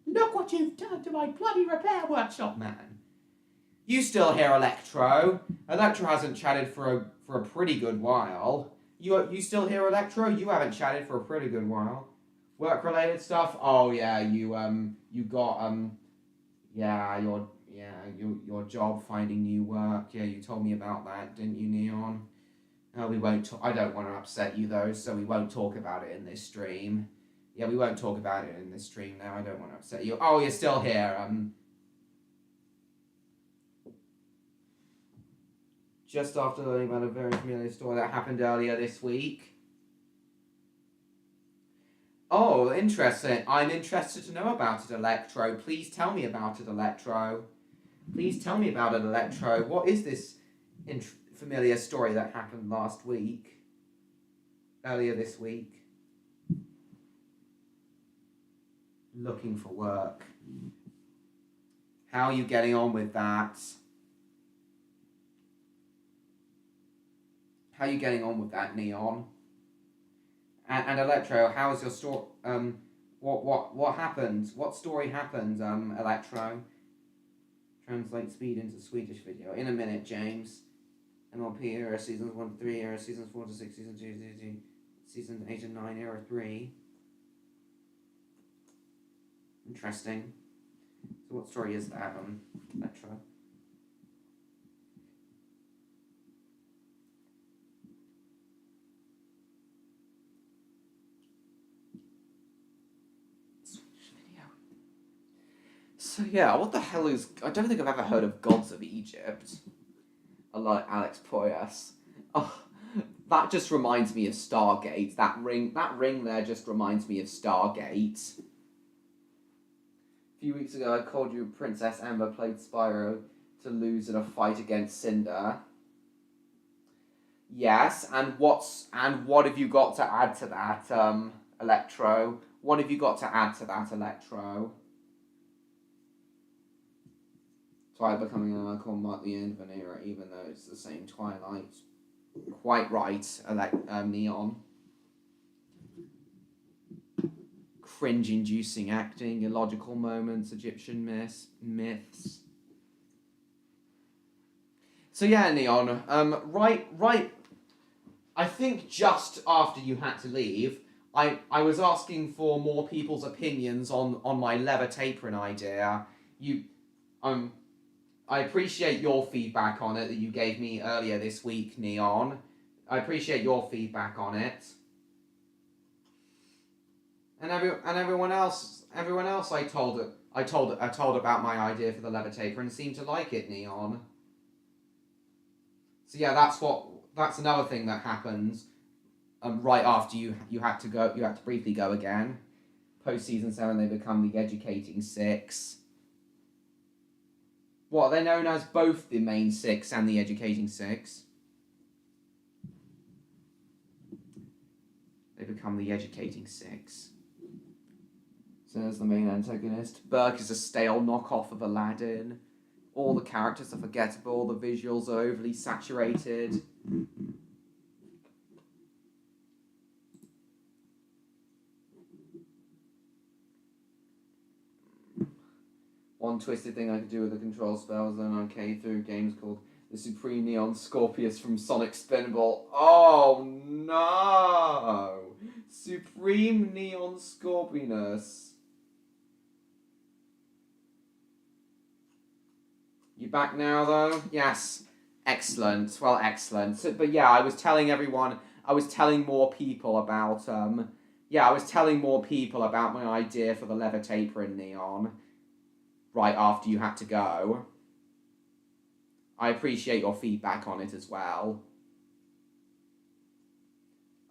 Look what you've done to my bloody repair workshop, man. You still hear Electro? Electro hasn't chatted for a pretty good while. You still hear Electro? You haven't chatted for a pretty good while. Work-related stuff? Oh yeah, you got your job finding new work. Yeah, you told me about that, didn't you, Neon? We won't. I don't want to upset you though, so we won't talk about it in this stream. Yeah, we won't talk about it in this stream now. I don't want to upset you. Oh, you're still here. Just after learning about a very familiar story that happened earlier this week. Oh, interesting. I'm interested to know about it, Electro. Please tell me about it, Electro. Please tell me about it, Electro. What is this familiar story that happened last week? Earlier this week? Looking for work. How are you getting on with that? How are you getting on with that, Neon? And Electro, how is your story? What happened? What story happened? Electro. Translate speed into Swedish video in a minute, James. MLP era seasons 1 to 3, era seasons 4 to 6, season 2 to season 8 and 9, era 3. Interesting. So what story is that, Electro? So yeah, what the hell is... I don't think I've ever heard of Gods of Egypt. I like Alex Poyas. Oh, that just reminds me of Stargate. That ring there just reminds me of Stargate. A few weeks ago, I called you Princess Amber played Spyro to lose in a fight against Cinder. Yes, and what have you got to add to that, Electro? What have you got to add to that, Electro? Twilight becoming an icon mark the end of an era, even though it's the same Twilight. Quite right, Neon. Cringe-inducing acting, illogical moments, Egyptian myths. So yeah, Neon. Right. I think just after you had to leave, I was asking for more people's opinions on my levitt apron idea. I appreciate your feedback on it that you gave me earlier this week, Neon. I appreciate your feedback on it. And everyone else I told about my idea for the levitt apron seemed to like it, Neon. So yeah, that's another thing that happens. Right after you had to go, you had to briefly go again. Post season 7, they become the Educating Six. What, are they known as both the Main Six and the Educating Six? They become the Educating Six. So there's the main antagonist. Burke is a stale knockoff of Aladdin. All the characters are forgettable, the visuals are overly saturated. One twisted thing I could do with the control spells in an arcade through games called the Supreme Neon Scorpius from Sonic Spinball. Oh no! Supreme Neon Scorpionus. You back now though? Yes. Excellent. Well, excellent. So, but yeah, I was telling more people about my idea for the levitt apron, Neon. Right after you had to go. I appreciate your feedback on it as well.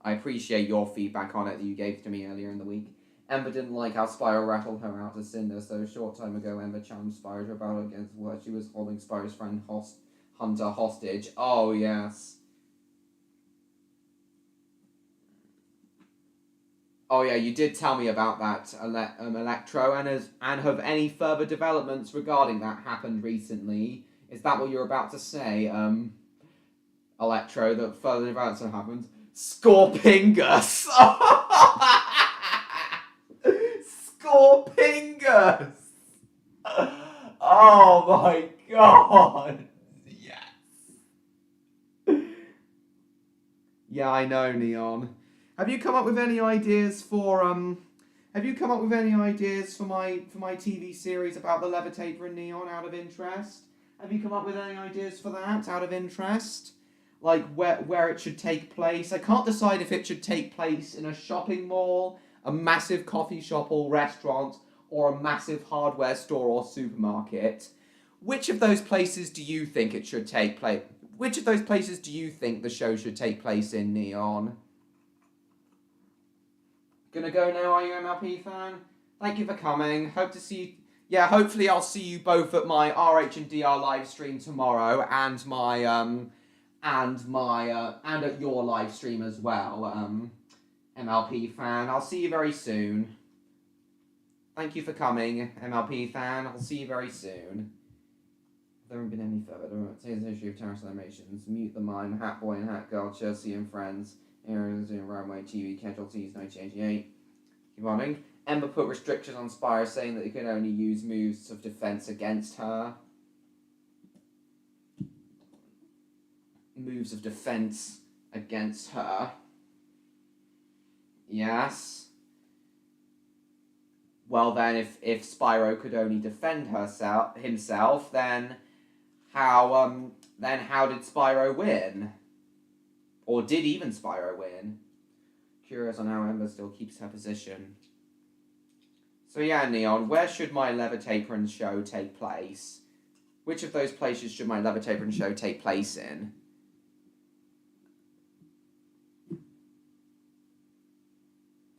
I appreciate your feedback on it that you gave to me earlier in the week. Ember didn't like how Spyro rattled her out to Cinder, so a short time ago Ember challenged Spyro to a battle against what she was holding Spyro's friend Hunter hostage. Oh, yes. Oh yeah, you did tell me about that, Electro, and have any further developments regarding that happened recently? Is that what you're about to say, Electro, that further developments have happened? Scorpingus! Scorpingus! Oh my god! Yes! Yeah, I know, Neon. Have you come up with any ideas for my TV series about the levitt apron, Neon, out of interest? Have you come up with any ideas for that out of interest? Like where it should take place? I can't decide if it should take place in a shopping mall, a massive coffee shop or restaurant, or a massive hardware store or supermarket. Which of those places do you think it should take place? Which of those places do you think the show should take place in, Neon? Gonna go now, are you, MLP fan? Thank you for coming. Hope to see you. Yeah, hopefully I'll see you both at my RH and DR live stream tomorrow, and and at your live stream as well, MLP fan. I'll see you very soon. Thank you for coming, MLP fan. I'll see you very soon. There haven't been any further. Today's an issue of terrorist animations. Mute the Mime, Hat Boy and Hat Girl, Chelsea and Friends. Areas in Runway TV Casualties 1988. Keep running. Ember put restrictions on Spyro, saying that he could only use moves of defense against her. Moves of defense against her. Yes. Well then, if Spyro could only defend himself, then how did Spyro win? Or did even Spyro win? Curious on how Ember still keeps her position. So yeah, Neon, where should my levitt apron show take place? Which of those places should my levitt apron show take place in?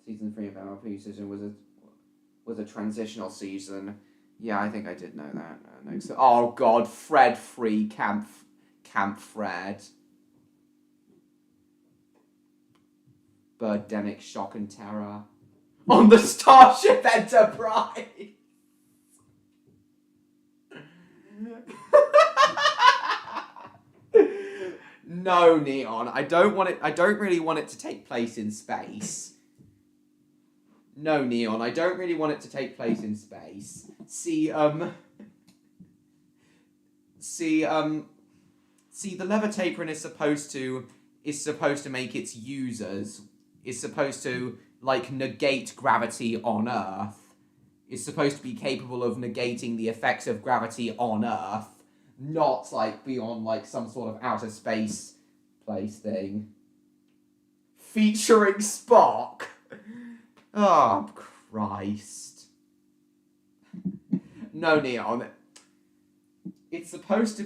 Season 3 of MLP season was a transitional season. Yeah, I think I did know that. No, so, oh God, Fred Free Camp Fred. Birdemic Shock and Terror. On the Starship Enterprise. No, Neon. I don't want it. I don't really want it to take place in space. No, Neon. I don't really want it to take place in space. See, the levitating is supposed to make its users, is supposed to like negate gravity on Earth. It's supposed to be capable of negating the effects of gravity on Earth, not like be on like some sort of outer space place thing. Featuring Spock. Oh Christ. No, Neon. It's supposed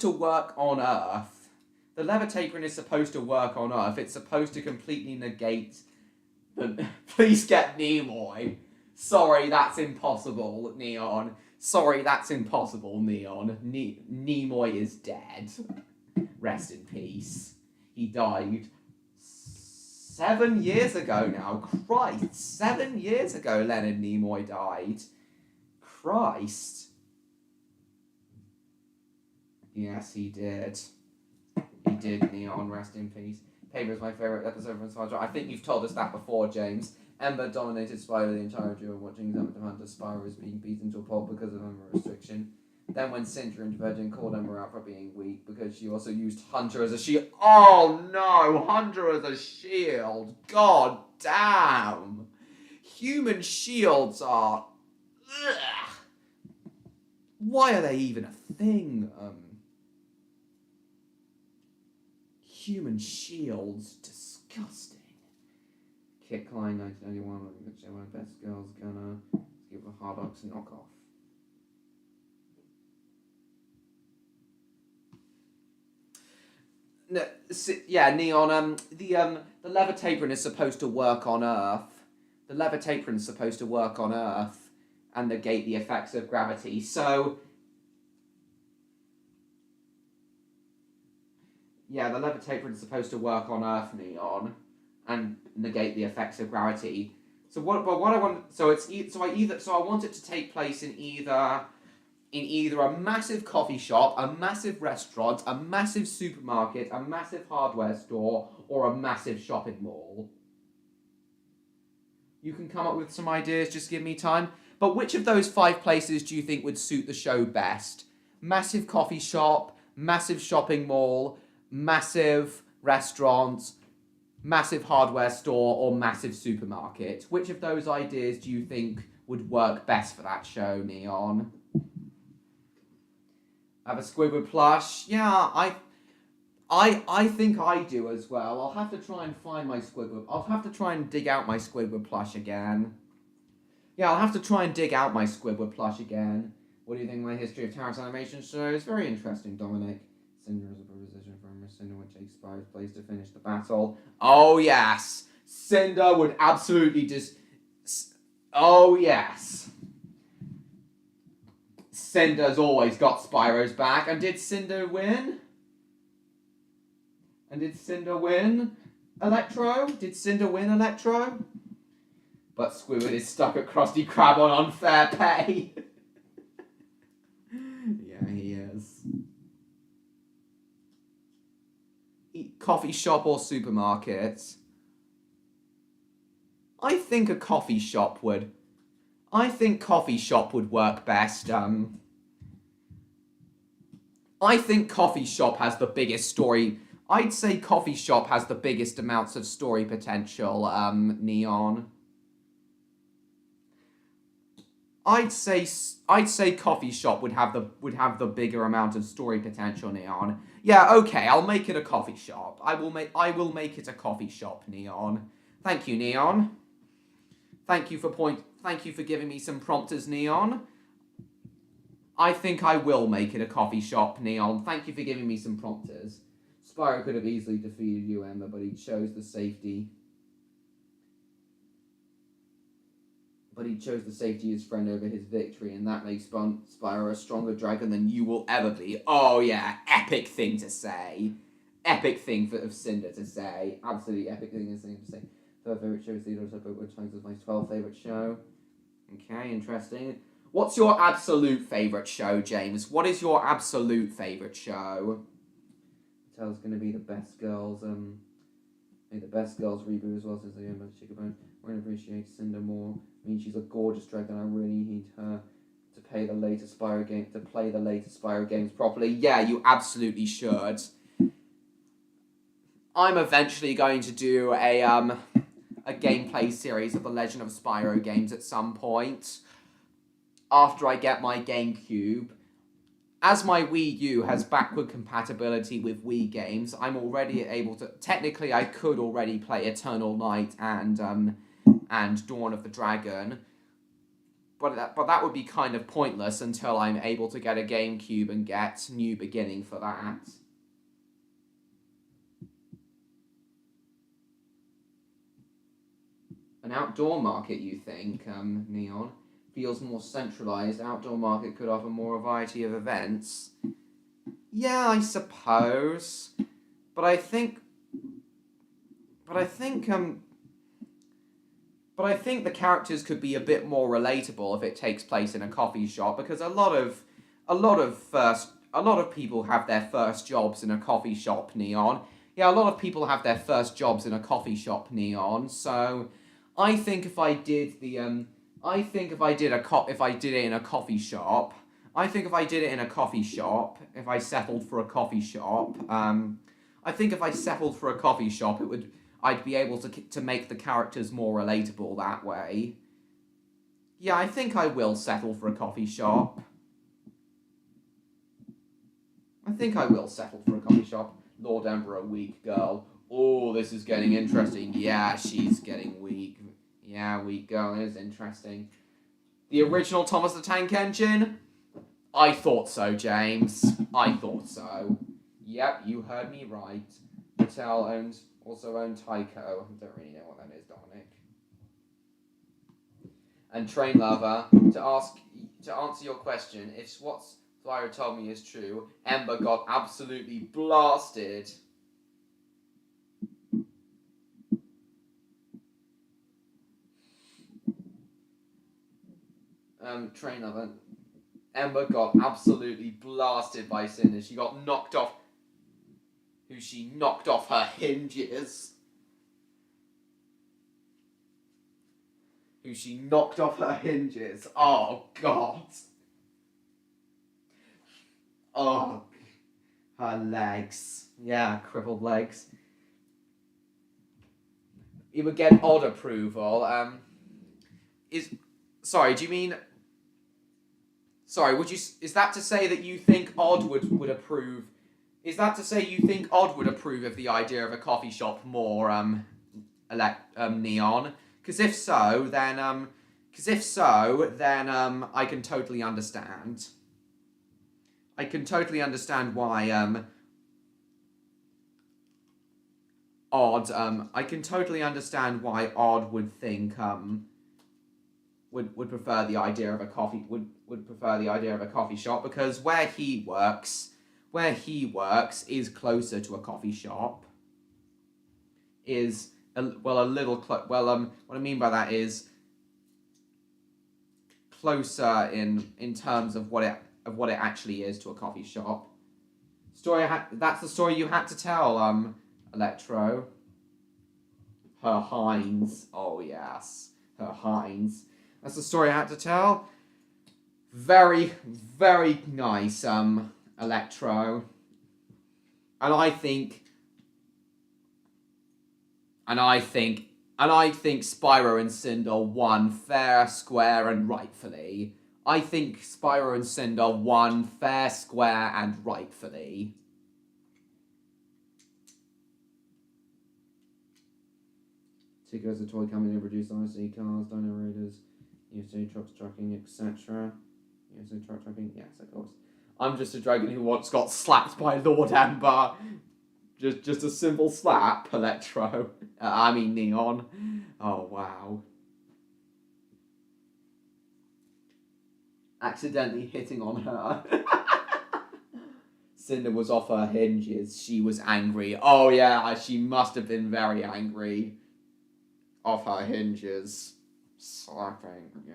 to work on Earth. The levitating is supposed to work on Earth. It's supposed to completely negate the... Please get Nimoy. Sorry, that's impossible, Neon. Sorry, that's impossible, Neon. Nimoy is dead. Rest in peace. He died 7 years ago now. Christ, 7 years ago Leonard Nimoy died. Christ. Yes, he did. He did, Neon. Rest in peace. Paper is my favourite episode from Star Trek. I think you've told us that before, James. Ember dominated Spyro the entire duo, watching them demand that Spyro was being beaten to a pulp because of Ember restriction. Then when Cinder intervened and called Ember out for being weak because she also used Hunter as a shield. Oh no! Hunter as a shield! God damn! Human shields are... Ugh. Why are they even a thing? Human shields, disgusting. Kit Klein, 1991, which one of the best girls gonna give a Hard Ox knockoff. No, yeah, Neon. The levitating is supposed to work on Earth. The levitating is supposed to work on Earth and negate the effects of gravity. So. Yeah, the levitating is supposed to work on Earth, Neon, and negate the effects of gravity. So what? But what I want. So it's so I want it to take place in either a massive coffee shop, a massive restaurant, a massive supermarket, a massive hardware store, or a massive shopping mall. You can come up with some ideas. Just give me time. But which of those 5 places do you think would suit the show best? Massive coffee shop, massive shopping mall, massive restaurant, massive hardware store, or massive supermarket. Which of those ideas do you think would work best for that show, Neon? I have a Squidward plush. Yeah, I think I do as well. I'll have to try and find my Squidward. I'll have to try and dig out my Squidward plush again. Yeah, I'll have to try and dig out my Squidward plush again. What do you think of my history of Terrace animation shows? Very interesting, Dominic. Cinder is a proposition from Cinder would take Spyro's place to finish the battle. Oh, yes. Cinder would absolutely just... Oh, yes. Cinder's always got Spyro's back. And did Cinder win? Electro? Did Cinder win Electro? But Squidward is stuck at Krusty Krab on unfair pay. Yeah, he is. Coffee shop or supermarket? I think a coffee shop would. I think coffee shop would work best. I think coffee shop has the biggest story. I'd say coffee shop has the biggest amounts of story potential. Neon. I'd say coffee shop would have the bigger amount of story potential, Neon. Yeah, okay, I'll make it a coffee shop. I will make it a coffee shop, Neon. Thank you, Neon. Thank you for giving me some prompters, Neon. I think I will make it a coffee shop, Neon. Thank you for giving me some prompters. Spyro could have easily defeated you, Emma, but he chose the safety. But he chose the safety of his friend over his victory, and that makes Spyro a stronger dragon than you will ever be. Oh yeah, epic thing to say. Epic thing of Cinder to say. Absolutely epic thing to say. Third favourite show is Theodore Bookwood Times was my 12th favourite show. Okay, interesting. What's your absolute favourite show, James? What is your absolute favourite show? Tell's gonna be the Best Girls, the Best Girls reboot as well, since they own by Chicabone. We're gonna appreciate Cinder more. I mean, she's a gorgeous dragon. I really need her to play the latest Spyro games properly. Yeah, you absolutely should. I'm eventually going to do a gameplay series of the Legend of Spyro games at some point. After I get my GameCube. As my Wii U has backward compatibility with Wii games, I'm already able to... Technically, I could already play Eternal Night and Dawn of the Dragon. But that would be kind of pointless until I'm able to get a GameCube and get New Beginning for that. An outdoor market, you think, Neon? Feels more centralized. Outdoor market could offer more variety of events. Yeah, I suppose. But I think the characters could be a bit more relatable if it takes place in a coffee shop, because a lot of people have their first jobs in a coffee shop, Neon. Yeah, a lot of people have their first jobs in a coffee shop, Neon. So I think if I did it in a coffee shop, if I settled for a coffee shop, I'd be able to make the characters more relatable that way. Yeah, I think I will settle for a coffee shop. Lord Emperor, weak girl. Oh, this is getting interesting. Yeah, she's getting weak. Yeah, weak girl is interesting. The original Thomas the Tank Engine? I thought so, James. I thought so. Yep, you heard me right. Mattel also owned Tyco. I don't really know what that is, Dominic. And Train Lover, to answer your question, if what Spyro told me is true, Ember got absolutely blasted. Train Lover. Ember got absolutely blasted by Cinder. She got knocked off. She knocked off her hinges. Oh, God. Oh, her legs. Yeah, crippled legs. You would get odd approval. Sorry, do you mean... Sorry, is that to say that you think Odd would approve... Is that to say you think Odd would approve of the idea of a coffee shop more, Neon? Because if so, then I can totally understand. I can totally understand why, Odd would think, would prefer the idea of a coffee shop, because where he works is closer to a coffee shop. What I mean by that is closer in terms of what it actually is to a coffee shop. That's the story you had to tell, Electro. Her Heinz. Oh yes, her Heinz. That's the story I had to tell. Very, very nice, Electro. And I think Spyro and Cinder won fair, square, and rightfully. Tico is a toy company that produces IC cars, Dino Raiders, USA trucks, trucking, etc. USA truck trucking, yes, of course. I'm just a dragon who once got slapped by Lord Ember. Just a simple slap, Electro. Neon. Oh, wow. accidentally hitting on her. Cinder was off her hinges. She was angry. Oh yeah, she must have been very angry. Off her hinges. Slapping, yeah.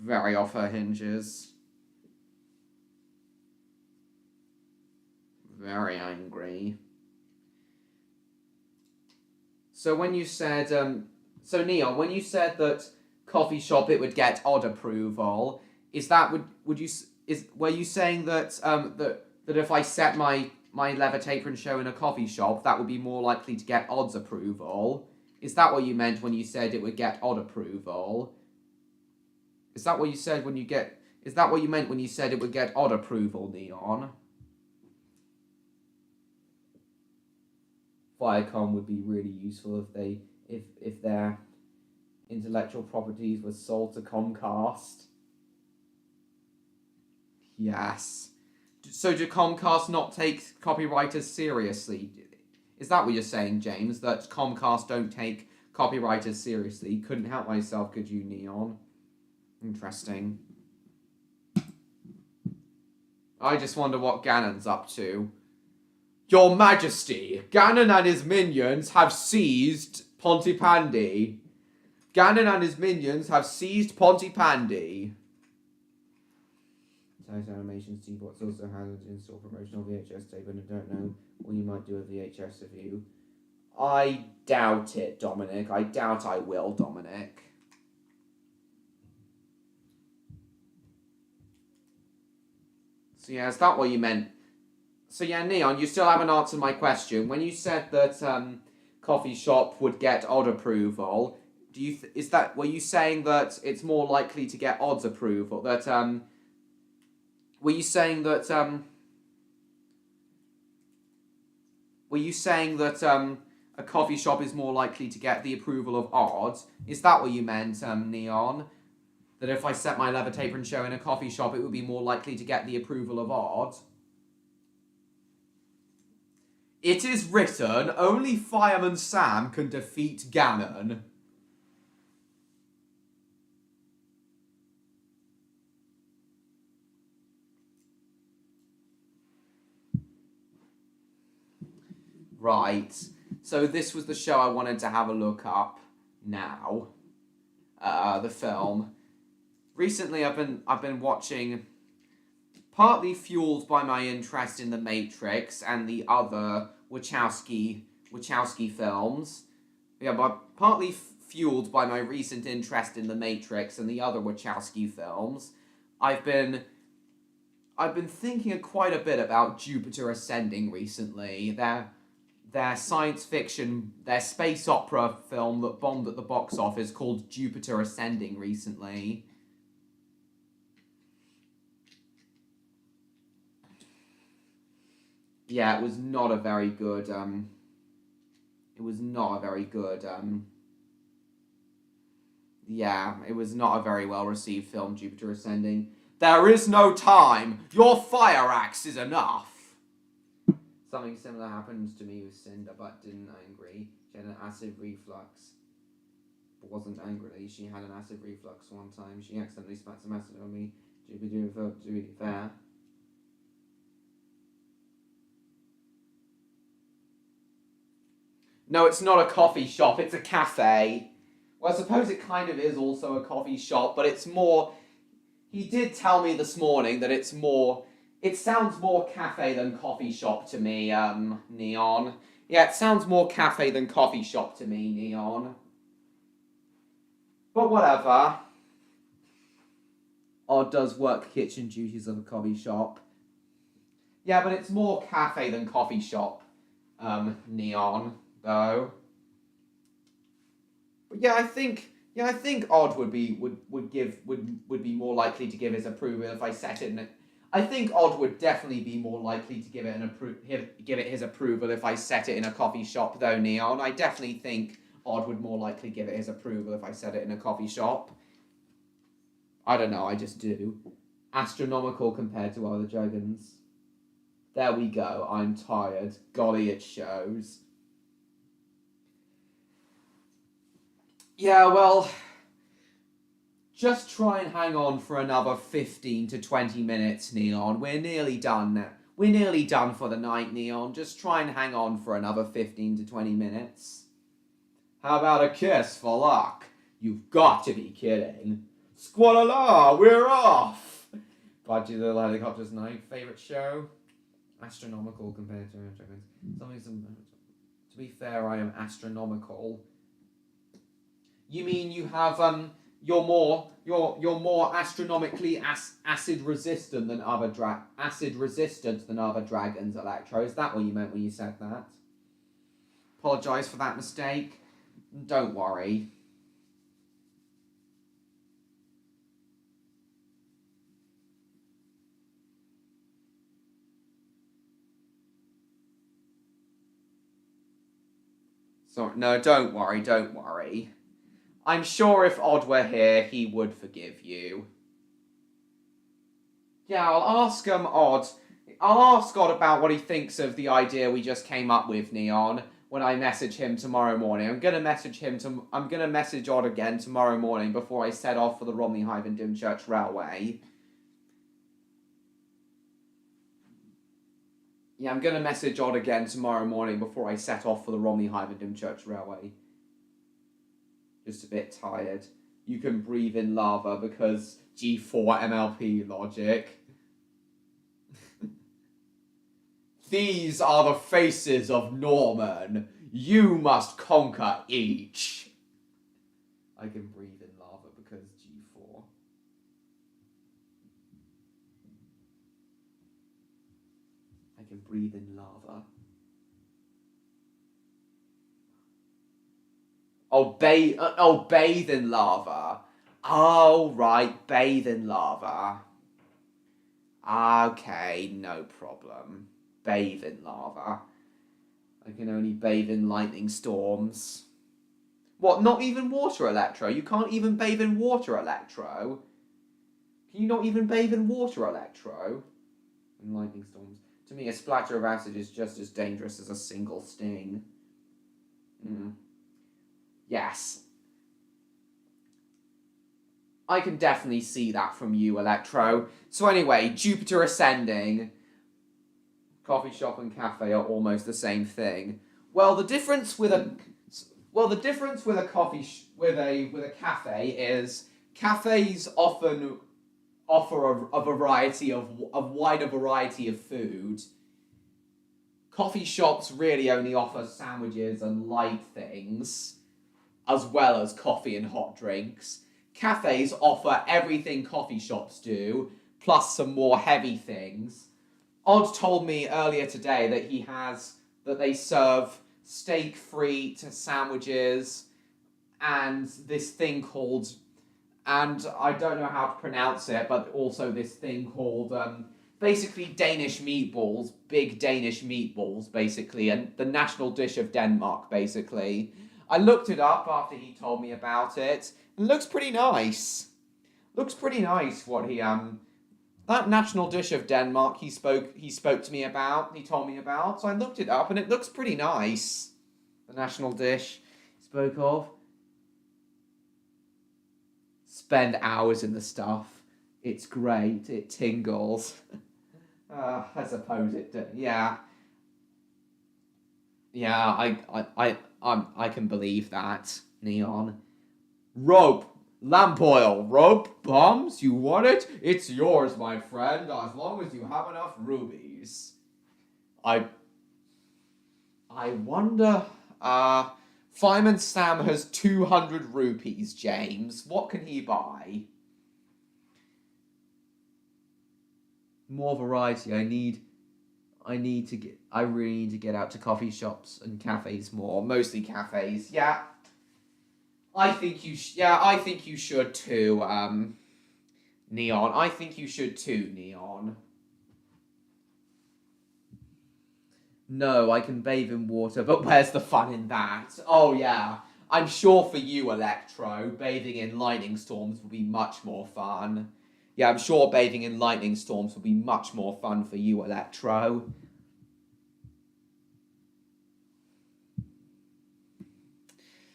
Very off her hinges. Very angry. So when you said, so Neon, when you said that coffee shop it would get odd approval, is that were you saying that that if I set my levitate show in a coffee shop, that would be more likely to get odds approval? Is that what you meant when you said it would get odd approval? Is that what you said when you get? Is that what you meant when you said it would get odd approval, Neon? Viacom would be really useful if their intellectual properties were sold to Comcast. Yes. So do Comcast not take copywriters seriously? Is that what you're saying, James? That Comcast don't take copywriters seriously? Couldn't help myself, could you, Neon? Interesting. I just wonder what Ganon's up to. Your Majesty, Ganon and his minions have seized Pontypandy. Ganon and his minions have seized Pontypandy. Tight Animation Steamboats also has an in-store promotional VHS tape, and I don't know what you might do a VHS review. I doubt it, Dominic. I doubt I will, Dominic. So yeah, is that what you meant? So yeah, Neon, you still haven't answered my question. When you said that coffee shop would get odd approval, were you saying that it's more likely to get odds approval? That were you saying that a coffee shop is more likely to get the approval of odds? Is that what you meant, Neon? That if I set my levitate show in a coffee shop, it would be more likely to get the approval of odds? It is written, only Fireman Sam can defeat Ganon. Right. So this was the show I wanted to have a look up now. The film. Recently I've been watching, partly fueled by my interest in The Matrix and the other Wachowski films. Yeah, but partly fueled by my recent interest in The Matrix and the other Wachowski films, I've been thinking quite a bit about Jupiter Ascending recently. Their science fiction, their space opera film that bombed at the box office called Jupiter Ascending recently. Yeah, it was not a very good, yeah, it was not a very well-received film, Jupiter Ascending. There is no time! Your fire axe is enough! Something similar happened to me with Cinder, but didn't angry. She had an acid reflux. But wasn't angrily, she had an acid reflux one time. She accidentally spat some acid on me. To be fair. No, it's not a coffee shop, it's a cafe. Well, I suppose it kind of is also a coffee shop, but it's more... He did tell me this morning that it's more... It sounds more cafe than coffee shop to me, Neon. Yeah, it sounds more cafe than coffee shop to me, Neon. But whatever. Odd does work kitchen duties of a coffee shop. Yeah, but it's more cafe than coffee shop, Neon, though. But yeah, I think Odd would be more likely to give his approval if I set it in a... I think Odd would definitely be more likely to give it his approval if I set it in a coffee shop, though, Neon. I definitely think Odd would more likely give it his approval if I set it in a coffee shop. I don't know, I just do. Astronomical compared to other dragons. There we go, I'm tired. Golly, it shows. Yeah, well... Just try and hang on for another 15 to 20 minutes, Neon. We're nearly done now. We're nearly done for the night, Neon. Just try and hang on for another 15 to 20 minutes. How about a kiss for luck? You've got to be kidding. Squalala, we're off! Budgie the Helicopter's Night. Favourite show? Astronomical compared to to be fair, I am astronomical. You mean you have you're more astronomically acid resistant than other dragons, Electro? Is that what you meant when you said that? Apologise for that mistake. Don't worry. Sorry, no, don't worry. I'm sure if Odd were here, he would forgive you. Yeah, I'll ask Odd. I'll ask Odd about what he thinks of the idea we just came up with, Neon, when I message him tomorrow morning. I'm gonna message Odd again tomorrow morning before I set off for the Romney-Dymchurch Railway. Yeah, I'm gonna message Odd again tomorrow morning before I set off for the Romney-Dymchurch Railway. Just a bit tired. You can breathe in lava because G4 MLP logic. These are the faces of Norman. You must conquer each. I can breathe in lava because G4. I can breathe in lava. Bathe in lava. Oh, right, bathe in lava. Okay, no problem. Bathe in lava. I can only bathe in lightning storms. What, not even water, Electro? You can't even bathe in water, Electro? Can you not even bathe in water, Electro? In lightning storms. To me, a splatter of acid is just as dangerous as a single sting. Yes. I can definitely see that from you, Electro. So anyway, Jupiter Ascending. Coffee shop and cafe are almost the same thing. Well, the difference with a cafe is cafes often offer a wider variety of food. Coffee shops really only offer sandwiches and light things, as well as coffee and hot drinks. Cafes offer everything coffee shops do, plus some more heavy things. Odd told me earlier today that they serve steak frites, sandwiches, and this thing called, and I don't know how to pronounce it, but also this thing called, basically Danish meatballs, big Danish meatballs, basically, and the national dish of Denmark, basically. I looked it up after he told me about it. It looks pretty nice. Looks pretty nice what he, that national dish of Denmark he spoke to me about, he told me about, so I looked it up and it looks pretty nice. The national dish he spoke of. Spend hours in the stuff. It's great. It tingles. I suppose it does. Yeah. Yeah, I can believe that, Neon. Rope. Lamp oil. Rope. Bombs. You want it? It's yours, my friend, as long as you have enough rubies. I wonder... Fireman Sam has 200 rupees, James. What can he buy? More variety. I really need to get out to coffee shops and cafes more. Mostly cafes. Yeah. I think you should too, Neon. I think you should too, Neon. No, I can bathe in water, but where's the fun in that? Oh yeah, I'm sure for you, Electro, bathing in lightning storms will be much more fun. Yeah, I'm sure bathing in lightning storms will be much more fun for you, Electro.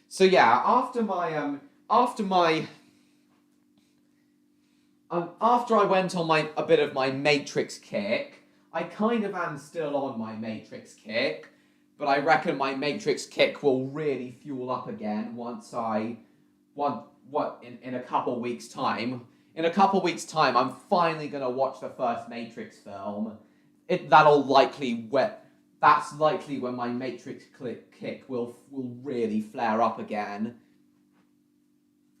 So yeah, after my after I went on a bit of my Matrix kick, I kind of am still on my Matrix kick, but I reckon my Matrix kick will really fuel up again once in a couple weeks' time. In a couple weeks' time, I'm finally gonna watch the first Matrix film. That's likely when my Matrix kick will really flare up again.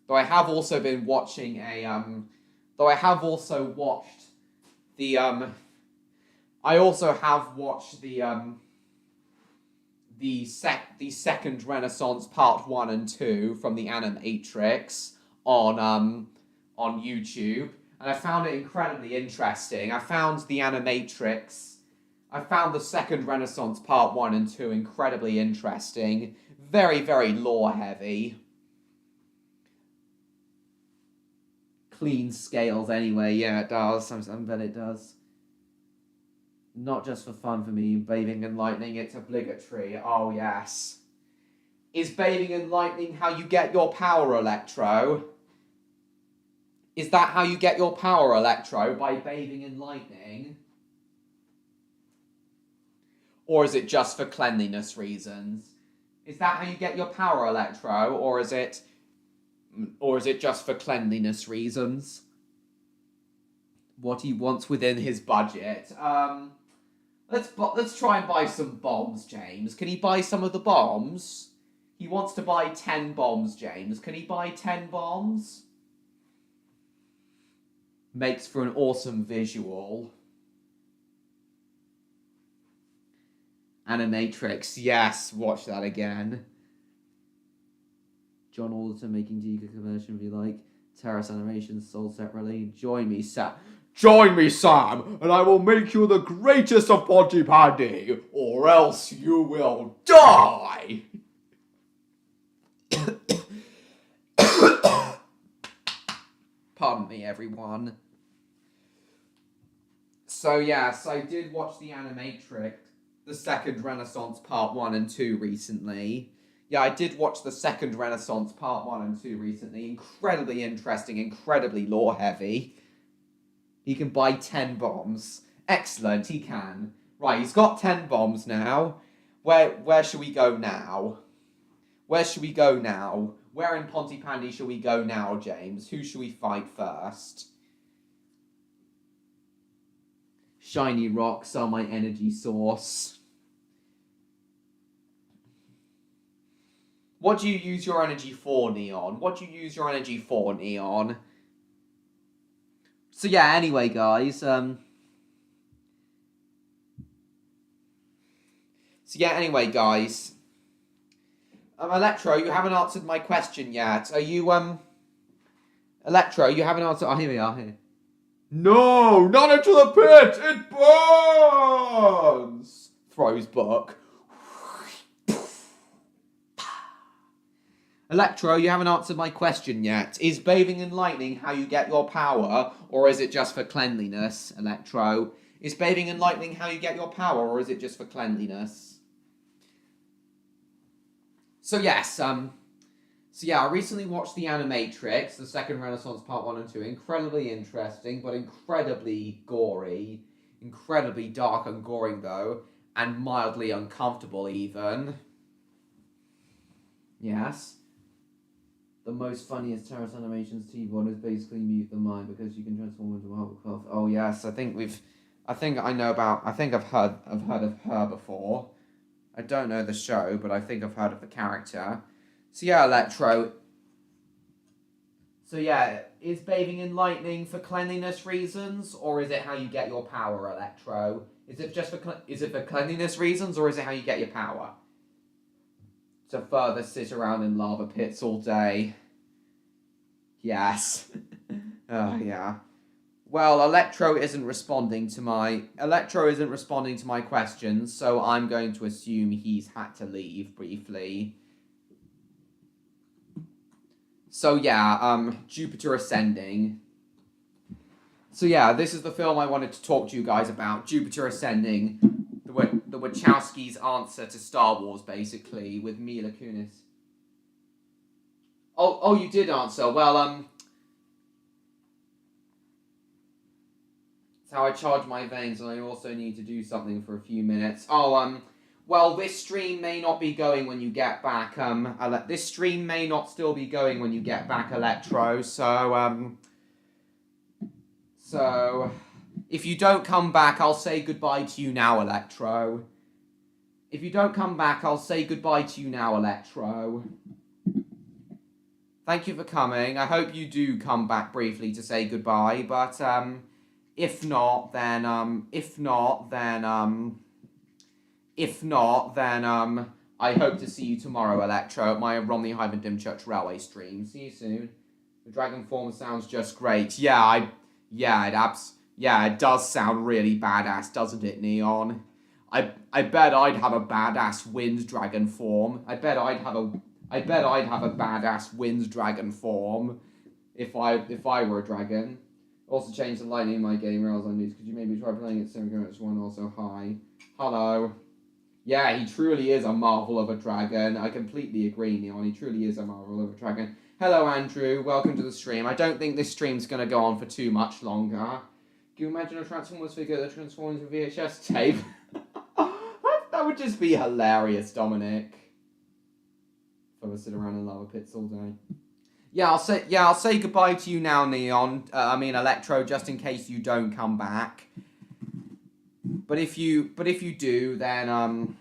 Though I have also been watching though I have also watched the I also have watched the second Renaissance Part 1 and 2 from the Animatrix on YouTube, and I found it incredibly interesting. I found the second Renaissance Part 1 and 2 incredibly interesting. Very, very lore heavy. Clean scales anyway, yeah, it does. I bet it does. Not just for fun for me, bathing in lightning, it's obligatory. Oh, yes. Is bathing in lightning how you get your power, Electro? Is that how you get your power, Electro? By bathing in lightning? Or is it just for cleanliness reasons? Is that how you get your power, Electro? Or is it just for cleanliness reasons? What he wants within his budget. Let's try and buy some bombs, James. Can he buy some of the bombs? He wants to buy 10 bombs, James. Can he buy 10 bombs? Makes for an awesome visual. Animatrix, yes, watch that again. John Alderton making Diga conversion if you like. Terrace Animations sold separately. Join me, Sam, and I will make you the greatest of Pontypandy, or else you will die! Pardon me, everyone. So, yes, I did watch the Animatrix, the second Renaissance Part 1 and 2 recently. Yeah, I did watch the second Renaissance Part 1 and 2 recently. Incredibly interesting, incredibly lore-heavy. He can buy 10 bombs. Excellent, he can. Right, he's got 10 bombs now. Where should we go now? Where should we go now? Where in Pontypandy shall we go now, James? Who should we fight first? Shiny rocks are my energy source. What do you use your energy for, Neon? What do you use your energy for, Neon? So yeah, anyway, guys, Electro, you haven't answered my question yet. Are you, Electro, you haven't answered... Oh, here we are, here. No, not into the pit! It burns! Throws book. Electro, you haven't answered my question yet. Is bathing in lightning how you get your power, or is it just for cleanliness, Electro? Is bathing in lightning how you get your power, or is it just for cleanliness? So yes, I recently watched the Animatrix, the second Renaissance Part 1 and 2. Incredibly interesting, but incredibly gory. Incredibly dark and gory, though, and mildly uncomfortable, even. Yes. The most funniest Terrace Animations T-Bot is basically mute the mind because you can transform into a Hufflepuff. Oh yes, I think I've heard of her before. I don't know the show, but I think I've heard of the character. So yeah, Electro. So yeah, is bathing in lightning for cleanliness reasons, or is it how you get your power, Electro? Is it for cleanliness reasons, or is it how you get your power? To further sit around in lava pits all day. Yes. Oh, yeah. Well, Electro isn't responding to my questions, so I'm going to assume he's had to leave briefly. So yeah, Jupiter Ascending. So yeah, this is the film I wanted to talk to you guys about. Jupiter Ascending. The Wachowskis' answer to Star Wars, basically, with Mila Kunis. Oh, you did answer. Well, That's how I charge my veins, and I also need to do something for a few minutes. Oh, well, this stream may not be going when you get back. This stream may not still be going when you get back, Electro. So, if you don't come back, I'll say goodbye to you now, Electro. If you don't come back, I'll say goodbye to you now, Electro. Thank you for coming. I hope you do come back briefly to say goodbye, but, if not, then, I hope to see you tomorrow, Electro, at my Romney Hyman Dim Church Railway stream. See you soon. The dragon form sounds just great. Yeah, it does sound really badass, doesn't it, Neon? I bet I'd have a badass wind dragon form. I bet I'd have a badass wind dragon form if I were a dragon. Also change the lighting in my game rails on these. Could you maybe try playing it 7.1 also? Hi. Hello. Yeah, he truly is a marvel of a dragon. I completely agree, Neon. He truly is a marvel of a dragon. Hello, Andrew. Welcome to the stream. I don't think this stream's going to go on for too much longer. Can you imagine a Transformers figure that transforms into VHS tape? That would just be hilarious, Dominic. If I would sit around in lava pits all day. I'll say goodbye to you now, Neon. Electro, just in case you don't come back. But if you do, then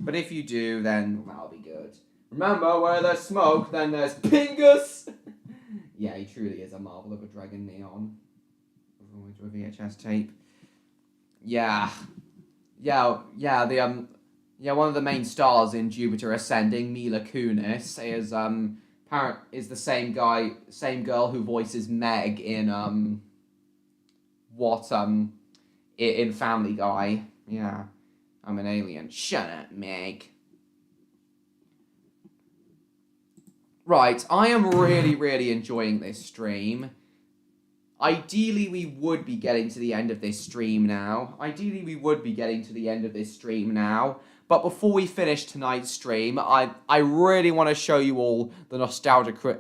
that'll be good. Remember, where there's smoke, then there's Pingus. Yeah, he truly is a marvel of a dragon, Neon. To a VHS tape. One of the main stars in Jupiter Ascending, Mila Kunis, is the same girl who voices Meg in in Family Guy. Yeah, I'm an alien. Shut up, Meg. Right, I am really, really enjoying this stream. Ideally, we would be getting to the end of this stream now. But before we finish tonight's stream, I really want to show you all the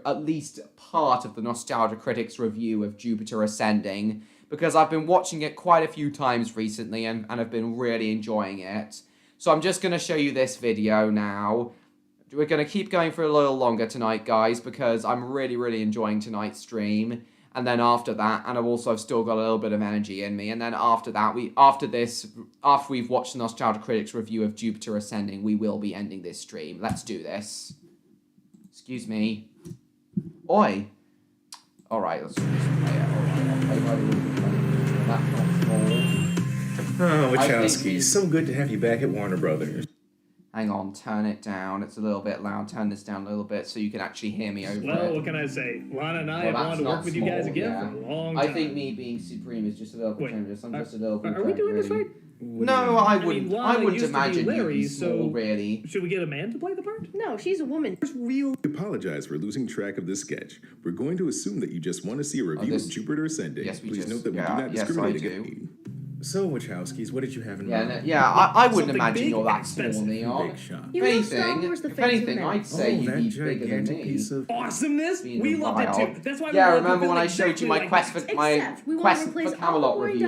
at least part of the Nostalgia Critics review of Jupiter Ascending, because I've been watching it quite a few times recently and have been really enjoying it. So I'm just going to show you this video now. We're going to keep going for a little longer tonight, guys, because I'm really, really enjoying tonight's stream. And then after that, and I've still got a little bit of energy in me. And then after that, after we've watched the Nostalgia Critics review of Jupiter Ascending, we will be ending this stream. Let's do this. Excuse me. Oi. All right, let's just play it. I'll play by the rules. That's not small. Oh, Wachowski, so good to have you back at Warner Brothers. Hang on, turn it down. It's a little bit loud. Turn this down a little bit so you can actually hear me over it. Well, what can I say? Lana and I have wanted to work with you guys again for a long time. I think me being supreme is just a little bit generous. I'm just a little bit. Are we doing this right? No, I wouldn't imagine Larry, you'd be small, really. Should we get a man to play the part? No, she's a woman. We apologize for losing track of this sketch. We're going to assume that you just want to see a review of Jupiter Ascending. Yes, we Please just, note that we do not discriminate against meeting. So, Wachowskis, what did you have in mind? I wouldn't imagine you're that small, Neon. If anything, I'd say you'd be bigger than me. Awesomeness? We loved it too. That's why remember when I showed you my Quest for Camelot review?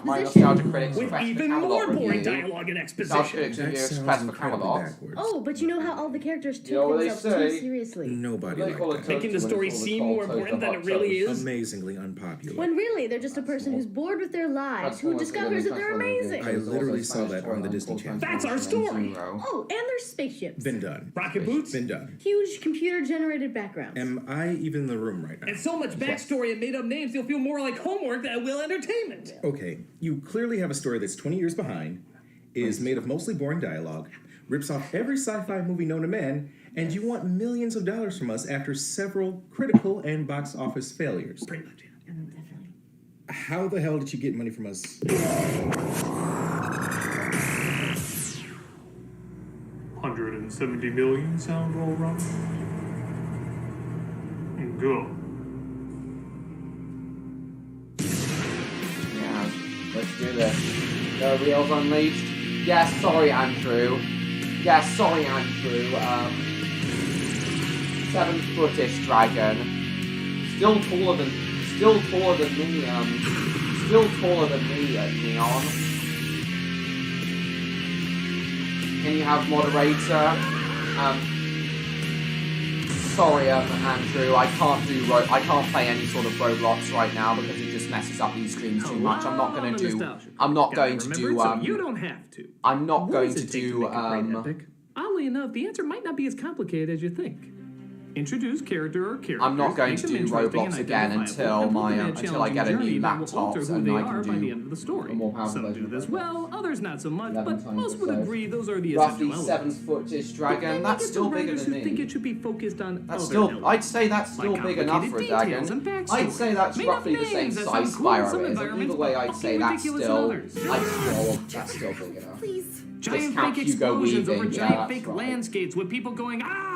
My Nostalgia Critics with Quest for even Camelot more boring review. dialogue and Nostalgia exposition. Critics review Quest for Camelot. Oh, but you know how all the characters You know what took they themselves too say? seriously. Nobody They liked call it that. Making the story seem more important than it really is. Amazingly unpopular. When really they're just a person who's bored with their lives, who discovers that they're amazing. I literally saw that on the Disney Channel. That's our story. Oh, and there's spaceships. Been done. Rocket boots? Been done. Huge computer-generated backgrounds. Am I even in the room right now? And so much backstory and made-up names, you'll feel more like homework than it will entertainment. Okay, you clearly have a story that's 20 years behind, is made of mostly boring dialogue, rips off every sci-fi movie known to man, and you want millions of dollars from us after several critical and box office failures. Definitely. How the hell did you get money from us? 170 million sound all right? Go. Yeah, let's do this. The wheels unleashed. Yeah, sorry, Andrew. 7-footish dragon. Still taller than me, still taller than me, Neon. Can you have moderator? Sorry, Andrew, I can't play any sort of Roblox right now because it just messes up these streams too much. I'm not going to do. I'm not going to do. You don't have to. I'm not What going does to it take do. make a great epic? Oddly enough, the answer might not be as complicated as you think. Introduce character or characters. I'm not going make to them do interesting Roblox and again identifiable, until I get a new laptop, so and they I are can by the do end of the story. a more powerful Some version do of this Roblox. well, others not so much, 11 but times most would the size. agree those are the Roughly essential 7 elements. foot-ish But dragon. then That's you get still the bigger writers than who think me. it should be focused on That's other still. elements. I'd say that's still Like big enough for a complicated dragon. details and I'd say that's backstory. roughly Made the up same names that size sound cool in Spyro some is. environments, Either way, but I'd fucking say that's ridiculous in still. others. That's still big enough. Please. Giant count fake Hugo explosions over Weaving, yeah, giant that's fake right. landscapes with people going, ah!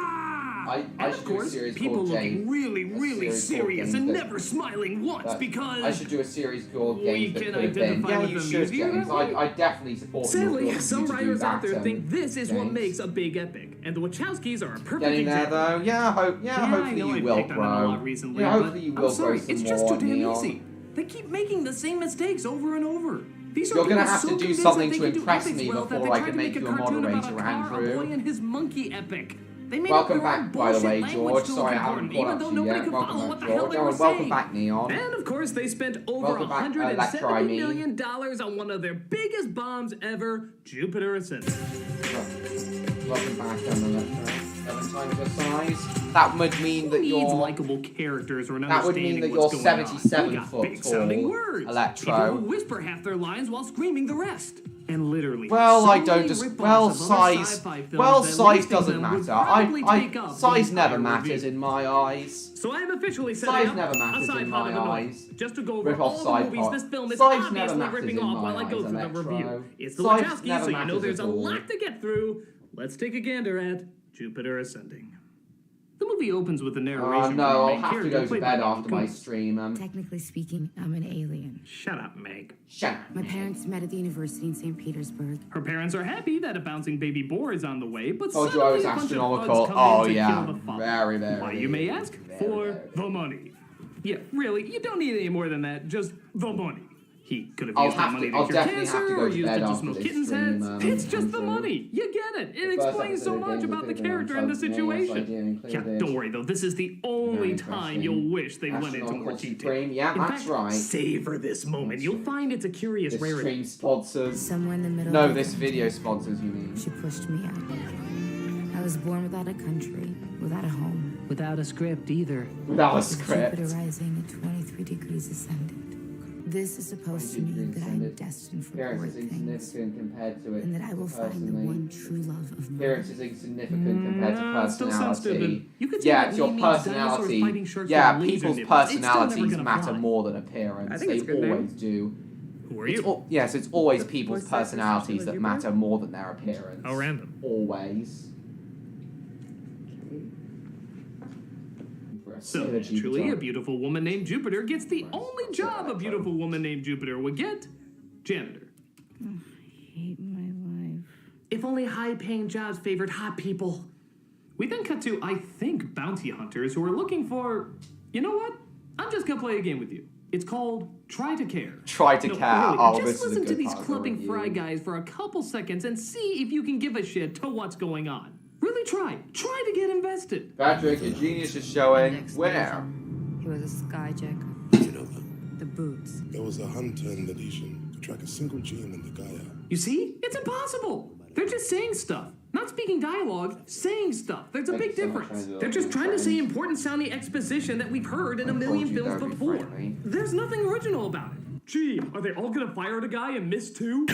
I And should of do a course, series people called looking James. really, A really series called serious Games and that- never smiling once because... I should do a series called we Games That can Could Have Been. identify Yeah, with you them should, easier James. that way. I definitely support Sadly, you some to do writers out that, there think this is what James. makes a big epic, and the Wachowskis are a perfect Getting there example. though. Yeah, hopefully I you know I will picked on them a grow. lot recently, Yeah, but hopefully you I'm will sorry, grow some it's just more, too damn Neon. easy. They keep making the same mistakes over and over. These are You're gonna people have so to do convinced something that to they can do impress epics me well that before they I tried can to make a you a cartoon about moderator, a car, Andrew. a boy and his monkey epic. They made Welcome up their own back, by the bullshit way, language George. to Sorry, I look haven't important, caught even up though to you nobody yet. could follow Welcome what back, the hell George. they were Welcome saying. back, Neon. And of course, they spent over Welcome back, $170 Electri Me. million on one of their biggest bombs ever, Jupiter Ascending. Welcome back, Electro. 7 times your size. That would mean Who that needs you're. likable characters or an That would mean understanding that what's you're going on? 77 We got foot big-sounding tall, words. Electro. People who whisper half their lines while screaming the rest. And literally, Well, so I don't many just. rip-offs Well, of other size. sci-fi films Well, that size listing doesn't them would matter. probably take up Size the never entire matters review. in my eyes. So I am officially Size setting up never a matters side in pod my of annoyance, eyes. just to go over Rip all off the side movies pod. this film is Size never obviously matters ripping in off my while I go eyes, through the Electro. review. It's the Size Wachowskis, never so you know matters there's a at all. lot to get through. Let's take a gander at Jupiter Ascending. The movie opens with a narration Oh from no, the I'll main have to character go to played bed by after my Mickey stream. Technically speaking, I'm an alien. Shut up, Meg. Shut up. My parents met at the university in St. Petersburg. Her parents are happy that a bouncing baby boar is on the way, but Told you suddenly I was a bunch of astronomical. bugs come Oh in to yeah, kill the father. very, very. Why, you may ask? For the money. Yeah, really, you don't need any more than that. Just the money. He could have I'll used that have money to- to I'll cure definitely cancer have to go or to used bed it to after smoke this kittens' stream, heads. It's just the Andrew. money. You get it. It First explains so episode of much Games about the That Could Have character Been and the on Sunday, yes, I situation. did include Yeah, it. don't worry though. This is the only time you'll wish they went into Astronomical more detail. Supreme. Yeah, In that's fact, right. savor this moment. You'll find it's a curious This rarity. stream sponsors. Somewhere in the middle No, of this the video sponsors, you mean. She pushed me out. I was born without a country, without a home. Without a script either. Without a With script. Jupiter rising at 23 degrees ascendant. This is supposed to mean that I am destined for Appearance great is things, insignificant compared to it. and that I will find the personally. one true love of mine. Appearance is insignificant compared to It still sounds stupid. personality. You could say Yeah, that it's your Lee means dinosaurs personality. fighting sharks Yeah, with laser people's nipples. It's still never personalities gonna matter fly. more than appearance. I think They it's a good always name. do. Who are It's you? yes, it's always What's people's that for personalities social that Jupiter? matter more than their appearance. How random. Always. So, naturally, a beautiful woman named Jupiter gets the only job a beautiful woman named Jupiter would get: janitor. I hate my life. If only high-paying jobs favored hot people. We then cut to, I think, bounty hunters who are looking for... You know what? I'm just gonna play a game with you. It's called Try to Care. Try to No, care. really, Oh, just this is a listen to good these part of the clubbing review. fry guys for a couple seconds and see if you can give a shit to what's going on. Really try. Try to get invested. Patrick, your genius is showing where? He was a skyjacker. You know them. The boots. There was a hunter in the legion to track a single gene in the Gaia. You see? It's impossible. They're just saying stuff. Not speaking dialogue, saying stuff. There's a big Thank you so much, difference. Angela. They're just trying to Friends. say important sounding exposition that we've heard in a I million told you films don't be before. friendly. There's nothing original about it. Gee, are they all gonna fire at a guy and miss too?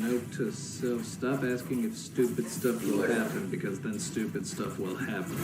Note to self, stop asking if stupid stuff will happen, because then stupid stuff will happen.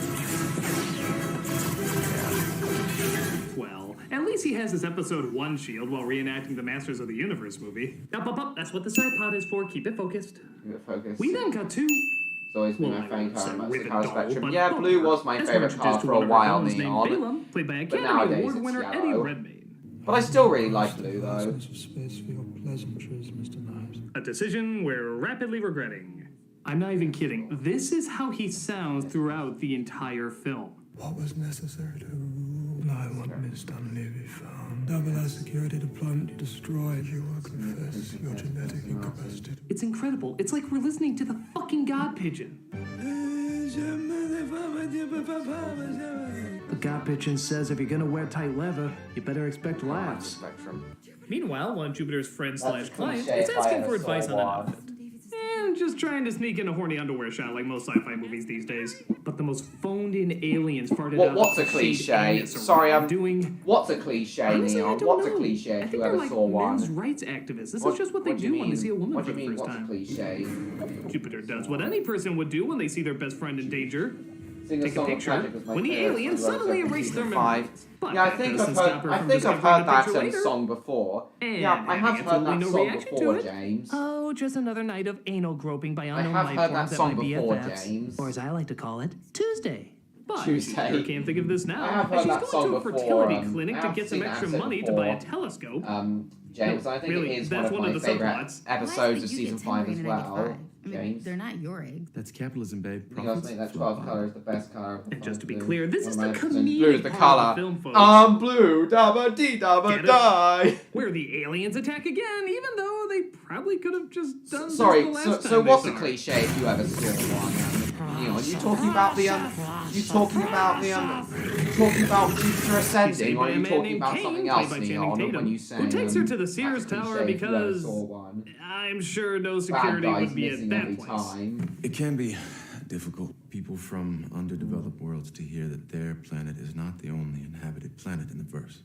Well, at least he has his episode 1 shield while reenacting the Masters of the Universe movie. Up, that's what the side pod is for. Keep it focused. Keep it focused. We then cut to... It's always been Well, my I favourite won't say car on with the a colour doll, spectrum. but Yeah, blue Bumper. was my As we're favourite introduced car to for one a of our while, villains named Neon. Balaam, played by But Academy nowadays Award it's winner yellow. Eddie Redmayne. But I still really like blue though. Of space for your pleasantries, Mr. Knives. A decision we're rapidly regretting. I'm not even kidding. This is how he sounds throughout the entire film. What was necessary to and I want Miss Dunley be found. Double our security deployment destroyed. You will confess your genetic incapacity. It's incredible. It's like we're listening to the fucking God Pigeon. The God Pigeon says if you're gonna wear tight leather, you better expect laughs. Spectrum. Meanwhile, one of Jupiter's friends That's slash clients cliche is if I asking ever for advice saw on an one. outfit. And just trying to sneak in a horny underwear shot like most sci-fi movies these days. But the most phoned-in aliens farted out. What's a cliche? Sorry, I'm doing. What's a cliche, Honestly, Neil? I don't What's know. a cliche I if think you they're ever like saw men's one? rights activists. This is just what they do when they see a woman What for do you the mean? first What's a time. cliche? Jupiter does what any person would do when they see their best friend in danger. Sing Take a Song of picture. Magic was my When the favourite aliens from suddenly Season erase their 5. memory. But Yeah, I that think doesn't I've stop heard. her I from think I've discovering heard the that picture later. song before. And Yeah, I have having heard absolutely that no song reaction to before, it. James. Oh, just another night of anal groping by I unknown have life heard forms that at song my before, BFFs, James. or as I like to call it, Tuesday. But Tuesday. I can't think of this now. I have And heard she's that going song to a before. fertility clinic I to have get some seen that extra episode money to buy a before. telescope. James, No, I think really, it is that's one one of of my the favourite subplots. episodes of season 5 as well. James. They're not your eggs. That's capitalism, babe. You guys think that 12 colour is the best colour. And just to be clear, this is the Blue is comedic the part colour. of the film, folks. I'm blue, dabba dee dabba Get it? die. Where the aliens attack again, even though they probably could have just done Sorry, this the so, last so time what's they a saw her. cliche if you ever saw one? You know, are you talking about the you talking about Jupiter ascending, or are you talking about something else, Neil? When you say who takes her to the Sears that's a Tower cliche if you ever because saw one. I'm sure no Bad security guys would be at missing that every place. time. It can be difficult. People from underdeveloped worlds to hear that their planet is not the only inhabited planet in the verse.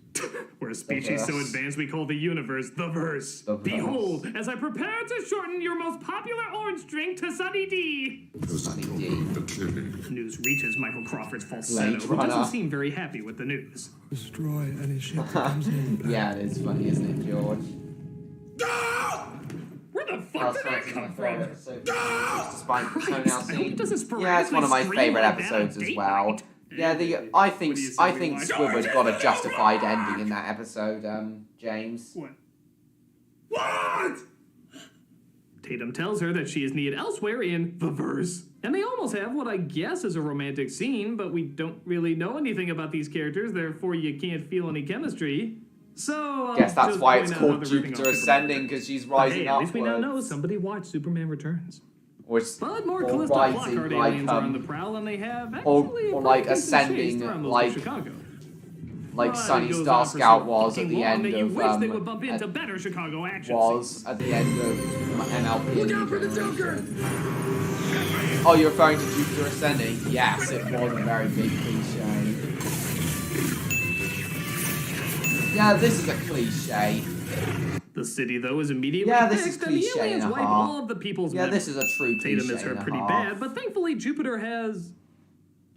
We're a species so verse. advanced we call the universe the verse. The verse. Behold, as I prepare to shorten your most popular orange drink to Sunny D. Sunny D. News reaches Michael Crawford's falsetto, Blade who Runner. doesn't seem very happy with the news. Destroy any ship that comes in. Yeah, it is funny, isn't it, George? Where the fuck did that come from? Despite the toenail I hope scene. it doesn't Yeah, it's one of my sporadically favourite scream like that episodes on as date well. night. Yeah, I think What do you say I we think like? Squidward got a justified ending in that episode, James. What? What? Tatum tells her that she is needed elsewhere in the verse. And they almost have what I guess is a romantic scene, but we don't really know anything about these characters, therefore you can't feel any chemistry. So Guess that's just why point it's out called how they're ripping Jupiter off Ascending, Superman. because she's But rising hey, at least we now know upwards. somebody watched Superman Returns. Or, But more or Callisto rising Flockhart like aliens are on the prowl, and they have or actually a like pretty decent ascending chase around most of like Chicago. like But Sunny it goes Star on for Scout so was at fucking the long end that you of wish they would bump into at- better Chicago action was scenes. at the end of MLP. Look out for the Joker! Oh, you're referring to Jupiter Ascending? Yes, it was a very big cliche. Yeah, this is a cliche. The city, though, is immediately Yeah, this is fixed, and the cliche aliens and a wipe half. all of the people's Yeah, memories. this is a true cliche Tatum is hurt and a pretty half. bad, but thankfully Jupiter has...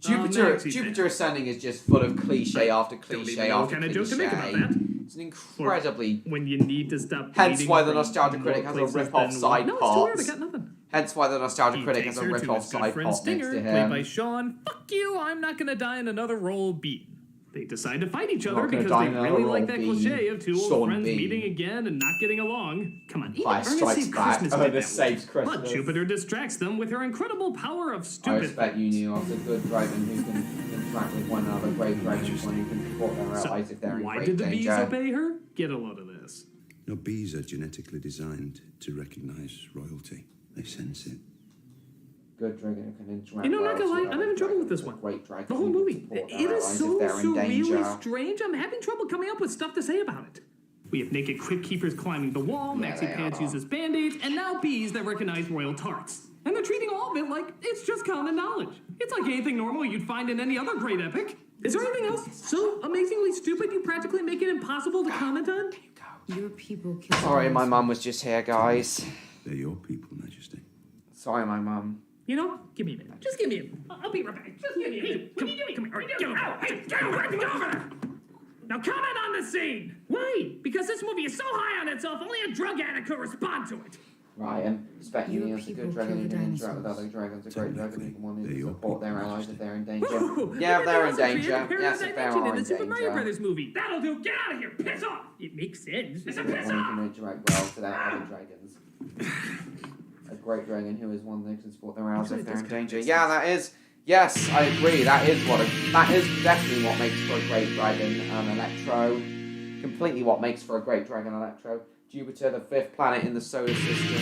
Jupiter Ascending is just full of cliche after Don't even cliche know what after kind of cliche. joke to make about that. It's an incredibly... When you need to stop Hence bleeding why the from Nostalgia more Critic has a places rip-off than side one. No, it's too weird, I part. got nothing. Hence why the Nostalgia He Critic takes has a her to rip-off his good side friend part next Stinger, to played by him. Sean. Fuck you, I'm not gonna die in another role beat. They decide to fight each I'm other not gonna because die they in another really role like that beat. cliche of two old Sean friends Bean. meeting again and not getting along. Come on, even Fire Ernest strikes Saves back. Christmas did Ernest that saves once. Christmas. But Jupiter distracts them with her incredible power of I stupid respect you, Neil. Of the good dragon who can interact with one another. Great dragon is one who can support their allies if they're in Why great did the bees danger. obey her? Get a load of this. No, bees are genetically designed to recognize royalty. They sense it. Good dragon who can interact. You know, not well gonna lie, with I'm having trouble with this dragons. one. Great dragon The whole who can movie. support their It is allies so if they're in surreally danger. strange. I'm having trouble coming up with stuff to say about it. We have naked crypt keepers climbing the wall, Yeah, Maxi they Pants are. uses band-aids, and now bees that recognize royal tarts. And they're treating all of it like it's just common knowledge. It's like anything normal you'd find in any other great epic. Is there anything else so amazingly stupid you practically make it impossible to comment on? Your people killed Sorry, my us. mum was just here, guys. They're your people, Majesty. Sorry, my mum. You know, give me a minute. Just give me a minute. I'll be right back. Just give me a minute. Come here. All right, get over there. Get over there. Now comment on the scene. Why? Because this movie is so high on itself, only a drug addict could respond to it. Ryan, respect you, Your Neil's a people good dragon who killed the can interact with dinosaurs. other dragons. A great dragon who can want to They're your support their people, allies if they're in danger. Whoa, Yeah, if they're in also created danger. a parallel Yes, if they dimension are in in the Super Mario danger. Brothers movie. That'll do. Get out of here. Piss off. It makes sense. It's a One piss who off. can interact well with other dragons. A great dragon who is one that can support their allies if Actually, they're it in does kinda danger. make Yeah, sense. that is. Yes, I agree. That is definitely what makes for a great dragon, Electro. Completely what makes for a great dragon, Electro. Jupiter, the 5th planet in the solar system.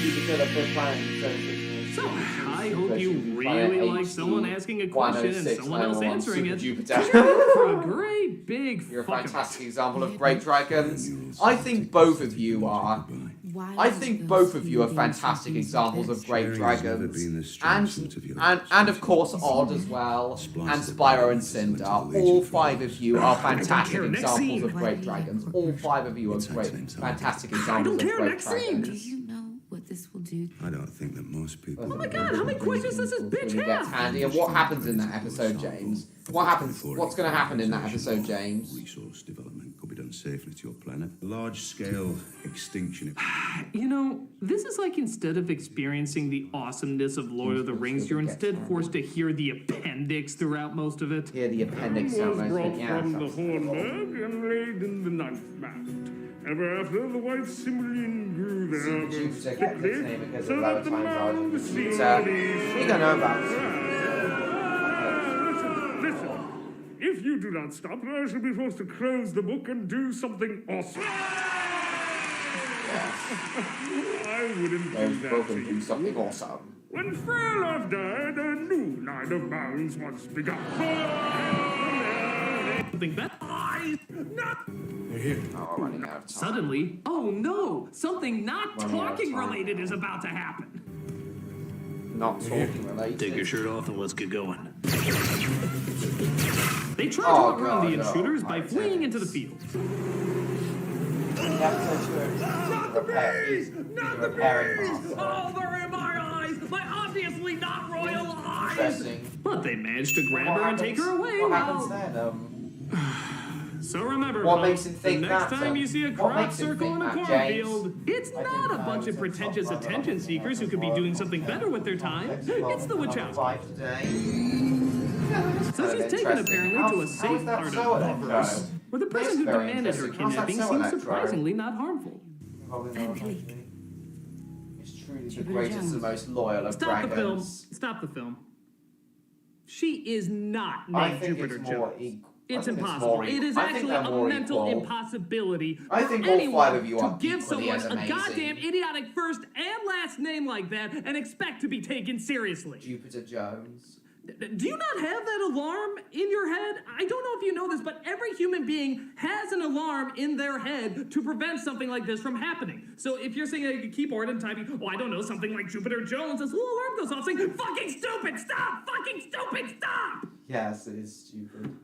Jupiter, the 5th planet in the solar system. So, I hope you really like someone asking a question and someone else answering it. Jupiter. You're for a great big You're a fantastic example of great dragons. I think both of you are. I think both of you are fantastic examples of great dragons. And of course Odd as well. And Spyro and Cinder. All 5 of you are fantastic examples of great dragons. All 5 of you are great, fantastic examples of great dragons. Do you know what this will do? I don't think that most people... Oh my god, how many questions does this bitch have? Handy. And what happens in that episode, James? What happens? What's going to happen in that episode, James? Resource development could be done safely to your planet. Large-scale extinction. You know, this is like instead of experiencing the awesomeness of Lord of the Rings, you're instead forced to hear the appendix throughout most of it. Hear the appendix throughout most of it, yeah. From the Hornberg and laid in the ninth mast. Ever after the white Cymrian grew there, thickly, so that the mound was seen. We don't know about it. Listen, if you do not stop, I shall be forced to close the book and do something awesome. I wouldn't do that to you. Do something awesome. When Frelov died, a new line of mounds was begun. Something that They're here. Oh, we're running out of time. Suddenly, oh no, something not talking related is about to happen. Not talking related. Take your shirt off and let's get going. They try to outrun the intruders by fleeing into the field. Not the bees! Not the bees! Oh, they're in my eyes! My obviously not royal eyes! Interesting. But they managed to grab her and take her away. What happens then? So remember, What folks, makes him think the next that, time you see a what crop makes him circle in think a that, cornfield, it's I not didn't a know bunch it of was pretentious a attention seekers who could be doing something better with their time. It's the Wachowski. So she's taken apparently to a safe part of Bubbles, where the person who demanded her kidnapping seems surprisingly not harmful. It's truly the greatest and most loyal of Stop the film. dragons. Stop the film. She is not I named think Jupiter it's more Jones. equal. It's I think impossible. It is I think actually they're a more mental equal. impossibility I think for all anyone 5 of you to are give equally someone as a amazing. goddamn idiotic first and last name like that and expect to be taken seriously. Jupiter Jones. Do you not have that alarm in your head? I don't know if you know this, but every human being has an alarm in their head to prevent something like this from happening. So if you're sitting at a keyboard and typing, oh, I don't know, something like Jupiter Jones, this little alarm goes off saying, fucking stupid, stop! Fucking stupid, stop! Yes, it is stupid.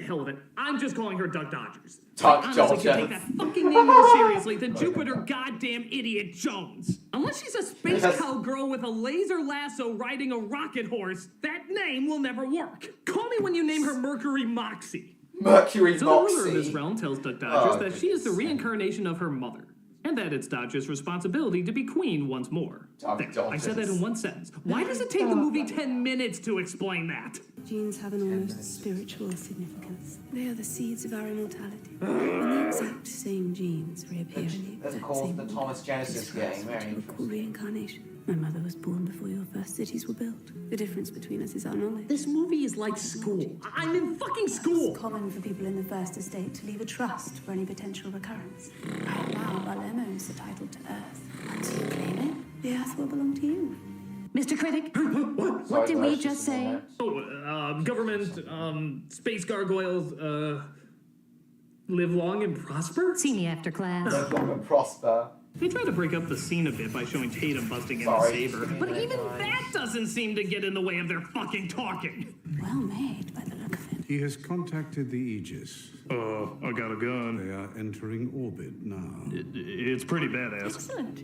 Hell of it. I'm just calling her Doug Dodgers. Doug Honestly, Dodgers. you take that fucking name more seriously than Jupiter goddamn idiot Jones. Unless she's a space cowgirl with a laser lasso riding a rocket horse, that name will never work. Call me when you name her Mercury Moxie. Mercury So Moxie. the ruler of this realm tells Doug Dodgers that she is the reincarnation of her mother, and that it's Dodgers' responsibility to be queen once more. There, I said that in one sentence. Why does it take the movie 10 minutes to explain that? Genes have an almost spiritual significance. They are the seeds of our immortality. When the exact same genes reappear in the That's exact called same the way, Thomas Genesis it is game. Very what we call interesting. reincarnation. My mother was born before your first cities were built. The difference between us is our knowledge. This movie is like school. I'm in fucking school! It's common for people in the first estate to leave a trust for any potential recurrence. Right now, Balemo is the title to Earth. Once you claim it, the Earth will belong to you. Mr. Critic, what did we just say? Oh, government, space gargoyles, live long and prosper? See me after class. Live long and prosper. They try to break up the scene a bit by showing Tatum busting in the saber, but even that doesn't seem to get in the way of their fucking talking. Well made by the look of it. He has contacted the Aegis. I got a gun. They are entering orbit now. It's pretty badass. Excellent.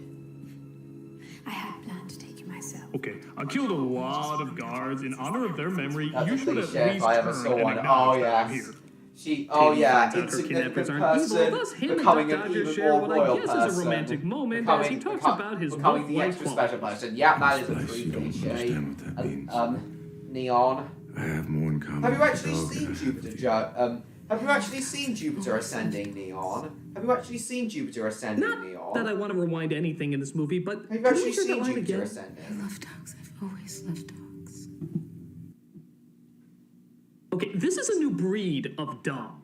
I had planned to take you myself. Okay, I killed a lot of guards in honor of their memory. That's You a should at cliche if least I ever turn saw and one. acknowledge Oh, that I'm yes. here. Insignificant person Thus, him and becoming Doug an Dodgers even share more what I royal guess person. is a romantic moment as he talks about his becoming the wolf-like extra special qualities. person. Yeah, that is a true cliche. Neon. I have more in common Have you with actually the dog seen than I have Jupiter? Have you actually seen Jupiter ascending, Neon? Have you actually seen Jupiter Ascending, Not Neon? that I want to rewind anything in this movie, but Have you can we actually hear that seen line Jupiter again? Ascending? I love dogs. I've always loved dogs. Okay, this is a new breed of dumb.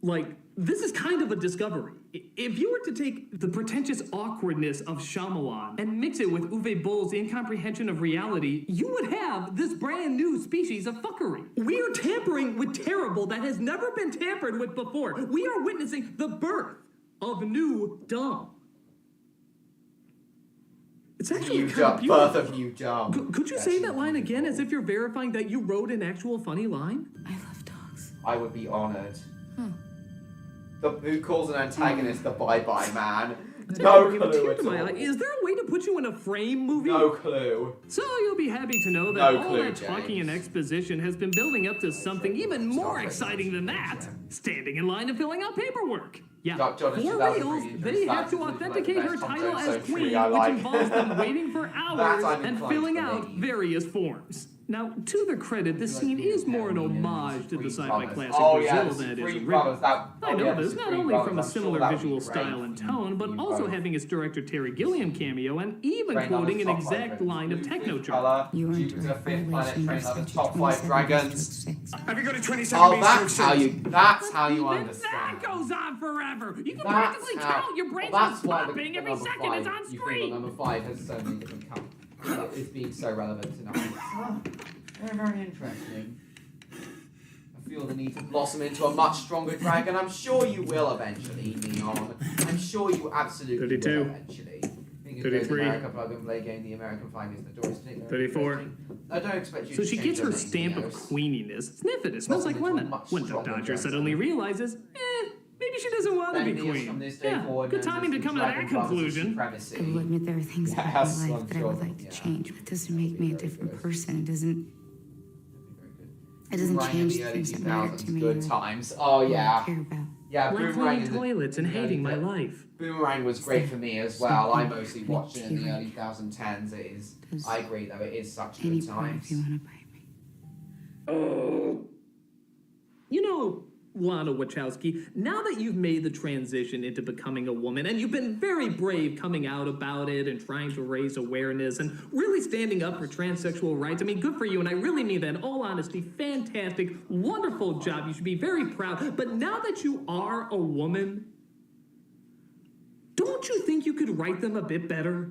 Like, this is kind of a discovery. If you were to take the pretentious awkwardness of Shyamalan and mix it with Uwe Boll's incomprehension of reality, you would have this brand new species of fuckery. We are tampering with terrible that has never been tampered with before. We are witnessing the birth of new dumb. It's actually You kind dumb. of beautiful. Birth of you dumb. Could you say that line again as if you're verifying that you wrote an actual funny line? I love dogs. I would be honoured. Huh. Who calls an antagonist the bye-bye man? No Give a clue tear at to my all. eye. Is there a way to put you in a frame movie? No clue. So you'll be happy to know that No all clue, that talking and James. exposition has been building up to something even more exciting than that. Standing in line and filling out paperwork. Yeah, John, for that was reals, really they have to interesting. authenticate Like the her best title Tom as Jones queen, I like. which involves them waiting for hours I'm and inclined filling to out believe. various forms. Now, to their credit, this scene is more an homage to the sci-fi classic Oh yeah, Brazil than it is Supreme original. Brothers. That, I know yeah, this, the not Supreme only Brothers, from a I'm sure similar that would visual be great style and for tone, but you also both. having its director Terry Gilliam cameo and even Train quoting an Lovers' top exact five line of Blue techno Fifth jargon. Colour, You are Jupiter, Fifth Planet, Train Lovers, top 5 dragons. Have you got a 27 Oh, that's how you. That's how you That understand. goes on forever. You can That's practically how- count. Your brain's well, just that's why popping the every number second five, it's on you think screen. the number 5 has so many different colors. It's being so relevant tonight. Very, very interesting. I feel the need to blossom into a much stronger dragon. I'm sure you will eventually, Neon. I'm sure you absolutely 32. will eventually. I think 33. America plug and play game, the American flag is the doors. 34. I don't expect you So to she change gets your her name, stamp of Neos. queeniness. Sniff it, it smells like Blossom into a lemon. much When the stronger Dodger dragon. suddenly realizes, maybe she doesn't want to be Then Neos queen. from this day Yeah, forward good knows timing to as come to the that Dragon Brothers of conclusion. Supremacy. I will admit there are things Yes, about my I'm life that I would sure, like to yeah. change, but it doesn't make me a different person. It doesn't Boomerang in change the the early things that matter 2000s, to me. good or times. Oh what I yeah. care about. Yeah, Like Boomerang cleaning in the, toilets and in the hating my early- life. Boomerang was great for me as well. I mostly watched it in the early 2010s. It is. Does I agree though. It is such any good part times. of you want to bite me? You know, Lana Wachowski, now that you've made the transition into becoming a woman, and you've been very brave coming out about it and trying to raise awareness and really standing up for transsexual rights, I mean, good for you, and I really mean that in all honesty, fantastic, wonderful job. You should be very proud. But now that you are a woman, don't you think you could write them a bit better?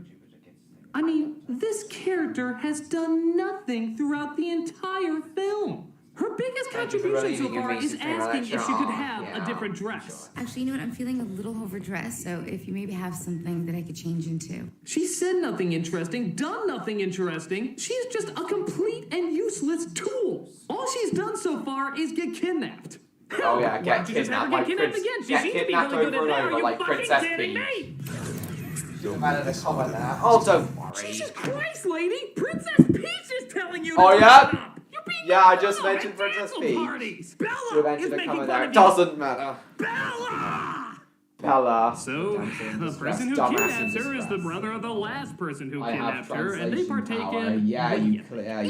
I mean, this character has done nothing throughout the entire film. Her biggest contribution so far is asking if she could have a different dress. Actually, you know what? I'm feeling a little overdressed, so if you maybe have something that I could change into. She said nothing interesting, done nothing interesting. She's just a complete and useless tool. All she's done so far is get kidnapped. Oh yeah, Why get don't you just have her kidnapped get like kidnapped Prince. again? She Get seems to be kidnapped really good over at and that. Are over you like fucking Princess kidding Peach. me? About the comment there. Oh, don't worry. Jesus Christ, lady! Princess Peach is telling you to Oh shut yeah. up. You're being Yeah, I just dumb mentioned at Princess dancing Peach. parties. You Bella is mentioned a making comment fun there. of It you. doesn't matter. Bella! Bella. So, the person who kidnaps her is the brother of the last person who I have kidnapped her, and they translation partake power. in Yeah, you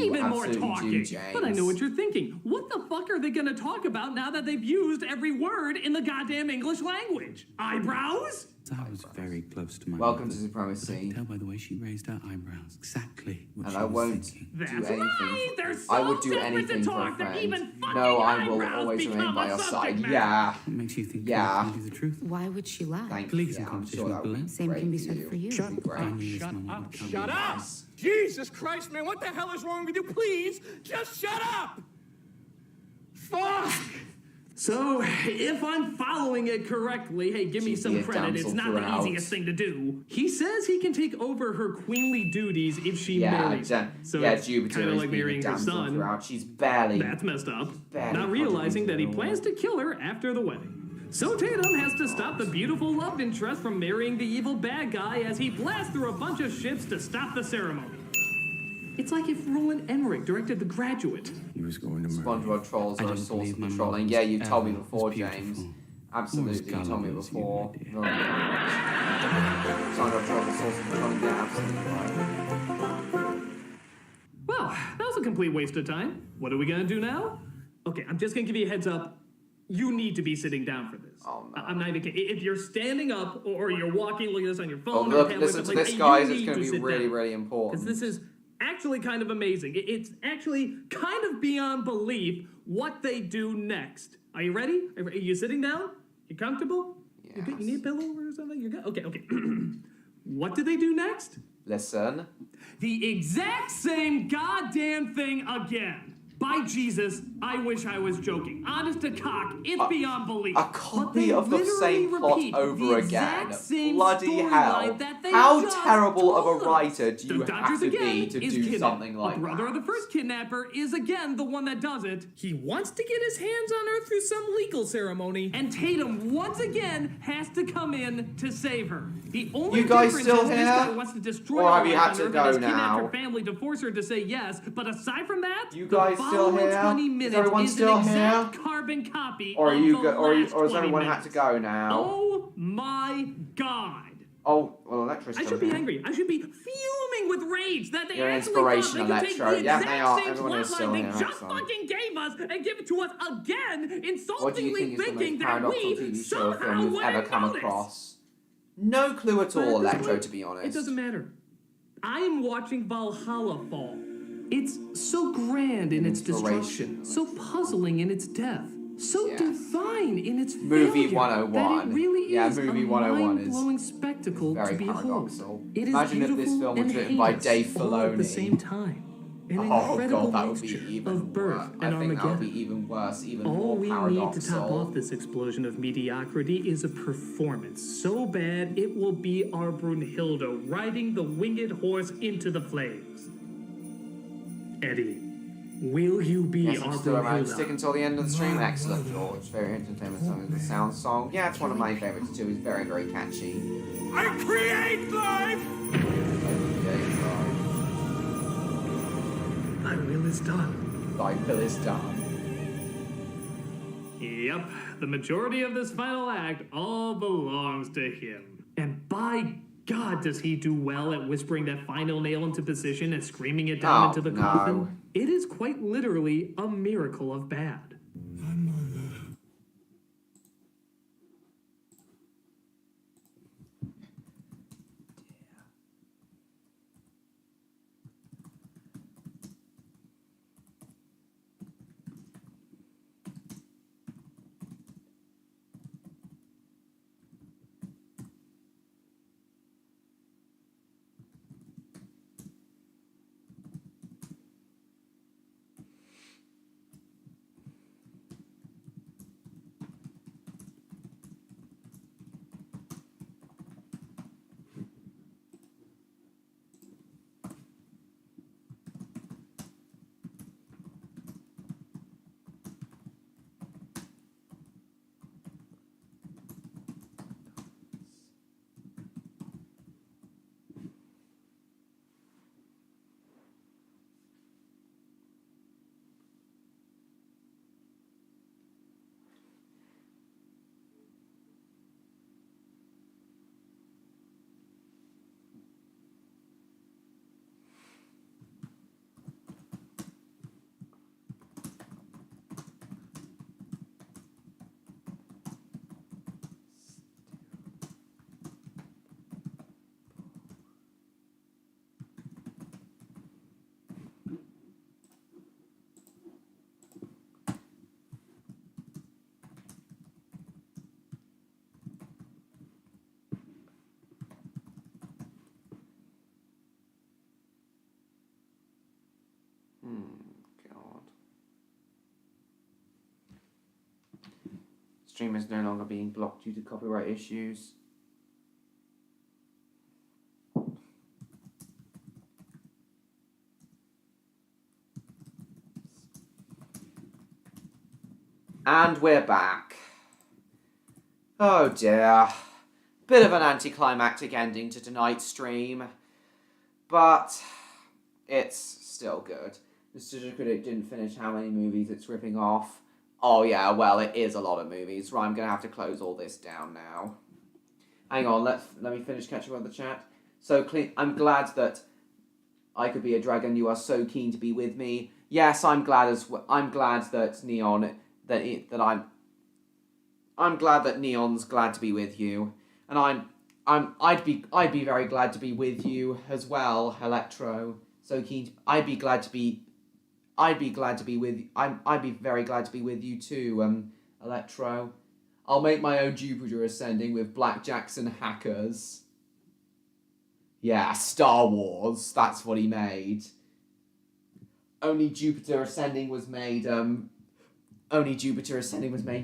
even more absolutely talking. do, James. But I know what you're thinking. What the fuck are they gonna talk about now that they've used every word in the goddamn English language? Eyebrows? I was very close to my Welcome mother. to Supremacy. I could tell by the way she raised her eyebrows exactly what And she I was won't thinking. do That's anything. right. They're so I would do desperate anything to for a talk that friend. even fucking No, I will eyebrows always remain become by a your subject side. matter. Yeah. What makes you think Yeah. I told you the truth? Why would she lie? Thank Police you. in Yeah, I'm competition sure with that would Berlin. be Same great can be for said you. for you. It'd be great. I knew this moment would come. Shut up! Jesus Christ, man, what the hell is wrong with you? Please, just shut up! Fuck! So, if I'm following it correctly, hey, give me She'd some be a credit. It's damsel not the throughout. easiest thing to do. He says he can take over her queenly duties if she Yeah, marries him. So yeah, it's Jupiter kind of is like being a marrying her damsel son. throughout. She's barely. That's messed up. Barely Not realizing that he contributing plans to kill her after the wedding. So Tatum has to stop the beautiful love interest from marrying the evil bad guy as he blasts through a bunch of ships to stop the ceremony. It's like if Roland Emmerich directed The Graduate. He was going to murder. SpongeBob trolls I are a don't source believe of my the mom trolling. was Yeah, you told me ever before, as beautiful. James. Or Absolutely, as you told me gullible as you, before. my dear. No, SpongeBob trolls are a source of the trolling. Yeah, absolutely right. Well, that was a complete waste of time. What are we gonna do now? Okay, I'm just gonna give you a heads up. You need to be sitting down for this. Oh, no. I'm not even kidding. If you're standing up or you're walking, look at this on your Oh, phone. look, or tablet, listen to like, this, you guys. It's need going to be sit really, down. really important. Because this is actually kind of amazing. It's actually kind of beyond belief what they do next. Are you ready? Are you sitting down? You comfortable? Yes. You good? You need a pillow or something? You're good? Okay. What do they do next? Listen. The exact same goddamn thing again. By Jesus, I wish I was joking. Honest to cock, it's beyond belief. A copy of the same plot over again. Bloody hell. How How terrible of a writer do you have to be to do something like that? The brother of the first kidnapper is again the one that does it. He wants to get his hands on her through some legal ceremony. And Tatum once again has to come in to save her. The only You guys difference still is this here? guy wants to destroy Or her have you life had on to Earth go and has kidnapped now? her family to force her to say yes. But aside from that, You guys the still following here? 20 Is minutes everyone is still an exact here? carbon copy Or are of you the go, or last has 20 everyone minutes. had to go now? Oh my God. Oh, well, Electra's I still should be here. angry. I should be fuming with rage that they You're an actually thought inspiration, they could take Electro. the Yeah, exact they are. same Everyone is plotline still they here, just excellent. fucking gave us and give it to us again, What do you insultingly think is the thinking most that paradoxical we TV show or film somehow you've ever wouldn't come notice? across? No clue at But all, at this Electro, point, to be honest. It doesn't matter. I am watching Valhalla fall. It's so grand in its destruction, so puzzling in its death, so divine in its Movie failure, 101. that it really Yeah, is Movie a 101 is mind-blowing spectacle very to behold. paradoxical. It is Imagine if this beautiful film was and written by heinous Dave all at the Filoni. same time. An Oh incredible god, that would be mixture even of birth worse. and I think that would Armageddon. be even worse, even All more we paradoxical. need to top off this explosion of mediocrity is a performance so bad it will be our Brunhilde riding the winged horse into the flames. Eddie, will you be Yes, our I'm still around. Brunhilde? Stick until the end of the stream. Excellent, George. Very entertainment song. The sound song. Yeah, it's one of my favorites too. It's very, very catchy. I create life! Thy will is done. Thy will is done. Yep, the majority of this final act all belongs to him. And by God, does he do well at whispering that final nail into position and screaming it down into the coffin? It is quite literally a miracle of bad. God. Stream is no longer being blocked due to copyright issues. And we're back. Oh dear. Bit of an anticlimactic ending to tonight's stream. But it's still good. The studio critic didn't finish how many movies it's ripping off. Oh yeah, well, it is a lot of movies. Right, I'm going to have to close all this down now. Hang on, let me finish catching up with the chat. So, I'm glad that I could be a dragon. You are so keen to be with me. Yes, I'm glad as well. I'm glad that Neon, that I'm I'm glad that Neon's glad to be with you, and I'd be very glad to be with you as well, Electro. So keen. I'd be very glad to be with you too, Electro. I'll make my own Jupiter Ascending with blackjacks and hackers. Yeah, Star Wars. That's what he made. Only Jupiter Ascending was made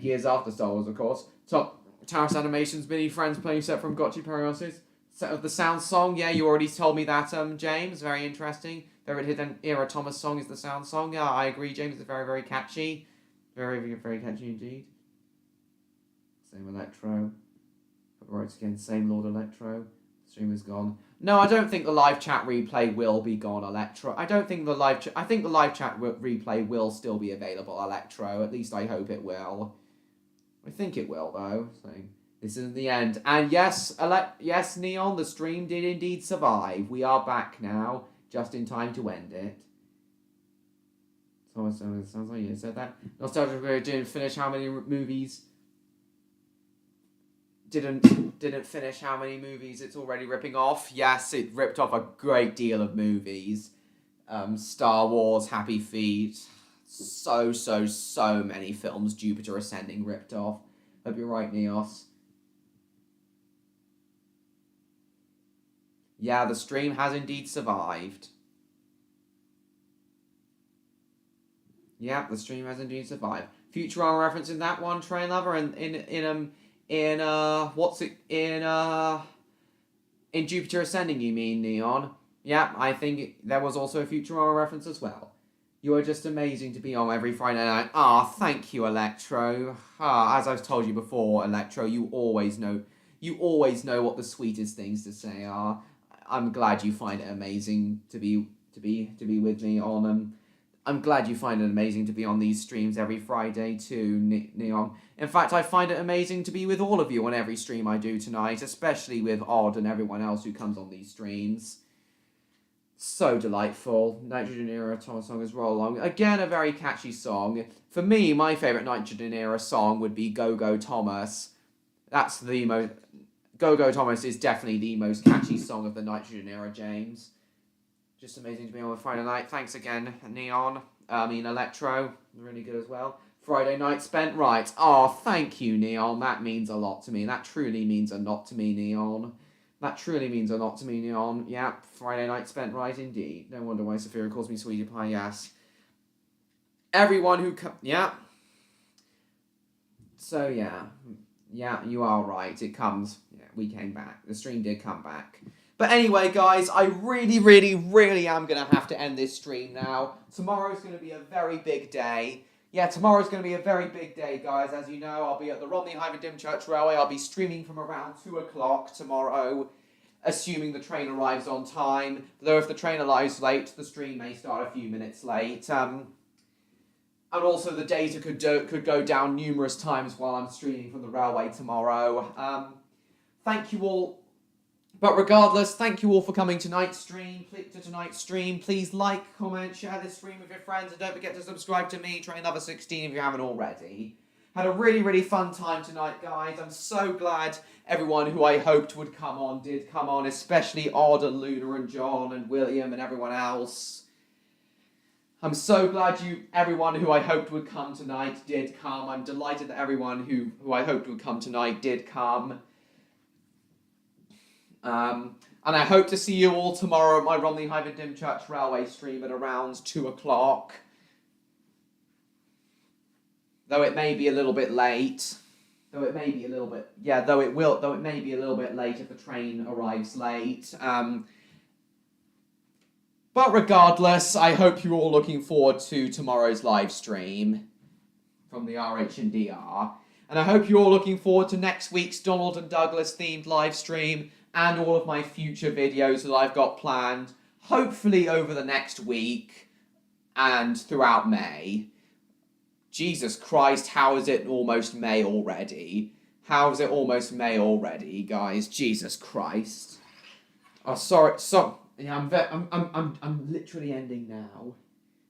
years after Star Wars, of course. Top Taurus Animations, Mini Friends playing set from Gotchi Periosys. Set of the sound song, yeah, you already told me that, James. Very interesting. Favorite hidden era Thomas song is the sound song. Yeah, I agree, James. It's very, very catchy. Very, very, very catchy indeed. Same Electro. Right again, same Lord Electro. Stream is gone. No, I don't think the live chat replay will be gone, Electro. I think the live chat replay will still be available, Electro. At least I hope it will. I think it will, though. So, this is the end. And yes, yes, Neon, the stream did indeed survive. We are back now, just in time to end it. So it sounds like you said that. Nostalgia didn't finish how many movies? Didn't finish how many movies it's already ripping off. Yes, it ripped off a great deal of movies. Star Wars, Happy Feet. So many films Jupiter Ascending ripped off. Hope you're right, Neos. Yeah, the stream has indeed survived. Yeah, the stream has indeed survived. Futurama reference in that one, Train Lover, and in Jupiter Ascending, you mean, Neon? Yeah, I think there was also a Futurama reference as well. You are just amazing to be on every Friday night. Thank you, Electro. As I've told you before, Electro, you always know what the sweetest things to say are. I'm glad you find it amazing to be with me on I'm glad you find it amazing to be on these streams every Friday too, Neon. In fact, I find it amazing to be with all of you on every stream I do tonight, especially with Odd and everyone else who comes on these streams. So delightful. Nitrogen Era Thomas song is Roll Along. Again, a very catchy song. For me, my favourite Nitrogen Era song would be Go Go Thomas. That's the most... Go Go Thomas is definitely the most catchy song of the Nitrogen Era, James. Just amazing to be on a Friday night. Thanks again, Neon. Electro. Really good as well. Friday night spent right. Thank you, Neon. That means a lot to me. That truly means a lot to me, Neon. That truly means a lot to me, Neon. Yeah, Friday night spent right indeed. No wonder why Sophia calls me Sweetie Pie, yes. Everyone who... Yeah. So, yeah. Yeah, you are right. It comes... Yeah, we came back. The stream did come back. But anyway, guys, I really am going to have to end this stream now. Tomorrow's going to be a very big day. Yeah, tomorrow's going to be a very big day, guys. As you know, I'll be at the Romney-Dymchurch Railway. I'll be streaming from around 2 o'clock tomorrow, assuming the train arrives on time. Though if the train arrives late, the stream may start a few minutes late. And also the data could go down numerous times while I'm streaming from the railway tomorrow. Thank you all. But regardless, thank you all for coming to tonight's stream. Please like, comment, share this stream with your friends, and don't forget to subscribe to me, Train Lover 16, if you haven't already. Had a really fun time tonight, guys. I'm so glad everyone who I hoped would come on did come on, especially Odd and Luna and John and William and everyone else. I'm so glad everyone who I hoped would come tonight did come. I'm delighted that everyone who I hoped would come tonight did come. And I hope to see you all tomorrow at my Romney-Dymchurch Railway stream at around 2 o'clock. Though it may be a little bit late. Though it may be a little bit late if the train arrives late. But regardless, I hope you're all looking forward to tomorrow's live stream from the RH&DR. And I hope you're all looking forward to next week's Donald and Douglas themed live stream and all of my future videos that I've got planned, hopefully over the next week and throughout May. Jesus Christ, how is it almost May already? How is it almost May already, guys? Jesus Christ. Oh, sorry. Yeah, I'm literally ending now.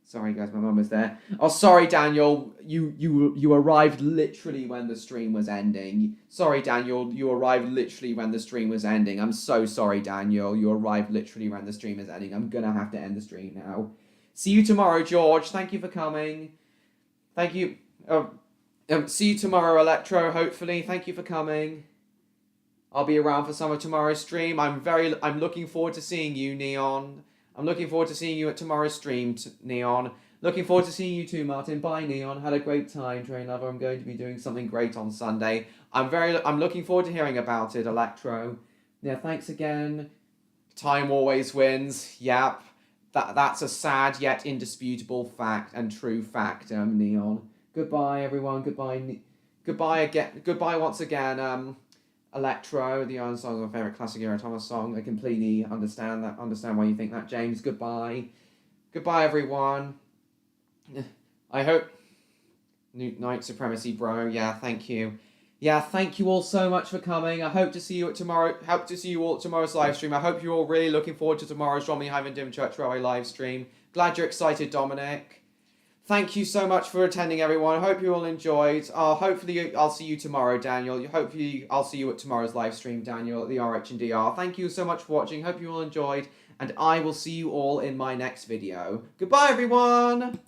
Sorry, guys, my mum was there. Oh, sorry, Daniel. You arrived literally when the stream was ending. Sorry, Daniel. You arrived literally when the stream was ending. I'm so sorry, Daniel. You arrived literally when the stream is ending. I'm gonna have to end the stream now. See you tomorrow, George. Thank you for coming. Thank you. See you tomorrow, Electro. Hopefully, thank you for coming. I'll be around for some of tomorrow's stream. I'm looking forward to seeing you, Neon. I'm looking forward to seeing you at tomorrow's stream, Neon. Looking forward to seeing you too, Martin. Bye, Neon. Had a great time, Train Lover. I'm going to be doing something great on Sunday. I'm looking forward to hearing about it, Electro. Yeah, thanks again. Time always wins. Yep. That's a sad yet indisputable fact and true fact, Neon. Goodbye, everyone. Goodbye again. Goodbye once again, Electro. The Iron Song is my favourite classic era Thomas song. I completely understand that. Understand why you think that, James. Goodbye. Goodbye, everyone. I hope... Night Supremacy, bro. Yeah, thank you. Yeah, thank you all so much for coming. I hope to see you at tomorrow. Hope to see you all at tomorrow's live stream. I hope you're all really looking forward to tomorrow's Romney Hyman Dim Church Railway live stream. Glad you're excited, Dominic. Thank you so much for attending, everyone. Hope you all enjoyed. Hopefully, I'll see you tomorrow, Daniel. Hopefully, I'll see you at tomorrow's live stream, Daniel, at the RH&DR. Thank you so much for watching. Hope you all enjoyed. And I will see you all in my next video. Goodbye, everyone!